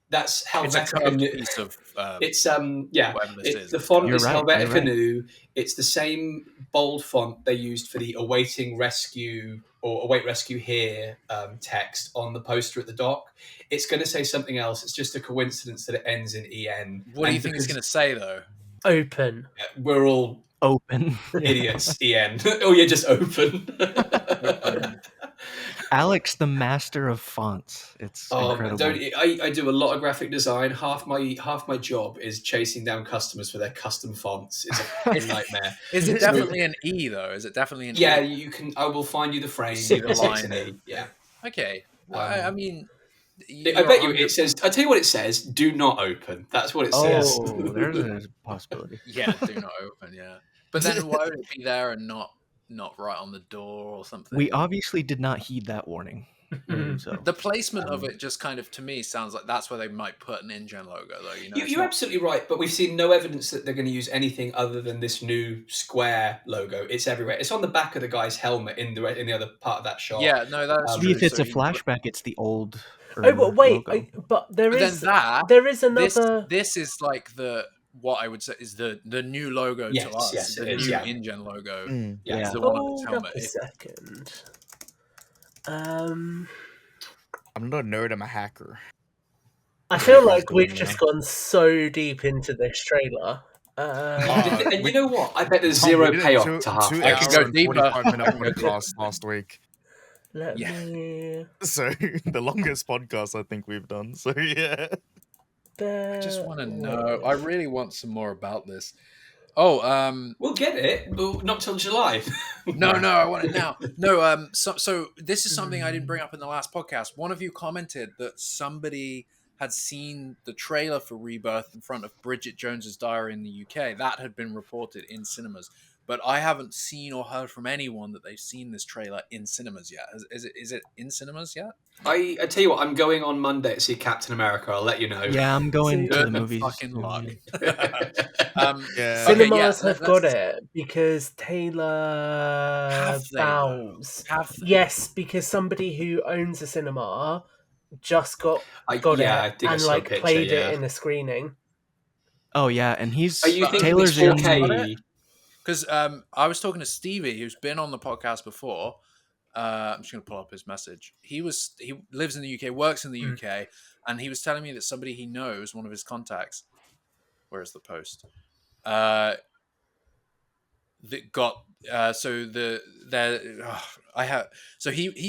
Speaker 5: That's Helvetica New.
Speaker 1: Piece of,
Speaker 5: it's the font is Helvetica New. It's the same bold font they used for the awaiting rescue or await rescue here text on the poster at the dock. It's going to say something else. It's just a coincidence that it ends in EN.
Speaker 1: What do you think it's going to say though?
Speaker 2: Open.
Speaker 5: We're all
Speaker 4: open
Speaker 5: idiots. EN. Oh yeah, just open.
Speaker 4: Alex, the master of fonts. It's incredible.
Speaker 5: I do a lot of graphic design. Half my job is chasing down customers for their custom fonts. It's a nightmare.
Speaker 1: Is it definitely an E though? Is it definitely an E?
Speaker 5: Yeah, you can. I will find you the frame.
Speaker 1: See the line.
Speaker 5: E. Yeah.
Speaker 1: Okay. I mean,
Speaker 5: I bet you it says. I tell you what it says. Do not open. That's what it says.
Speaker 4: Oh, there's a possibility.
Speaker 1: Yeah, do not open. Yeah, but then why would it be there and not right on the door or something?
Speaker 4: We obviously did not heed that warning. So
Speaker 1: the placement of it just kind of, to me, sounds like that's where they might put an InGen logo, though.
Speaker 5: You're absolutely right, but we've seen no evidence that they're going to use anything other than this new square logo. It's everywhere. It's on the back of the guy's helmet in the other part of that shot.
Speaker 1: Yeah, no, that's true.
Speaker 4: If it's a flashback, it's the old.
Speaker 2: Oh, but wait, but there is another.
Speaker 1: This is like what I would say is the new logo to us.
Speaker 5: Yes,
Speaker 1: the new InGen logo.
Speaker 5: Yeah,
Speaker 1: the one on his
Speaker 2: Hold
Speaker 1: helmet.
Speaker 2: up a second.
Speaker 3: I'm not a nerd, I'm a hacker.
Speaker 2: I feel like we've just gone so deep into this trailer.
Speaker 5: And you know what? I bet there's zero payoff to half.
Speaker 1: I could go deeper.
Speaker 3: 45-minute podcast last week.
Speaker 2: Let me.
Speaker 3: So the longest podcast I think we've done. So yeah.
Speaker 1: I just want to know. I really want some more about this. Oh,
Speaker 5: we'll get it, but not till July.
Speaker 1: No, I want it now. No, so this is something I didn't bring up in the last podcast. One of you commented that somebody had seen the trailer for Rebirth in front of Bridget Jones's Diary in the UK. That had been reported in cinemas, but I haven't seen or heard from anyone that they've seen this trailer in cinemas yet. Is it in cinemas yet?
Speaker 5: I tell you what, I'm going on Monday to see Captain America. I'll let you know.
Speaker 4: Yeah, I'm going to the movies.
Speaker 1: Fucking luck.
Speaker 2: Cinemas have got it because Taylor Bowles. Yes, because somebody who owns a cinema just got it and like played it in a screening.
Speaker 4: Oh yeah, and he's
Speaker 5: Taylor's in 4K.
Speaker 1: Because I was talking to Stevie, who's been on the podcast before. I'm just going to pull up his message. He lives in the UK, works in the UK, and he was telling me that somebody he knows, one of his contacts, where's the post? That got he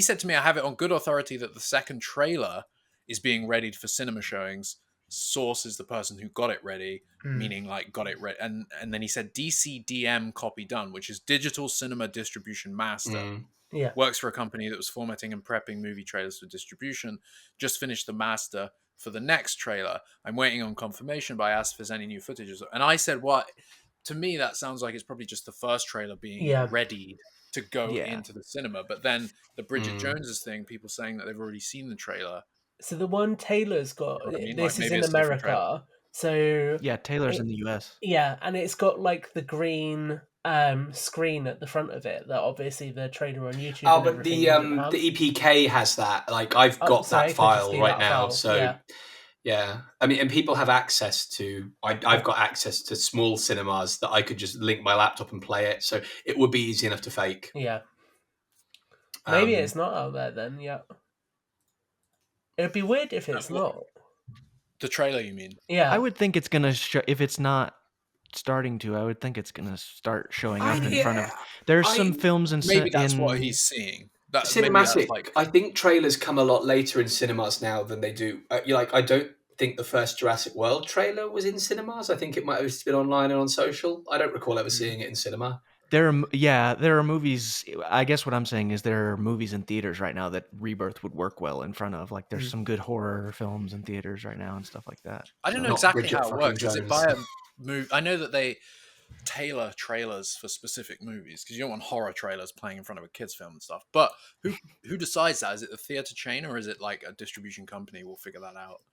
Speaker 1: said to me, I have it on good authority that the second trailer is being readied for cinema showings. Source is the person who got it ready, meaning like got it ready, and then he said DCDM copy done, which is Digital Cinema Distribution Master.
Speaker 2: Yeah,
Speaker 1: works for a company that was formatting and prepping movie trailers for distribution. Just finished the master for the next trailer. I'm waiting on confirmation, but I asked if there's any new footage, and I said, "What?" To me, that sounds like it's probably just the first trailer being ready to go into the cinema. But then the Bridget Jones's thing, people saying that they've already seen the trailer.
Speaker 2: So the one Taylor's got, this is in America. So
Speaker 4: yeah, Taylor's in the US.
Speaker 2: Yeah, and it's got like the green screen at the front of it that obviously the trailer on YouTube.
Speaker 5: Oh, but the EPK has that. Like I've got that file right now. So yeah, I mean, and people have access to. I've got access to small cinemas that I could just link my laptop and play it. So it would be easy enough to fake.
Speaker 2: Yeah. Maybe it's not out there then. Yeah. It'd be weird if it's not.
Speaker 1: The trailer, you mean?
Speaker 2: Yeah.
Speaker 4: I would think it's gonna show. If it's not starting to, I would think it's gonna start showing up in front of. There's some films and
Speaker 1: maybe that's what he's seeing.
Speaker 5: Cinematic. I think trailers come a lot later in cinemas now than they do. I don't think the first Jurassic World trailer was in cinemas. I think it might have been online and on social. I don't recall ever seeing it in cinema.
Speaker 4: There are movies. I guess what I'm saying is there are movies in theaters right now that Rebirth would work well in front of. Like there's some good horror films in theaters right now and stuff like that.
Speaker 1: I don't know exactly how it works. Is it by a movie? I know that they tailor trailers for specific movies because you don't want horror trailers playing in front of a kids film and stuff. But who decides that? Is it the theater chain or is it like a distribution company will figure that out?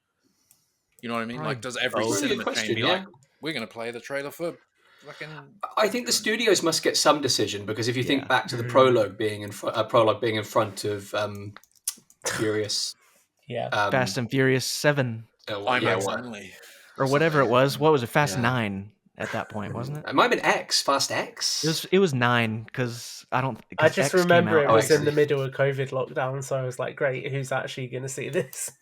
Speaker 1: You know what I mean? Like does every cinema chain be like, we're going to play the trailer for fucking...
Speaker 5: I think the studios must get some decision because if you think back to the prologue being in front of Furious,
Speaker 4: Fast and Furious 7,
Speaker 1: only,
Speaker 4: or whatever it was. What was it? Fast 9 at that point, wasn't it?
Speaker 5: It might have been X, Fast X.
Speaker 4: It was 9 because I don't.
Speaker 2: I just remember it was in the middle of COVID lockdown, so I was like, "Great, who's actually going to see this?"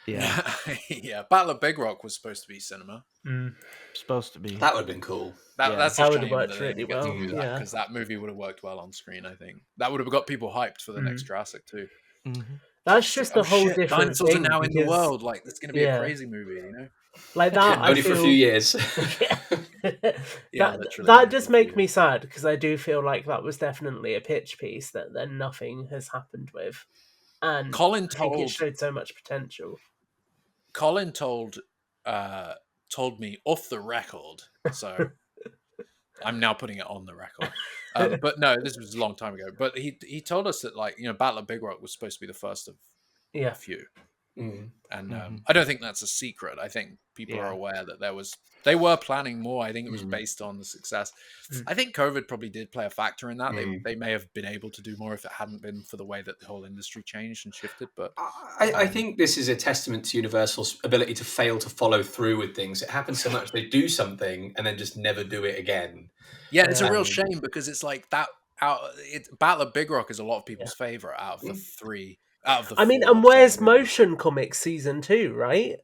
Speaker 4: Yeah,
Speaker 1: yeah. Battle of Big Rock was supposed to be cinema.
Speaker 4: Supposed to be.
Speaker 5: That would have been cool.
Speaker 1: That
Speaker 2: would have worked really well.
Speaker 1: Because that movie would have worked well on screen. I think that would have got people hyped for the next Jurassic too.
Speaker 2: That's just a whole different
Speaker 1: dinosaurs
Speaker 2: thing.
Speaker 1: Are now in the world. Like it's going to be a crazy movie, you know.
Speaker 2: Like that.
Speaker 5: Only for a few years.
Speaker 2: That does make me sad because I do feel like that was definitely a pitch piece that then nothing has happened with, and
Speaker 1: Colin
Speaker 2: I think it showed so much potential.
Speaker 1: Colin told me off the record, so I'm now putting it on the record. But no, this was a long time ago. But he told us that, like, Battle of Big Rock was supposed to be the first of a few.
Speaker 5: Mm.
Speaker 1: And I don't think that's a secret. I think people are aware that they were planning more. I think it was based on the success. I think COVID probably did play a factor in that. They may have been able to do more if it hadn't been for the way that the whole industry changed and shifted. But
Speaker 5: I think this is a testament to Universal's ability to fail to follow through with things. It happens so much they do something and then just never do it again.
Speaker 1: Yeah, it's a real shame because it's like that. Battle of Big Rock is a lot of people's favorite out of the three.
Speaker 2: I mean, and where's Motion Comics season 2, right?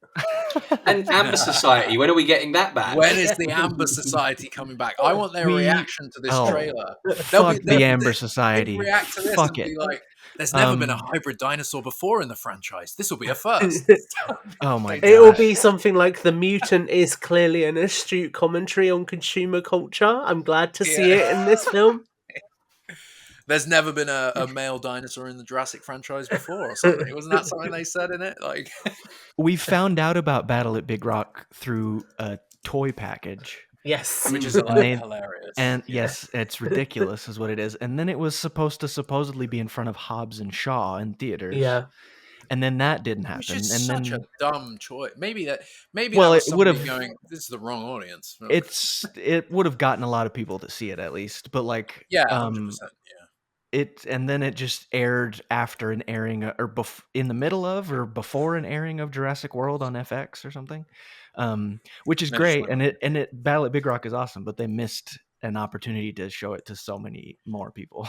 Speaker 5: And Amber Society, when are we getting that back?
Speaker 1: When is the Amber Society coming back? I want their reaction to this trailer.
Speaker 4: Fuck the Amber Society.
Speaker 1: React to this
Speaker 4: Fuck
Speaker 1: and
Speaker 4: it.
Speaker 1: be like, there's never been a hybrid dinosaur before in the franchise. This will be a first.
Speaker 4: Oh my god.
Speaker 2: It will be something like the mutant is clearly an astute commentary on consumer culture. I'm glad to see it in this film.
Speaker 1: There's never been a male dinosaur in the Jurassic franchise before or something. Wasn't that something they said in it? Like,
Speaker 4: we found out about Battle at Big Rock through a toy package.
Speaker 2: Yes.
Speaker 1: Which is hilarious.
Speaker 4: And yes, it's ridiculous is what it is. And then it was supposed to supposedly be in front of Hobbs and Shaw in theaters.
Speaker 2: Yeah.
Speaker 4: And then that didn't happen.
Speaker 1: Which is
Speaker 4: and
Speaker 1: such
Speaker 4: then,
Speaker 1: a dumb choice. Maybe that
Speaker 4: it
Speaker 1: was
Speaker 4: would have
Speaker 1: going, this is the wrong audience.
Speaker 4: It would have gotten a lot of people to see it at least. But like
Speaker 1: 100%,
Speaker 4: and then it just aired after an airing or in the middle of or before an airing of Jurassic World on FX or something, which is great. And Battle at Big Rock is awesome, but they missed an opportunity to show it to so many more people.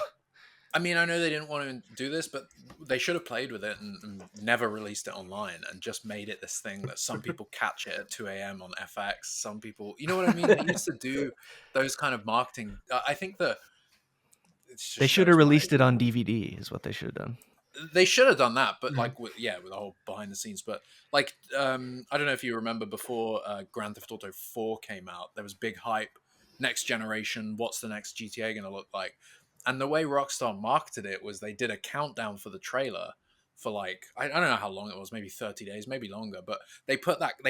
Speaker 1: I mean, I know they didn't want to do this, but they should have played with it and never released it online and just made it this thing that some people catch it at 2 a.m. on FX. Some people, you know what I mean? They used to do those kind of marketing. I think that
Speaker 4: they should have released it on DVD is what they should have done.
Speaker 1: They should have done that, but like, with the whole behind the scenes. But like, I don't know if you remember before Grand Theft Auto 4 came out, there was big hype. Next generation, what's the next GTA going to look like? And the way Rockstar marketed it was they did a countdown for the trailer for like, I don't know how long it was, maybe 30 days, maybe longer. But they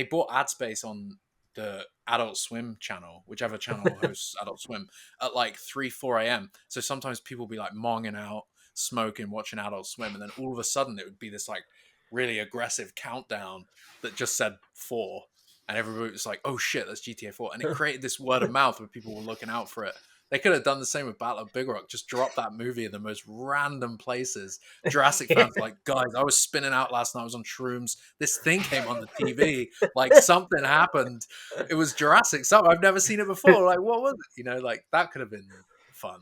Speaker 1: bought ad space on the Adult Swim channel, whichever channel hosts Adult Swim, at like 3-4 a.m. So sometimes people would be like monging out, smoking, watching Adult Swim, and then all of a sudden it would be this like really aggressive countdown that just said 4, and everybody was like, oh shit, that's GTA 4, and it created this word of mouth where people were looking out for it. They could have done the same with Battle of Big Rock, just drop that movie in the most random places. Jurassic fans were like, guys, I was spinning out last night, I was on shrooms, this thing came on the TV, like something happened, it was Jurassic, something I've never seen it before, like what was it? Like that could have been fun.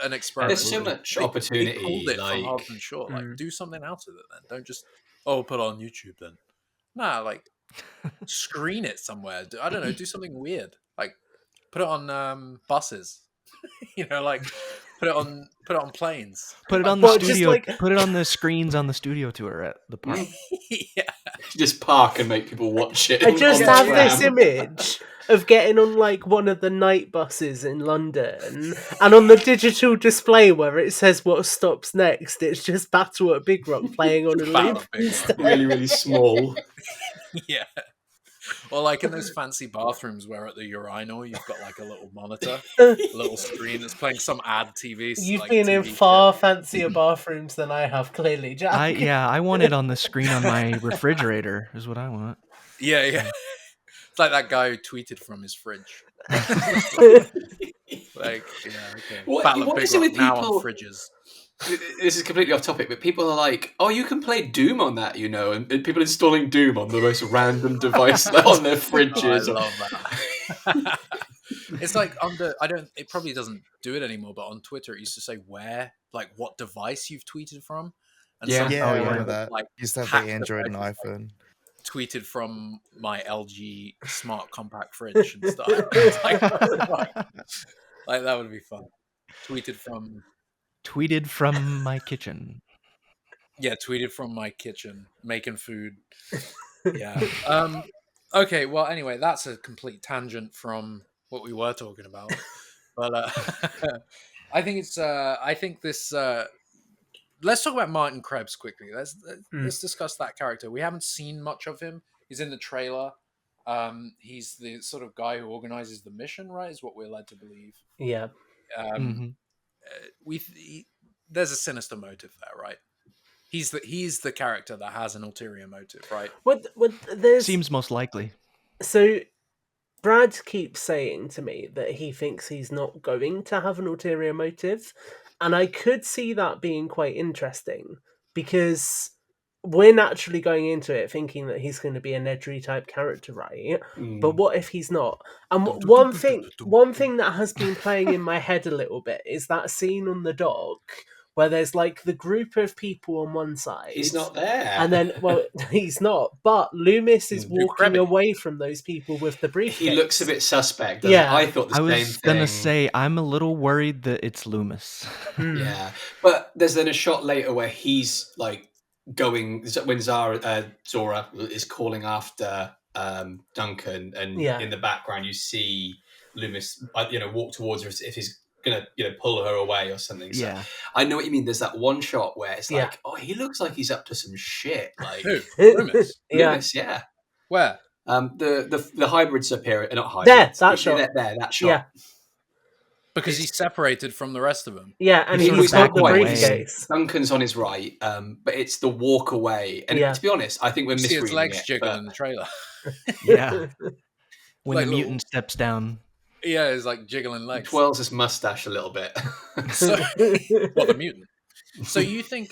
Speaker 1: An experiment.
Speaker 5: There's so much opportunity.
Speaker 1: He called it for Hobbs and Shaw. Like, do something out of it then. Don't just put it on YouTube then. Nah, like screen it somewhere. I don't know. Do something weird. Like put it on buses. Like put it on planes.
Speaker 4: Put it on the studio. Put it on the screens on the studio tour at the park.
Speaker 1: Yeah.
Speaker 5: Just park and make people watch it.
Speaker 2: I just have this image of getting on like one of the night buses in London, and on the digital display where it says what stops next, it's just Battle at Big Rock playing on a loop.
Speaker 5: Really, really small.
Speaker 1: Yeah. Or like in those fancy bathrooms where at the urinal you've got like a little monitor, a little screen that's playing some ad TV.
Speaker 2: You've
Speaker 1: like,
Speaker 2: been
Speaker 1: TV
Speaker 2: in far fancier bathrooms than I have, clearly, Jack.
Speaker 4: I want it on the screen on my refrigerator is what I want.
Speaker 1: Yeah. It's like that guy who tweeted from his fridge. Like, yeah, okay.
Speaker 5: What is it with
Speaker 1: now
Speaker 5: people?
Speaker 1: On fridges.
Speaker 5: This is completely off topic, but people are like, "Oh, you can play Doom on that," and people installing Doom on the most random device on their fridges.
Speaker 1: I love that. It's like it probably doesn't do it anymore, but on Twitter it used to say what device you've tweeted from. And
Speaker 3: I remember that.
Speaker 1: Like,
Speaker 3: used to have the Android and iPhone.
Speaker 1: Tweeted from my LG smart compact fridge and stuff. like that would be fun. Tweeted from
Speaker 4: my kitchen.
Speaker 1: Yeah, tweeted from my kitchen, making food. Yeah. Okay, well, anyway, that's a complete tangent from what we were talking about. But I think this... let's talk about Martin Krebs quickly. Let's discuss that character. We haven't seen much of him. He's in the trailer. He's the sort of guy who organizes the mission, right? Is what we're led to believe.
Speaker 2: Yeah.
Speaker 1: There's a sinister motive there, right? He's the character that has an ulterior motive, right?
Speaker 4: Seems most likely.
Speaker 2: So Brad keeps saying to me that he thinks he's not going to have an ulterior motive, and I could see that being quite interesting because we're naturally going into it thinking that he's going to be a Nedry type character, right? But what if he's not? And one thing that has been playing in my head a little bit is that scene on the dock where there's like the group of people on one side.
Speaker 5: He's not there.
Speaker 2: And then, well, he's not. But Loomis is walking away from those people with the briefcase.
Speaker 5: He looks a bit suspect. I thought the same thing.
Speaker 4: I was going to say, I'm a little worried that it's Loomis.
Speaker 5: Yeah. But there's then a shot later where he's like going, when Zora is calling after Duncan, and in the background you see Loomis, walk towards her if he's gonna pull her away or something. So I know what you mean. There's that one shot where it's like, oh, he looks like he's up to some shit. Like
Speaker 1: who? Loomis.
Speaker 5: Loomis, yeah.
Speaker 1: Where?
Speaker 5: The hybrids appear, not hybrids.
Speaker 2: That shot.
Speaker 5: That shot.
Speaker 2: Yeah.
Speaker 1: Because he's separated from the rest of them.
Speaker 2: Yeah, and he's got the briefcase.
Speaker 5: Duncan's on his right, but it's the walk away. And to be honest, I think we're misreading
Speaker 1: his legs
Speaker 5: it.
Speaker 1: jiggle in the trailer.
Speaker 4: Yeah. When the mutant steps down.
Speaker 1: Yeah, it's like jiggling legs.
Speaker 5: He twirls his mustache a little bit.
Speaker 1: So, what, the mutant? So you think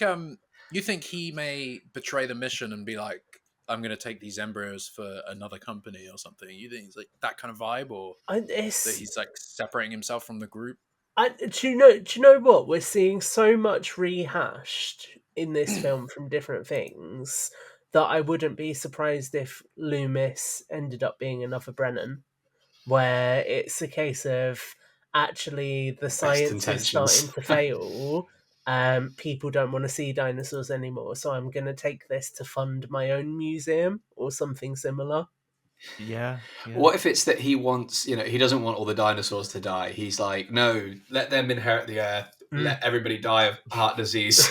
Speaker 1: he may betray the mission and be like, I'm going to take these embryos for another company or something? You think it's like that kind of vibe, or that he's like separating himself from the group?
Speaker 2: Do you know what? We're seeing so much rehashed in this film from different things that I wouldn't be surprised if Loomis ended up being another Brennan, where it's a case of actually the science is starting to fail. People don't want to see dinosaurs anymore, so I'm going to take this to fund my own museum or something similar.
Speaker 4: Yeah.
Speaker 5: What if it's that he wants, he doesn't want all the dinosaurs to die. He's like, no, let them inherit the earth. Let everybody die of heart disease.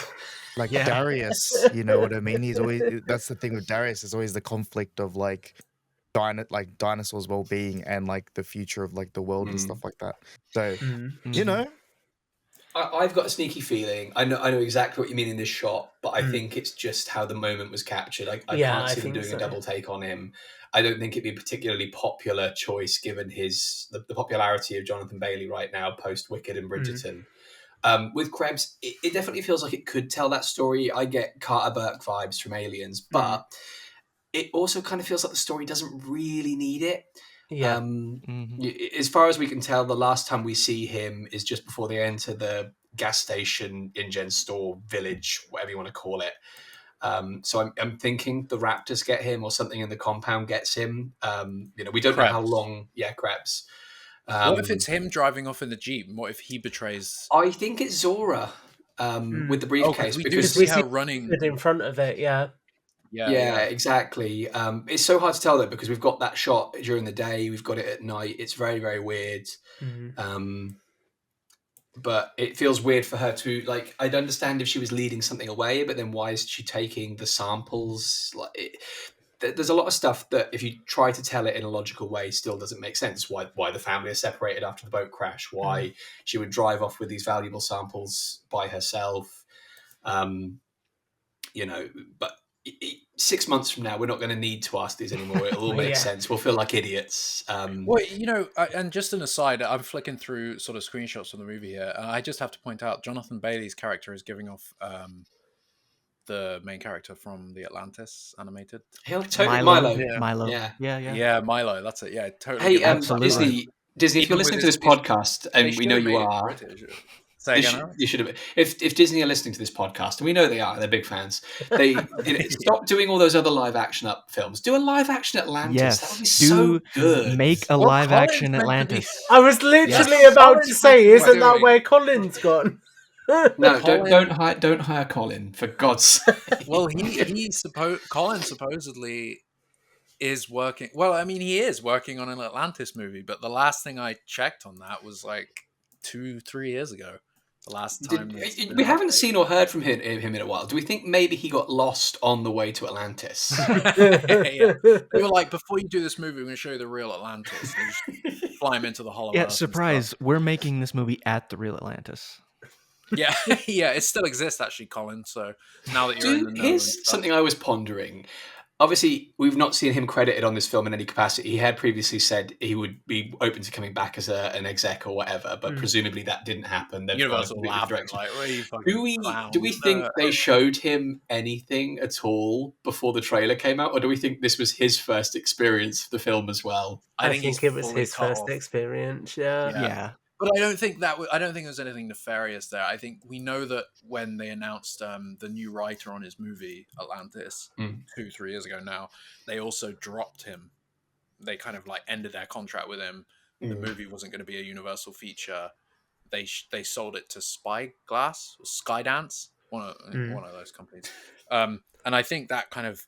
Speaker 3: Like Darius, you know what I mean? He's always, that's the thing with Darius, is always the conflict of like dinosaurs' well-being and like the future of like the world and stuff like that. So, you know.
Speaker 5: I've got a sneaky feeling. I know exactly what you mean in this shot, but I think it's just how the moment was captured. I can't see them doing a double take on him. I don't think it'd be a particularly popular choice given the popularity of Jonathan Bailey right now post Wicked and Bridgerton. With Krebs, it definitely feels like it could tell that story. I get Carter Burke vibes from Aliens, but it also kind of feels like the story doesn't really need it.
Speaker 2: Yeah.
Speaker 5: As far as we can tell, the last time we see him is just before they enter the gas station, InGen store, village, whatever you want to call it. So I'm thinking the Raptors get him, or something in the compound gets him. We don't know how long. Yeah, Krebs.
Speaker 1: What if it's him driving off in the Jeep? And what if he betrays?
Speaker 5: I think it's Zora with the briefcase.
Speaker 1: Because we see her running
Speaker 2: in front of it.
Speaker 5: Yeah, exactly. It's so hard to tell though, because we've got that shot during the day, we've got it at night. It's very, very weird. But it feels weird for her to, like, I'd understand if she was leading something away, but then why is she taking the samples? There's a lot of stuff that if you try to tell it in a logical way still doesn't make sense. Why the family are separated after the boat crash, why she would drive off with these valuable samples by herself. But 6 months from now, we're not going to need to ask these anymore. It'll all make sense. We'll feel like idiots.
Speaker 1: And just an aside, I'm flicking through sort of screenshots from the movie here. I just have to point out Jonathan Bailey's character is giving off the main character from the Atlantis animated.
Speaker 5: Milo.
Speaker 1: Yeah, Milo. That's it. Yeah, totally.
Speaker 5: Hey, absolutely. Disney, if you're listening to this podcast, and we know you are. You should have. If Disney are listening to this podcast, and we know they are, they're big fans. They stop doing all those other live action films. Do a live action Atlantis.
Speaker 4: Yes,
Speaker 5: that would be so good.
Speaker 4: Make a live action Atlantis.
Speaker 2: I was literally about to say, isn't that where Colin's gone?
Speaker 5: No, don't hire Colin, for God's sake.
Speaker 1: Well, Colin supposedly is working. Well, I mean, he is working on an Atlantis movie, but the last thing I checked on that was like 2-3 years ago. The last time
Speaker 5: we haven't seen or heard from him in a while. Do we think maybe he got lost on the way to Atlantis?
Speaker 1: Yeah. We were like, before you do this movie, we're going to show you the real Atlantis. And just fly him into the Hollow
Speaker 4: Yeah,
Speaker 1: Earth.
Speaker 4: surprise! We're making this movie at the real Atlantis.
Speaker 1: Yeah, yeah, it still exists actually, Colin. So now that you're in the know,
Speaker 5: here's something I was pondering. Obviously, we've not seen him credited on this film in any capacity. He had previously said he would be open to coming back as an exec or whatever, but presumably that didn't happen.
Speaker 1: Universal laughing like,
Speaker 5: do we think they showed him anything at all before the trailer came out, or do we think this was his first experience of the film as well?
Speaker 2: I think it was his first experience.
Speaker 4: Yeah.
Speaker 1: But I don't think there's anything nefarious there. I think we know that when they announced the new writer on his movie Atlantis 2-3 years ago now, they also dropped him. They kind of like ended their contract with him. The movie wasn't going to be a Universal feature. They sold it to Spyglass or Skydance, one of those companies. And I think that kind of,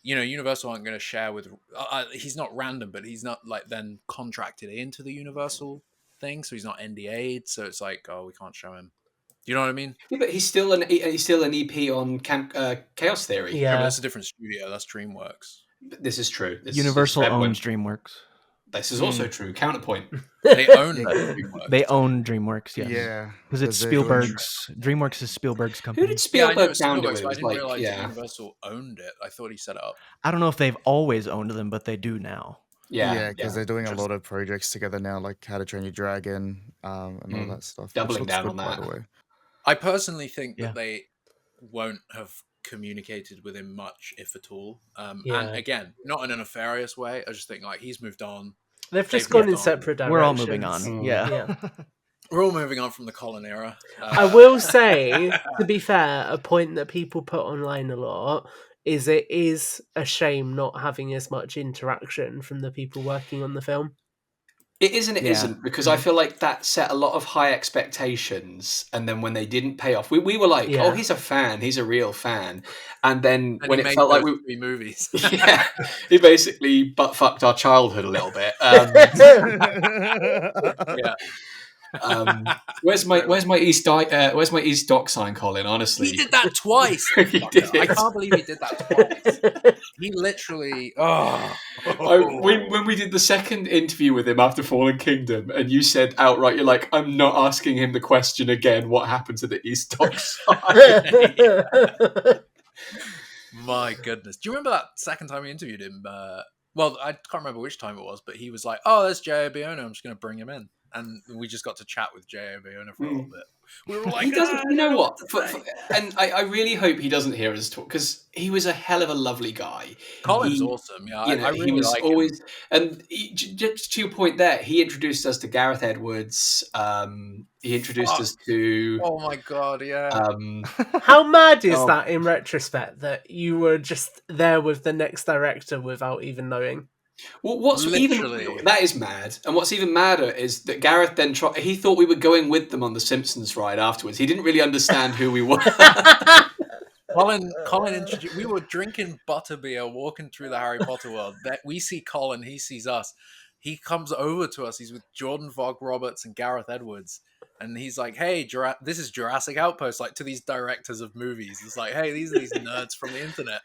Speaker 1: Universal aren't going to share with. He's not random, but he's not like then contracted into the Universal thing, so he's not NDA'd, so it's like, we can't show him. Do you know what I mean?
Speaker 5: Yeah, but he's still an EP on Chaos Theory.
Speaker 1: Yeah, but that's a different studio. That's DreamWorks.
Speaker 5: This is true.
Speaker 4: Universal owns DreamWorks.
Speaker 5: This is also true. Counterpoint.
Speaker 1: They own DreamWorks.
Speaker 4: They own DreamWorks. Yes.
Speaker 3: Yeah,
Speaker 4: because it's Spielberg's. DreamWorks is Spielberg's company.
Speaker 5: Who did Spielberg found it?
Speaker 1: I didn't realize Universal owned it. I thought he set it up.
Speaker 4: I don't know if they've always owned them, but they do now.
Speaker 3: Yeah, because they're doing a lot of projects together now, like How to Train Your Dragon, and all that stuff.
Speaker 5: Doubling down on that.
Speaker 1: I personally think that they won't have communicated with him much, if at all. And again, not in a nefarious way. I just think like he's moved on.
Speaker 2: They've just gone in separate directions.
Speaker 4: We're all moving on. Yeah.
Speaker 1: We're all moving on from the Colin era.
Speaker 2: I will say, to be fair, a point that people put online a lot is it is a shame not having as much interaction from the people working on the film.
Speaker 5: It is and it isn't, because I feel like that set a lot of high expectations, and then when they didn't pay off, we were like, oh, he's a fan, he's a real fan. And then when it felt like we
Speaker 1: movies,
Speaker 5: he basically butt fucked our childhood a little bit. Where's my East Dock sign, Colin? Honestly,
Speaker 1: he did that twice. I can't believe he did that twice. He literally.
Speaker 5: When we did the second interview with him after Fallen Kingdom, and you said outright, you're like, I'm not asking him the question again. What happened to the East Dock sign?
Speaker 1: My goodness, do you remember that second time we interviewed him? Well, I can't remember which time it was, but he was like, "Oh, there's J.O. Bayona. I'm just going to bring him in." And we just got to chat with J.O. Bayona for a little bit. We were like,
Speaker 5: he doesn't. You know what? And I really hope he doesn't hear us talk, because he was a hell of a lovely guy.
Speaker 1: Colin's awesome. Yeah, I really
Speaker 5: he was
Speaker 1: like
Speaker 5: always.
Speaker 1: him.
Speaker 5: And just to your point there, he introduced us to Gareth Edwards. He introduced us to.
Speaker 1: Oh my god! Yeah.
Speaker 2: How mad is that in retrospect that you were just there with the next director without even knowing?
Speaker 5: Well, that is mad, and what's even madder is that Gareth then he thought we were going with them on the Simpsons ride afterwards. He didn't really understand who we were.
Speaker 1: Colin introduced. We were drinking butterbeer, walking through the Harry Potter world. That we see Colin, he sees us. He comes over to us. He's with Jordan Vogt Roberts and Gareth Edwards, and he's like, "Hey, this is Jurassic Outpost." Like to these directors of movies, it's like, "Hey, these are these nerds from the internet."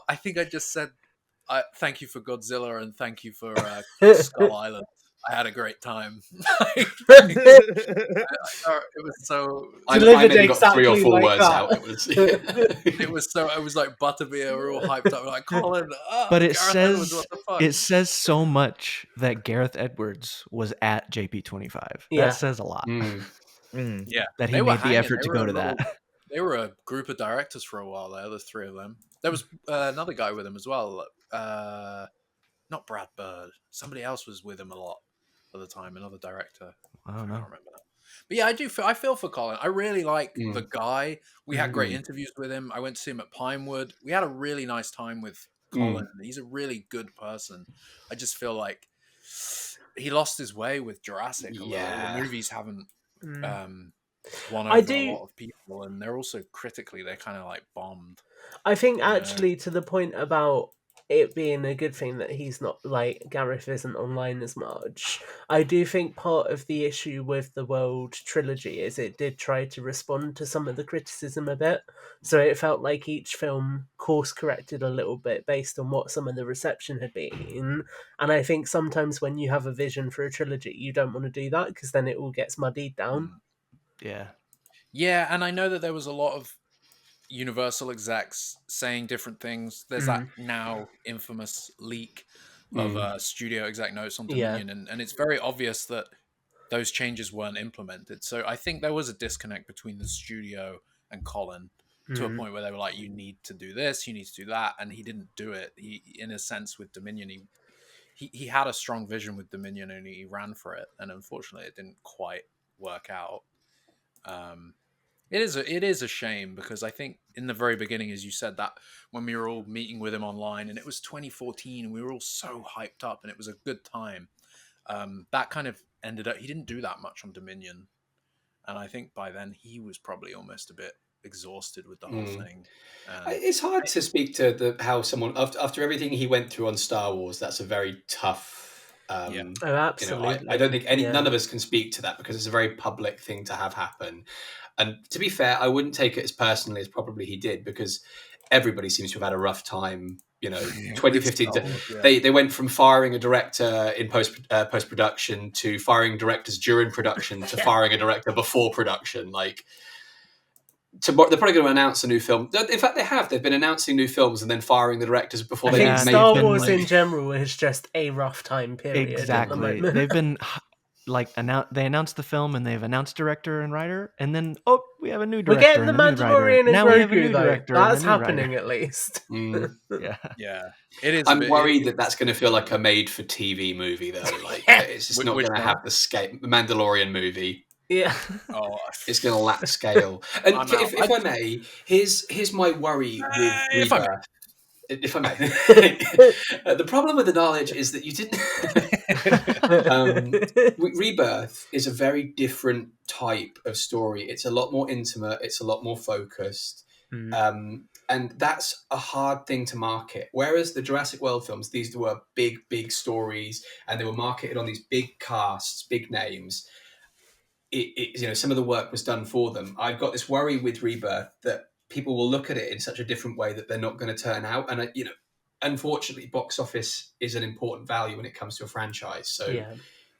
Speaker 1: I think I just said, "Thank you for Godzilla and thank you for Skull Island." I had a great time. It was so.
Speaker 5: I maybe got 3 or 4
Speaker 2: like
Speaker 5: words
Speaker 2: that.
Speaker 5: out.
Speaker 1: It was so. I was like butterbeer. We're all hyped up. We're like Colin.
Speaker 4: But it
Speaker 1: Gareth
Speaker 4: says
Speaker 1: Edwards, what the fuck?
Speaker 4: it says so much that Gareth Edwards was at JP25.
Speaker 2: Yeah.
Speaker 4: That says a lot.
Speaker 1: Yeah,
Speaker 4: That he made the effort to go to that.
Speaker 1: They were a group of directors for a while there. The 3 of them. There was another guy with him as well. Not Brad Bird. Somebody else was with him a lot at the time. Another director.
Speaker 4: I don't know.
Speaker 1: remember that. But yeah, I do. I feel for Colin. I really like the guy. We had great interviews with him. I went to see him at Pinewood. We had a really nice time with Colin. He's a really good person. I just feel like he lost his way with Jurassic. The movies haven't won over a lot of people, and they're also critically, they're kind of like bombed.
Speaker 2: I think actually to the point about it being a good thing that he's not, like, Gareth isn't online as much. I do think part of the issue with the World trilogy is it did try to respond to some of the criticism a bit. So it felt like each film course corrected a little bit based on what some of the reception had been. And I think sometimes when you have a vision for a trilogy, you don't want to do that because then it all gets muddied down.
Speaker 4: Yeah.
Speaker 1: Yeah, and I know that there was a lot of Universal execs saying different things. There's that now infamous leak of studio exec notes on Dominion, and it's very obvious that those changes weren't implemented. So I think there was a disconnect between the studio and Colin to a point where they were like, you need to do this, you need to do that, and he didn't do it. He, in a sense, with Dominion, he had a strong vision with Dominion and he ran for it, and unfortunately it didn't quite work out. It is a shame, because I think in the very beginning, as you said, that when we were all meeting with him online, and it was 2014, and we were all so hyped up, and it was a good time. That kind of ended up. He didn't do that much on Dominion, and I think by then he was probably almost a bit exhausted with the whole thing.
Speaker 5: It's hard to speak to how someone after everything he went through on Star Wars. That's a very tough.
Speaker 2: Oh, absolutely.
Speaker 5: I don't think none of us can speak to that because it's a very public thing to have happen. And to be fair, I wouldn't take it as personally as probably he did, because everybody seems to have had a rough time. 2015. They went from firing a director in post production to firing directors during production to firing a director before production. Like, they're probably going to announce a new film. In fact, they have. They've been announcing new films and then firing the directors before
Speaker 2: I
Speaker 5: they
Speaker 2: think Star Wars in general is just a rough time period.
Speaker 4: Exactly. They've been like they announced the film and they've announced director and writer, and then we have a new director.
Speaker 2: We're getting the Mandalorian and Grogu, though. That's happening at least.
Speaker 1: Yeah, it is.
Speaker 5: I'm worried that's going to feel like a made-for-TV movie, though. Like, it's just not going to have the scale. The Mandalorian movie.
Speaker 2: Yeah.
Speaker 5: It's going to lack scale. And if I may, here's my worry with Rebirth. If I may. The problem with the knowledge is that you didn't... Rebirth is a very different type of story. It's a lot more intimate. It's a lot more focused. And that's a hard thing to market. Whereas the Jurassic World films, these were big, big stories, and they were marketed on these big casts, big names. Some of the work was done for them. I've got this worry with Rebirth that people will look at it in such a different way that they're not going to turn out. And unfortunately, box office is an important value when it comes to a franchise. So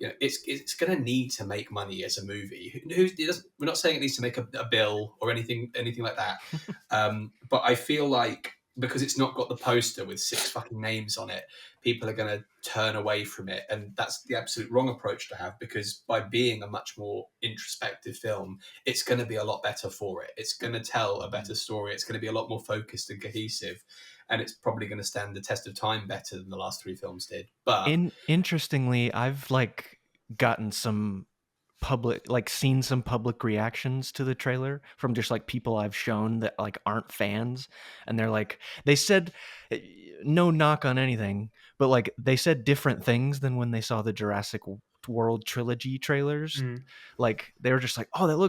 Speaker 5: it's going to need to make money as a movie. We're not saying it needs to make a bill or anything like that. But I feel like because it's not got the poster with 6 fucking names on it, people are going to turn away from it. And that's the absolute wrong approach to have, because by being a much more introspective film, it's going to be a lot better for it. It's going to tell a better story. It's going to be a lot more focused and cohesive. And it's probably going to stand the test of time better than the last 3 films did. But
Speaker 4: interestingly, I've gotten some seen some public reactions to the trailer from just people I've shown that aren't fans, and they said, no knock on anything, but they said different things than when they saw the Jurassic World trilogy trailers. They were just oh,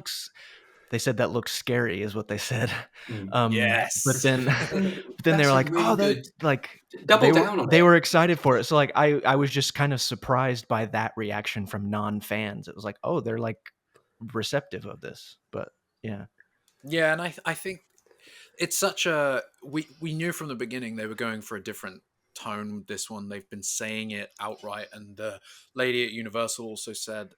Speaker 4: they said that looks scary, is what they said.
Speaker 1: Yes.
Speaker 4: But then they were really
Speaker 5: double down on it.
Speaker 4: They were excited for it. So I was just kind of surprised by that reaction from non-fans. It was they're receptive of this. But yeah.
Speaker 1: Yeah, and I think it's such a we knew from the beginning they were going for a different tone with this one. They've been saying it outright, and the lady at Universal also said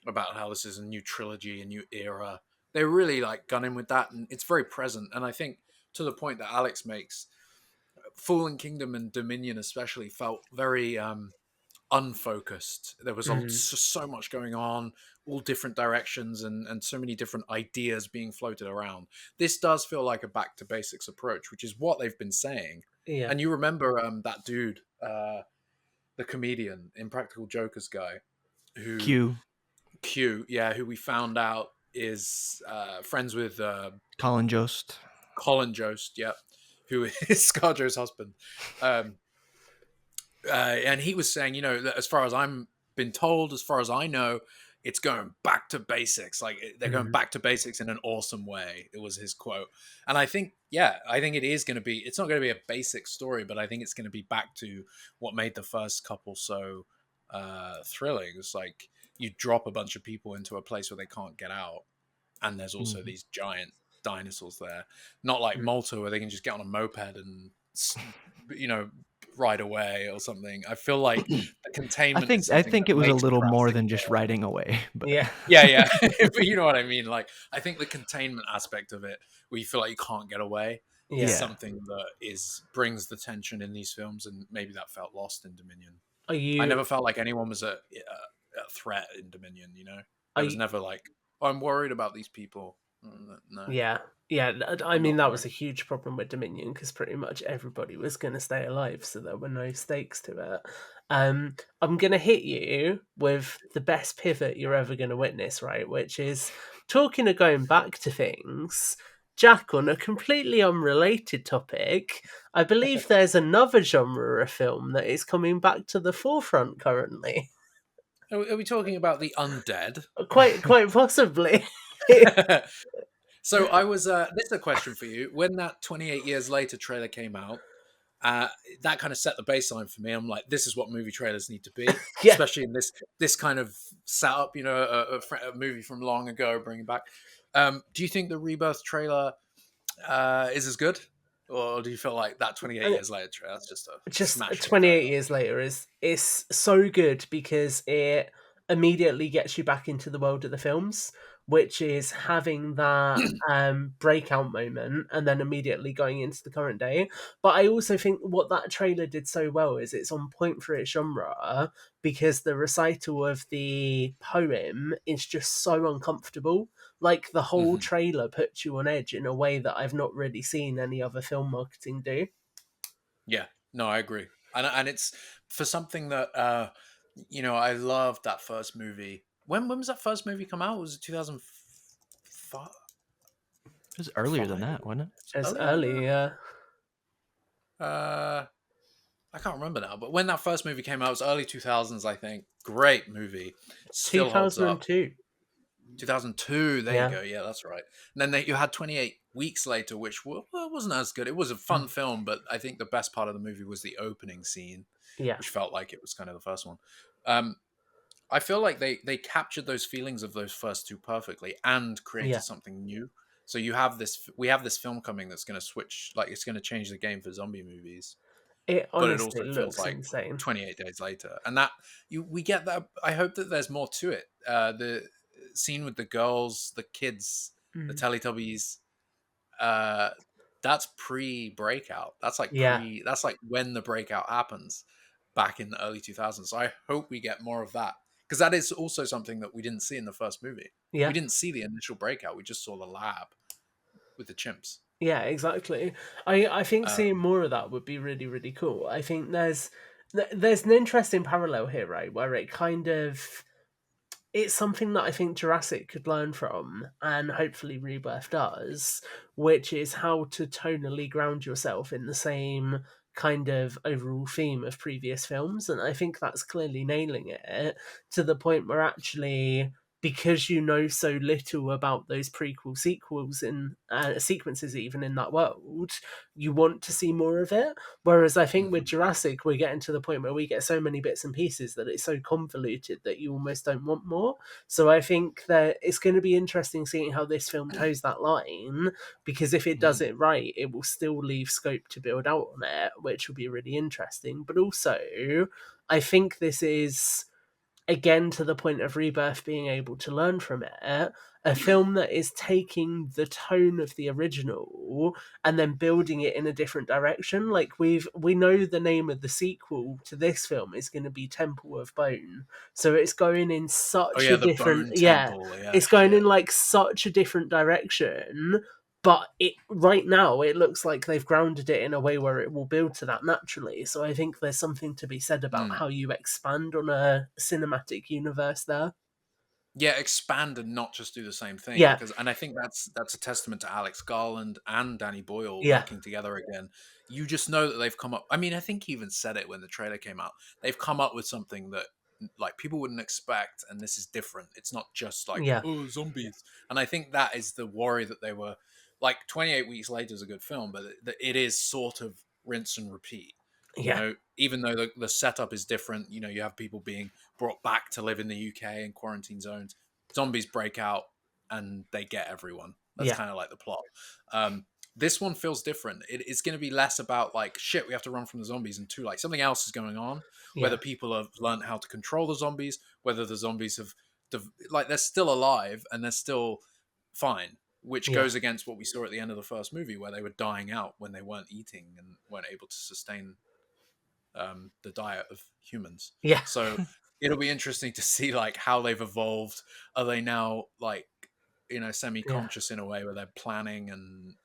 Speaker 1: about how this is a new trilogy, a new era. They're really gunning with that, and it's very present. And I think to the point that Alex makes, Fallen Kingdom and Dominion especially felt very unfocused. There was so much going on, all different directions, and so many different ideas being floated around. This does feel like a back to basics approach, which is what they've been saying.
Speaker 2: Yeah.
Speaker 1: And you remember that dude, the comedian, Impractical Jokers guy, who Q, yeah, who we found out is friends with
Speaker 4: Colin Jost.
Speaker 1: Yeah, who is ScarJo's husband. And he was saying, that as far as I'm been told, as far as I know, it's going back to basics. Like they're going back to basics in an awesome way. It was his quote. And I think it is going to be, it's not going to be a basic story, but I think it's going to be back to what made the first couple so thrilling. It's like you drop a bunch of people into a place where they can't get out. And there's also these giant dinosaurs there. Not like Malta where they can just get on a moped and, ride away or something. I feel like the containment.
Speaker 4: I think it was a little more than just riding away. But.
Speaker 2: Yeah.
Speaker 1: But you know what I mean. Like I think the containment aspect of it, where you feel like you can't get away, is something that brings the tension in these films, and maybe that felt lost in Dominion. I never felt like anyone was a threat in Dominion. I was never like, I'm worried about these people. No.
Speaker 2: Yeah. I mean, that was a huge problem with Dominion because pretty much everybody was going to stay alive, so there were no stakes to it. I'm going to hit you with the best pivot you're ever going to witness, right? Which is talking of going back to things. Jack, on a completely unrelated topic, I believe there's another genre of film that is coming back to the forefront currently.
Speaker 1: Are we talking about the undead?
Speaker 2: Quite possibly.
Speaker 1: So I was. This is a question for you. When that 28 years later trailer came out, that kind of set the baseline for me. I'm like, this is what movie trailers need to be, especially in this kind of setup. A movie from long ago, bringing back. Do you think the Rebirth trailer is as good, or do you feel like that 28 years later trailer, that's just smash?
Speaker 2: 28 years later is so good because it immediately gets you back into the world of the films, which is having that breakout moment and then immediately going into the current day. But I also think what that trailer did so well is it's on point for its genre, because the recital of the poem is just so uncomfortable. Like the whole trailer puts you on edge in a way that I've not really seen any other film marketing do.
Speaker 1: Yeah, no, I agree. And it's for something that, I loved that first movie. When was that first movie come out? Was it 2005?
Speaker 4: It was earlier than that, wasn't it?
Speaker 2: It's early, yeah.
Speaker 1: I can't remember now, but when that first movie came out, it was early 2000s, I think. Great movie. Still holds up. 2002, there you go. Yeah, that's right. And then you had 28 Weeks Later, which wasn't as good. It was a fun film, but I think the best part of the movie was the opening scene, which felt like it was kind of the first one. I feel like they captured those feelings of those first two perfectly and created something new. So we have this film coming that's going to switch, like it's going to change the game for zombie movies.
Speaker 2: It honestly
Speaker 1: but it also feels like insane. 28 days later, and that we get that. I hope that there's more to it. The scene with the girls, the kids, the Teletubbies, that's pre-breakout. That's like that's like when the breakout happens back in the early 2000s. So I hope we get more of that, because that is also something that we didn't see in the first movie. We didn't see the initial breakout. We just saw the lab with the chimps.
Speaker 2: Yeah, exactly. I think seeing more of that would be really, really cool. I think there's an interesting parallel here, right, where it's something that I think Jurassic could learn from, and hopefully Rebirth does, which is how to tonally ground yourself in the same kind of overall theme of previous films. And I think that's clearly nailing it to the point where actually, because you know so little about those prequel sequels and sequences even in that world, you want to see more of it. Whereas I think with Jurassic, we're getting to the point where we get so many bits and pieces that it's so convoluted that you almost don't want more. So I think that it's going to be interesting seeing how this film toes that line, because if it does it right, it will still leave scope to build out on it, which will be really interesting. But also, I think this is, again, to the point of Rebirth being able to learn from it, a film that is taking the tone of the original and then building it in a different direction. Like we know the name of the sequel to this film is going to be Temple of Bone, so it's going in such a different it's going in like such a different direction. But right now, it looks like they've grounded it in a way where it will build to that naturally. So I think there's something to be said about how you expand on a cinematic universe there.
Speaker 1: Yeah, expand and not just do the same thing.
Speaker 2: Yeah.
Speaker 1: And I think that's a testament to Alex Garland and Danny Boyle working together again. You just know that they've come up. I mean, I think he even said it when the trailer came out. They've come up with something that like people wouldn't expect, and this is different. It's not just like
Speaker 2: Yeah.
Speaker 1: oh zombies, and I think that is the worry that they were like. 28 Weeks Later is a good film, but it is sort of rinse and repeat. You
Speaker 2: Yeah.
Speaker 1: know, even though the setup is different, you know, you have people being brought back to live in the UK in quarantine zones. Zombies break out and they get everyone. That's
Speaker 2: Yeah.
Speaker 1: kind of like the plot. This one feels different. It's going to be less about like shit, we have to run from the zombies, and two, like something else is going on. Whether
Speaker 2: Yeah.
Speaker 1: people have learned how to control the zombies, whether the zombies have like they're still alive and they're still fine, which
Speaker 2: Yeah.
Speaker 1: goes against what we saw at the end of the first movie, where they were dying out when they weren't eating and weren't able to sustain the diet of humans.
Speaker 2: Yeah.
Speaker 1: So it'll be interesting to see like how they've evolved. Are they now like, you know, semi-conscious in a way where they're planning, and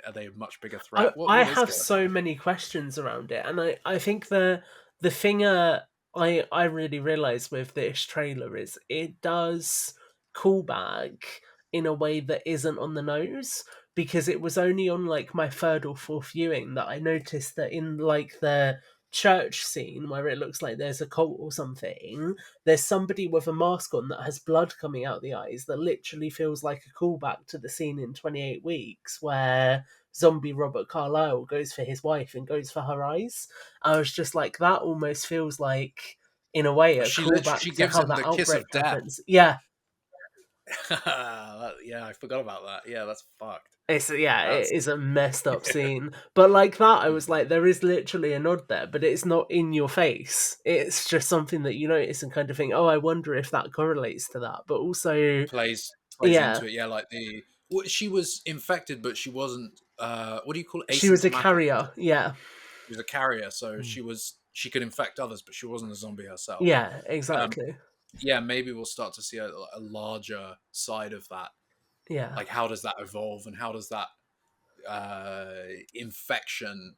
Speaker 1: are they a much bigger threat?
Speaker 2: I
Speaker 1: What is
Speaker 2: have
Speaker 1: going
Speaker 2: so many questions around it, and I think the thing I really realize with this trailer is it does call back in a way that isn't on the nose, because it was only on like my third or fourth viewing that I noticed that in like the church scene where it looks like there's a cult or something, there's somebody with a mask on that has blood coming out the eyes that literally feels like a callback to the scene in 28 Weeks where zombie Robert Carlyle goes for his wife and goes for her eyes. I was just like, that almost feels like, in a way, a
Speaker 1: she
Speaker 2: callback to
Speaker 1: gives
Speaker 2: how
Speaker 1: him
Speaker 2: that
Speaker 1: the kiss of
Speaker 2: outbreak
Speaker 1: death.
Speaker 2: happens. Yeah.
Speaker 1: Yeah, I forgot about that. Yeah, that's fucked.
Speaker 2: It is a messed up scene. But like that, I was like, there is literally a nod there, but it's not in your face. It's just something that you notice and kind of think, oh, I wonder if that correlates to that. But also
Speaker 1: plays
Speaker 2: yeah,
Speaker 1: into it. Yeah, like she was infected, but she wasn't. What do you call it?
Speaker 2: she was a
Speaker 1: Asymptomatic.
Speaker 2: carrier. Yeah.
Speaker 1: She was a carrier, so she could infect others, but she wasn't a zombie herself.
Speaker 2: Yeah, exactly.
Speaker 1: Yeah, maybe we'll start to see a larger side of that.
Speaker 2: Yeah.
Speaker 1: Like, how does that evolve, and how does that infection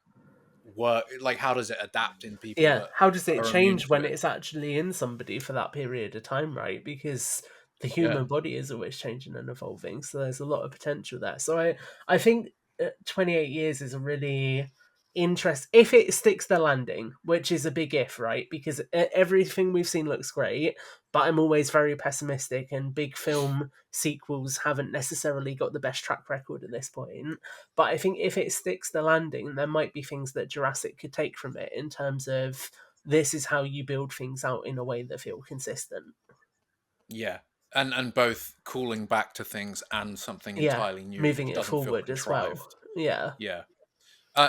Speaker 1: work? Like, how does it adapt in people that
Speaker 2: how does it
Speaker 1: are immune
Speaker 2: change
Speaker 1: to
Speaker 2: when
Speaker 1: it?
Speaker 2: it's actually in somebody for that period of time, right? Because the human body is always changing and evolving, so there's a lot of potential there. So I think 28 years is a really if it sticks the landing, which is a big if, right? Because everything we've seen looks great, but I'm always very pessimistic, and big film sequels haven't necessarily got the best track record at this point. But I think if it sticks the landing, there might be things that Jurassic could take from it in terms of this is how you build things out in a way that feel consistent.
Speaker 1: Yeah. And both calling back to things and something entirely new,
Speaker 2: moving
Speaker 1: which
Speaker 2: it
Speaker 1: doesn't feel
Speaker 2: forward as well.
Speaker 1: contrived.
Speaker 2: Yeah.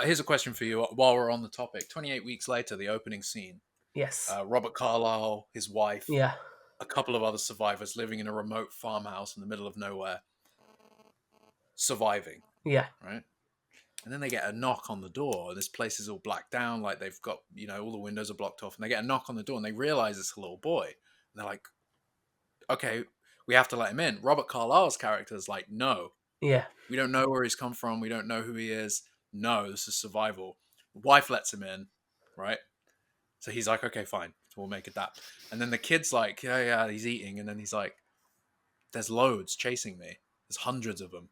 Speaker 1: Here's a question for you while we're on the topic. 28 Weeks Later, the opening scene.
Speaker 2: Yes.
Speaker 1: Robert Carlyle, his wife,
Speaker 2: Yeah.
Speaker 1: a couple of other survivors living in a remote farmhouse in the middle of nowhere, surviving.
Speaker 2: Yeah.
Speaker 1: Right? And then they get a knock on the door. This place is all blacked down, like they've got, you know, all the windows are blocked off, and they get a knock on the door and they realize it's a little boy. And they're like, okay, we have to let him in. Robert Carlyle's character is like, no.
Speaker 2: Yeah.
Speaker 1: We don't know where he's come from. We don't know who he is. No, this is survival. Wife lets him in, right? So he's like, okay, fine. We'll make it that. And then the kid's like, yeah, he's eating. And then he's like, there's loads chasing me. There's hundreds of them.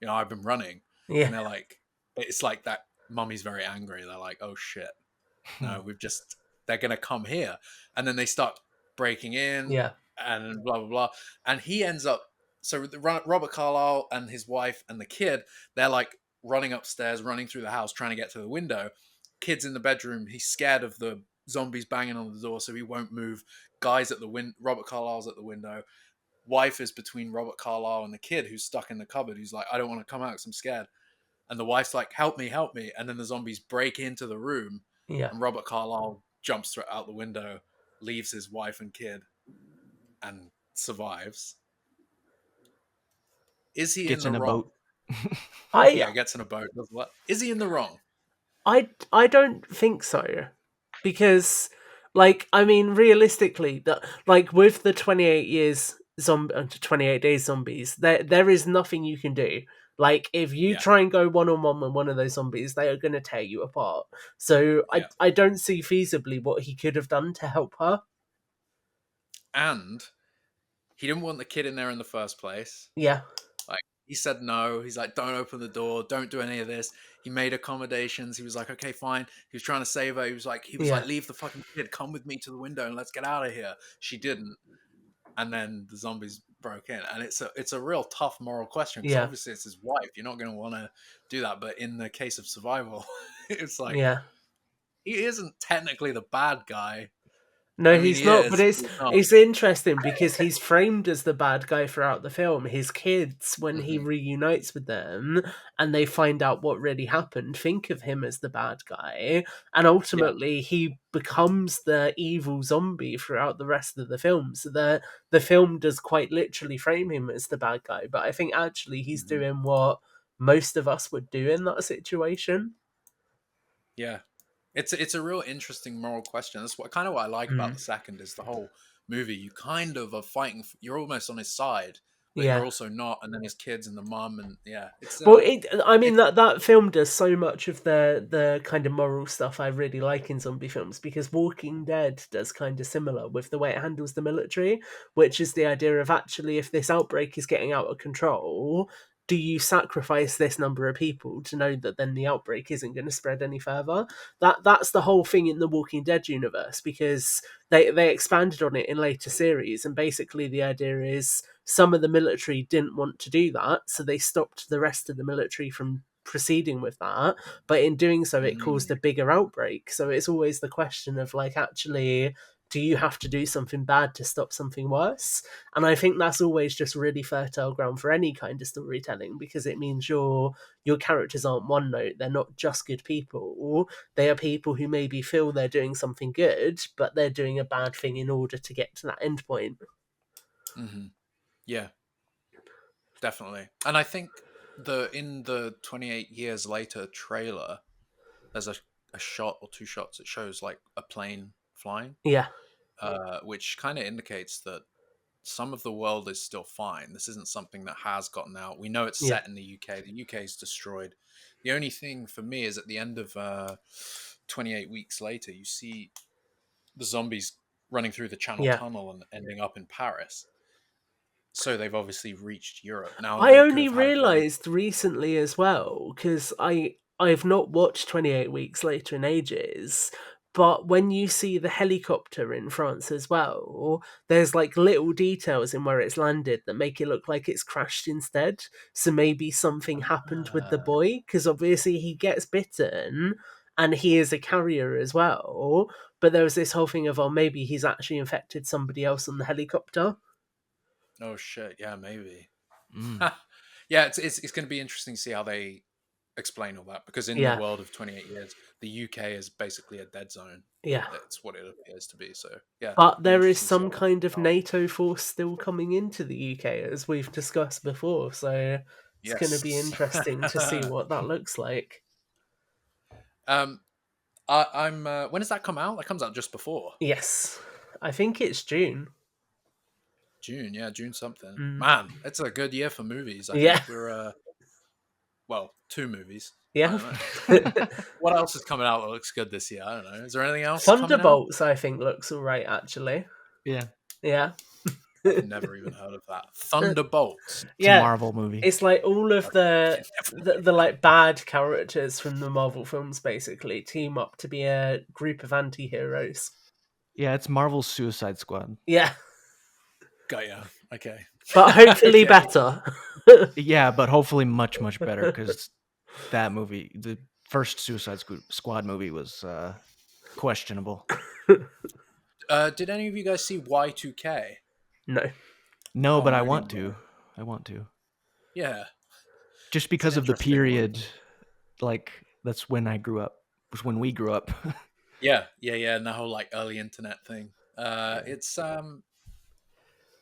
Speaker 1: You know, I've been running.
Speaker 2: Yeah.
Speaker 1: And they're like, it's like that mummy's very angry. They're like, oh shit. No, they're going to come here. And then they start breaking in.
Speaker 2: Yeah.
Speaker 1: And blah, blah, blah. And he ends up, so Robert Carlyle and his wife and the kid, they're like running upstairs, running through the house, trying to get to the window. Kid's in the bedroom. He's scared of the zombies banging on the door, so he won't move. Guy's at the window. Robert Carlyle's at the window. Wife is between Robert Carlyle and the kid who's stuck in the cupboard. Who's like, I don't want to come out because I'm scared. And the wife's like, help me. And then the zombies break into the room.
Speaker 2: Yeah.
Speaker 1: And Robert Carlyle jumps out the window, leaves his wife and kid, and survives. Is he
Speaker 4: gets
Speaker 1: in the
Speaker 4: in a
Speaker 1: wrong?
Speaker 4: boat?
Speaker 1: Gets in a boat. Does what? Is he in the wrong?
Speaker 2: I don't think so, because, like, I mean, realistically, that like with the 28 years 28 days zombies, there is nothing you can do. Like, if you try and go one-on-one with one of those zombies, they are going to tear you apart. So I don't see feasibly what he could have done to help her.
Speaker 1: And he didn't want the kid in there in the first place.
Speaker 2: Yeah.
Speaker 1: Like, He said no. He's like, don't open the door. Don't do any of this. He made accommodations. He was like, okay, fine. He was trying to save her. He was like, leave the fucking kid. Come with me to the window and let's get out of here. She didn't. And then the zombies broke in. And it's a real tough moral question because obviously it's his wife. You're not going to want to do that. But in the case of survival, it's like, he isn't technically the bad guy.
Speaker 2: No, I mean, he's not, but it's interesting because he's framed as the bad guy throughout the film. His kids, when he reunites with them and they find out what really happened, think of him as the bad guy. And ultimately, he becomes the evil zombie throughout the rest of the film. So the film does quite literally frame him as the bad guy. But I think actually he's doing what most of us would do in that situation.
Speaker 1: Yeah. It's a real interesting moral question. That's what I like about the second is the whole movie. You kind of are fighting. You're almost on his side, but you're also not. And then his kids and the mum, and it's.
Speaker 2: Well, that film does so much of the kind of moral stuff I really like in zombie films because Walking Dead does kind of similar with the way it handles the military, which is the idea of actually if this outbreak is getting out of control, do you sacrifice this number of people to know that then the outbreak isn't going to spread any further? That's the whole thing in the Walking Dead universe because they expanded on it in later series, and basically the idea is some of the military didn't want to do that, so they stopped the rest of the military from proceeding with that. But in doing so, it caused a bigger outbreak. So it's always the question of like, actually, do you have to do something bad to stop something worse? And I think that's always just really fertile ground for any kind of storytelling because it means your characters aren't one note. They're not just good people. They are people who maybe feel they're doing something good, but they're doing a bad thing in order to get to that end point.
Speaker 1: Yeah, definitely. And I think in the 28 years later trailer, there's a shot or two shots that shows like a plane flying.
Speaker 2: Yeah.
Speaker 1: Which kind of indicates that some of the world is still fine. This isn't something that has gotten out. We know it's set in the UK. The UK is destroyed. The only thing for me is at the end of 28 weeks later, you see the zombies running through the Channel Tunnel and ending up in Paris. So they've obviously reached Europe. Now
Speaker 2: I only realised recently as well, because I've not watched 28 Weeks Later in ages, but when you see the helicopter in France as well, there's like little details in where it's landed that make it look like it's crashed instead. So maybe something happened with the boy, because obviously he gets bitten and he is a carrier as well. But there was this whole thing of, maybe he's actually infected somebody else on the helicopter.
Speaker 1: Oh shit! Yeah, maybe. Yeah, it's going to be interesting to see how they explain all that because in the world of 28 years, the UK is basically a dead zone.
Speaker 2: Yeah,
Speaker 1: that's what it appears to be. So yeah,
Speaker 2: but there is some kind of NATO force still coming into the UK, as we've discussed before. So it's going to be interesting to see what that looks like.
Speaker 1: I'm. When does that come out? That comes out just before.
Speaker 2: Yes, I think it's June.
Speaker 1: June something. Man, it's a good year for movies. I think we're two movies.
Speaker 2: Yeah.
Speaker 1: What else is coming out that looks good this year? I don't know. Is there anything else?
Speaker 2: Thunderbolts, I think, looks all right actually.
Speaker 4: Yeah.
Speaker 1: I've never even heard of that. Thunderbolts.
Speaker 4: It's a Marvel movie.
Speaker 2: It's like all of the like bad characters from the Marvel films basically team up to be a group of anti-heroes.
Speaker 4: Yeah, it's Marvel's Suicide Squad.
Speaker 2: Yeah.
Speaker 1: Got ya. Okay.
Speaker 2: But hopefully better.
Speaker 4: Yeah, but hopefully much, much better because that movie, the first Suicide Squad movie, was questionable.
Speaker 1: Did any of you guys see Y2K?
Speaker 2: No,
Speaker 4: but I want to.
Speaker 1: Yeah.
Speaker 4: Just because of the period, like that's when I grew up. Was when we grew up.
Speaker 1: Yeah, and the whole like early internet thing. It's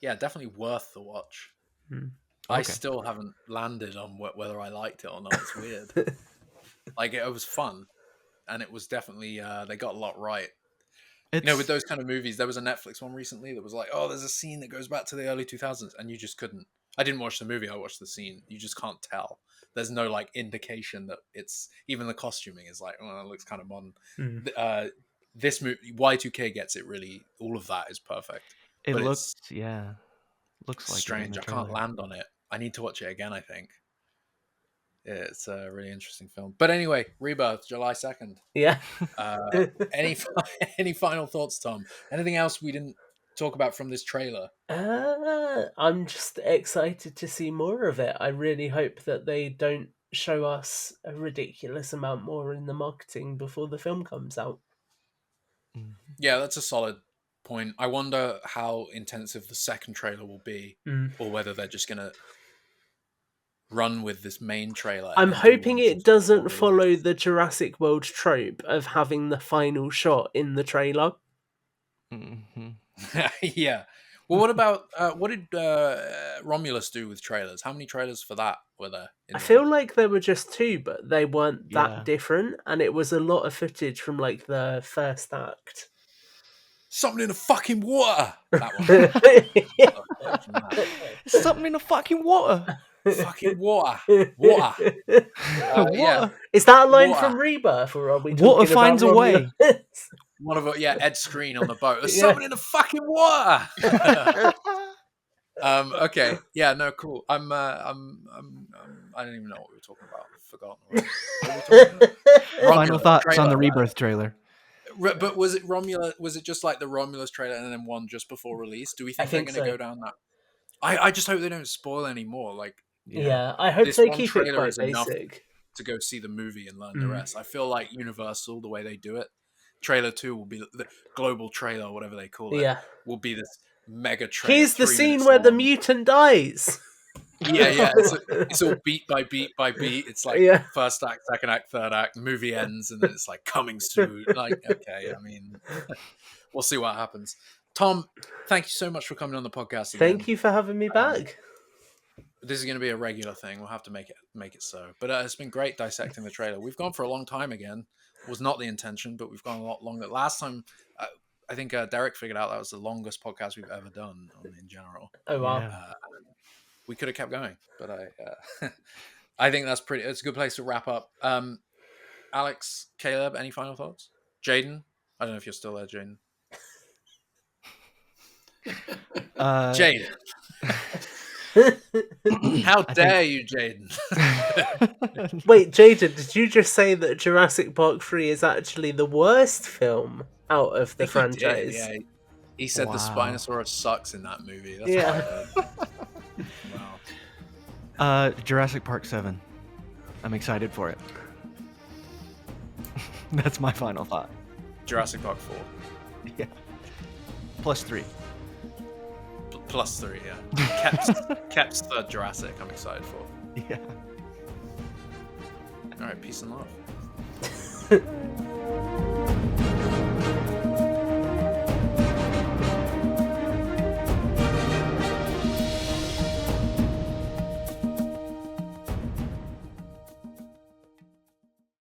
Speaker 1: definitely worth the watch. I still haven't landed on whether I liked it or not. It's weird. Like it was fun, and it was definitely they got a lot right. With those kind of movies, there was a Netflix one recently that was like, oh, there's a scene that goes back to the early 2000s, and you just couldn't. I didn't watch the movie. I watched the scene. You just can't tell. There's no like indication that it's even the costuming is like, oh, it looks kind of modern. This movie, Y2K gets it really. All of that is perfect.
Speaker 4: It looks like
Speaker 1: strange. I can't land on it. I need to watch it again, I think. It's a really interesting film. But anyway, Rebirth, July 2nd.
Speaker 2: Yeah.
Speaker 1: Any final thoughts, Tom? Anything else we didn't talk about from this trailer?
Speaker 2: I'm just excited to see more of it. I really hope that they don't show us a ridiculous amount more in the marketing before the film comes out.
Speaker 1: Yeah, that's a solid point. I wonder how intensive the second trailer will be, or whether they're just going to run with this main trailer.
Speaker 2: I'm hoping it doesn't follow the Jurassic World trope of having the final shot in the trailer.
Speaker 1: Yeah. Well, what did Romulus do with trailers? How many trailers for that were there?
Speaker 2: I feel like there were just 2, but they weren't that different, and it was a lot of footage from like the first act.
Speaker 1: Something in the fucking water. That one.
Speaker 4: Something in the fucking water.
Speaker 1: Fucking water. Water. Yeah.
Speaker 2: Is that a line from Rebirth, or are we talking
Speaker 4: water finds
Speaker 2: about
Speaker 4: a way?
Speaker 1: One of Ed Screen on the boat. There's something in the fucking water. Okay. Yeah. No. Cool. I don't even know what we were talking about. I've forgotten.
Speaker 4: Final thoughts on the Rebirth trailer.
Speaker 1: But was it Romulus? Was it just like the Romulus trailer and then one just before release? Do we think they're going to go down that? I just hope they don't spoil any more. Like,
Speaker 2: I hope they keep it quite basic.
Speaker 1: To go see the movie and learn the rest. I feel like Universal, the way they do it, trailer 2 will be the global trailer, whatever they call it. Will be this mega trailer.
Speaker 2: Here's the scene where the mutant dies.
Speaker 1: Yeah. It's all beat by beat by beat. It's like first act, second act, third act. The movie ends, and then it's like coming soon. Like, okay, I mean, we'll see what happens. Tom, thank you so much for coming on the podcast again.
Speaker 2: Thank you for having me back.
Speaker 1: This is going to be a regular thing. We'll have to make it so. But it's been great dissecting the trailer. We've gone for a long time again. It was not the intention, but we've gone a lot longer. Last time, I think Derek figured out that was the longest podcast we've ever done on InGeneral.
Speaker 2: Oh, wow.
Speaker 1: We could have kept going, but I think that's it's a good place to wrap up. Alex, Caleb, any final thoughts? Jaden? I don't know if you're still there, Jaden. Jaden. How dare you, Jaden?
Speaker 2: Wait, Jaden, did you just say that Jurassic Park 3 is actually the worst film out of the franchise?
Speaker 1: He said the Spinosaurus sucks in that movie. That's what I heard.
Speaker 4: Wow. Jurassic Park 7. I'm excited for it. That's my final thought.
Speaker 1: Jurassic Park 4.
Speaker 4: Yeah. +3.
Speaker 1: +3, yeah. Kep's third Jurassic, I'm excited for.
Speaker 4: Yeah.
Speaker 1: All right, peace and love.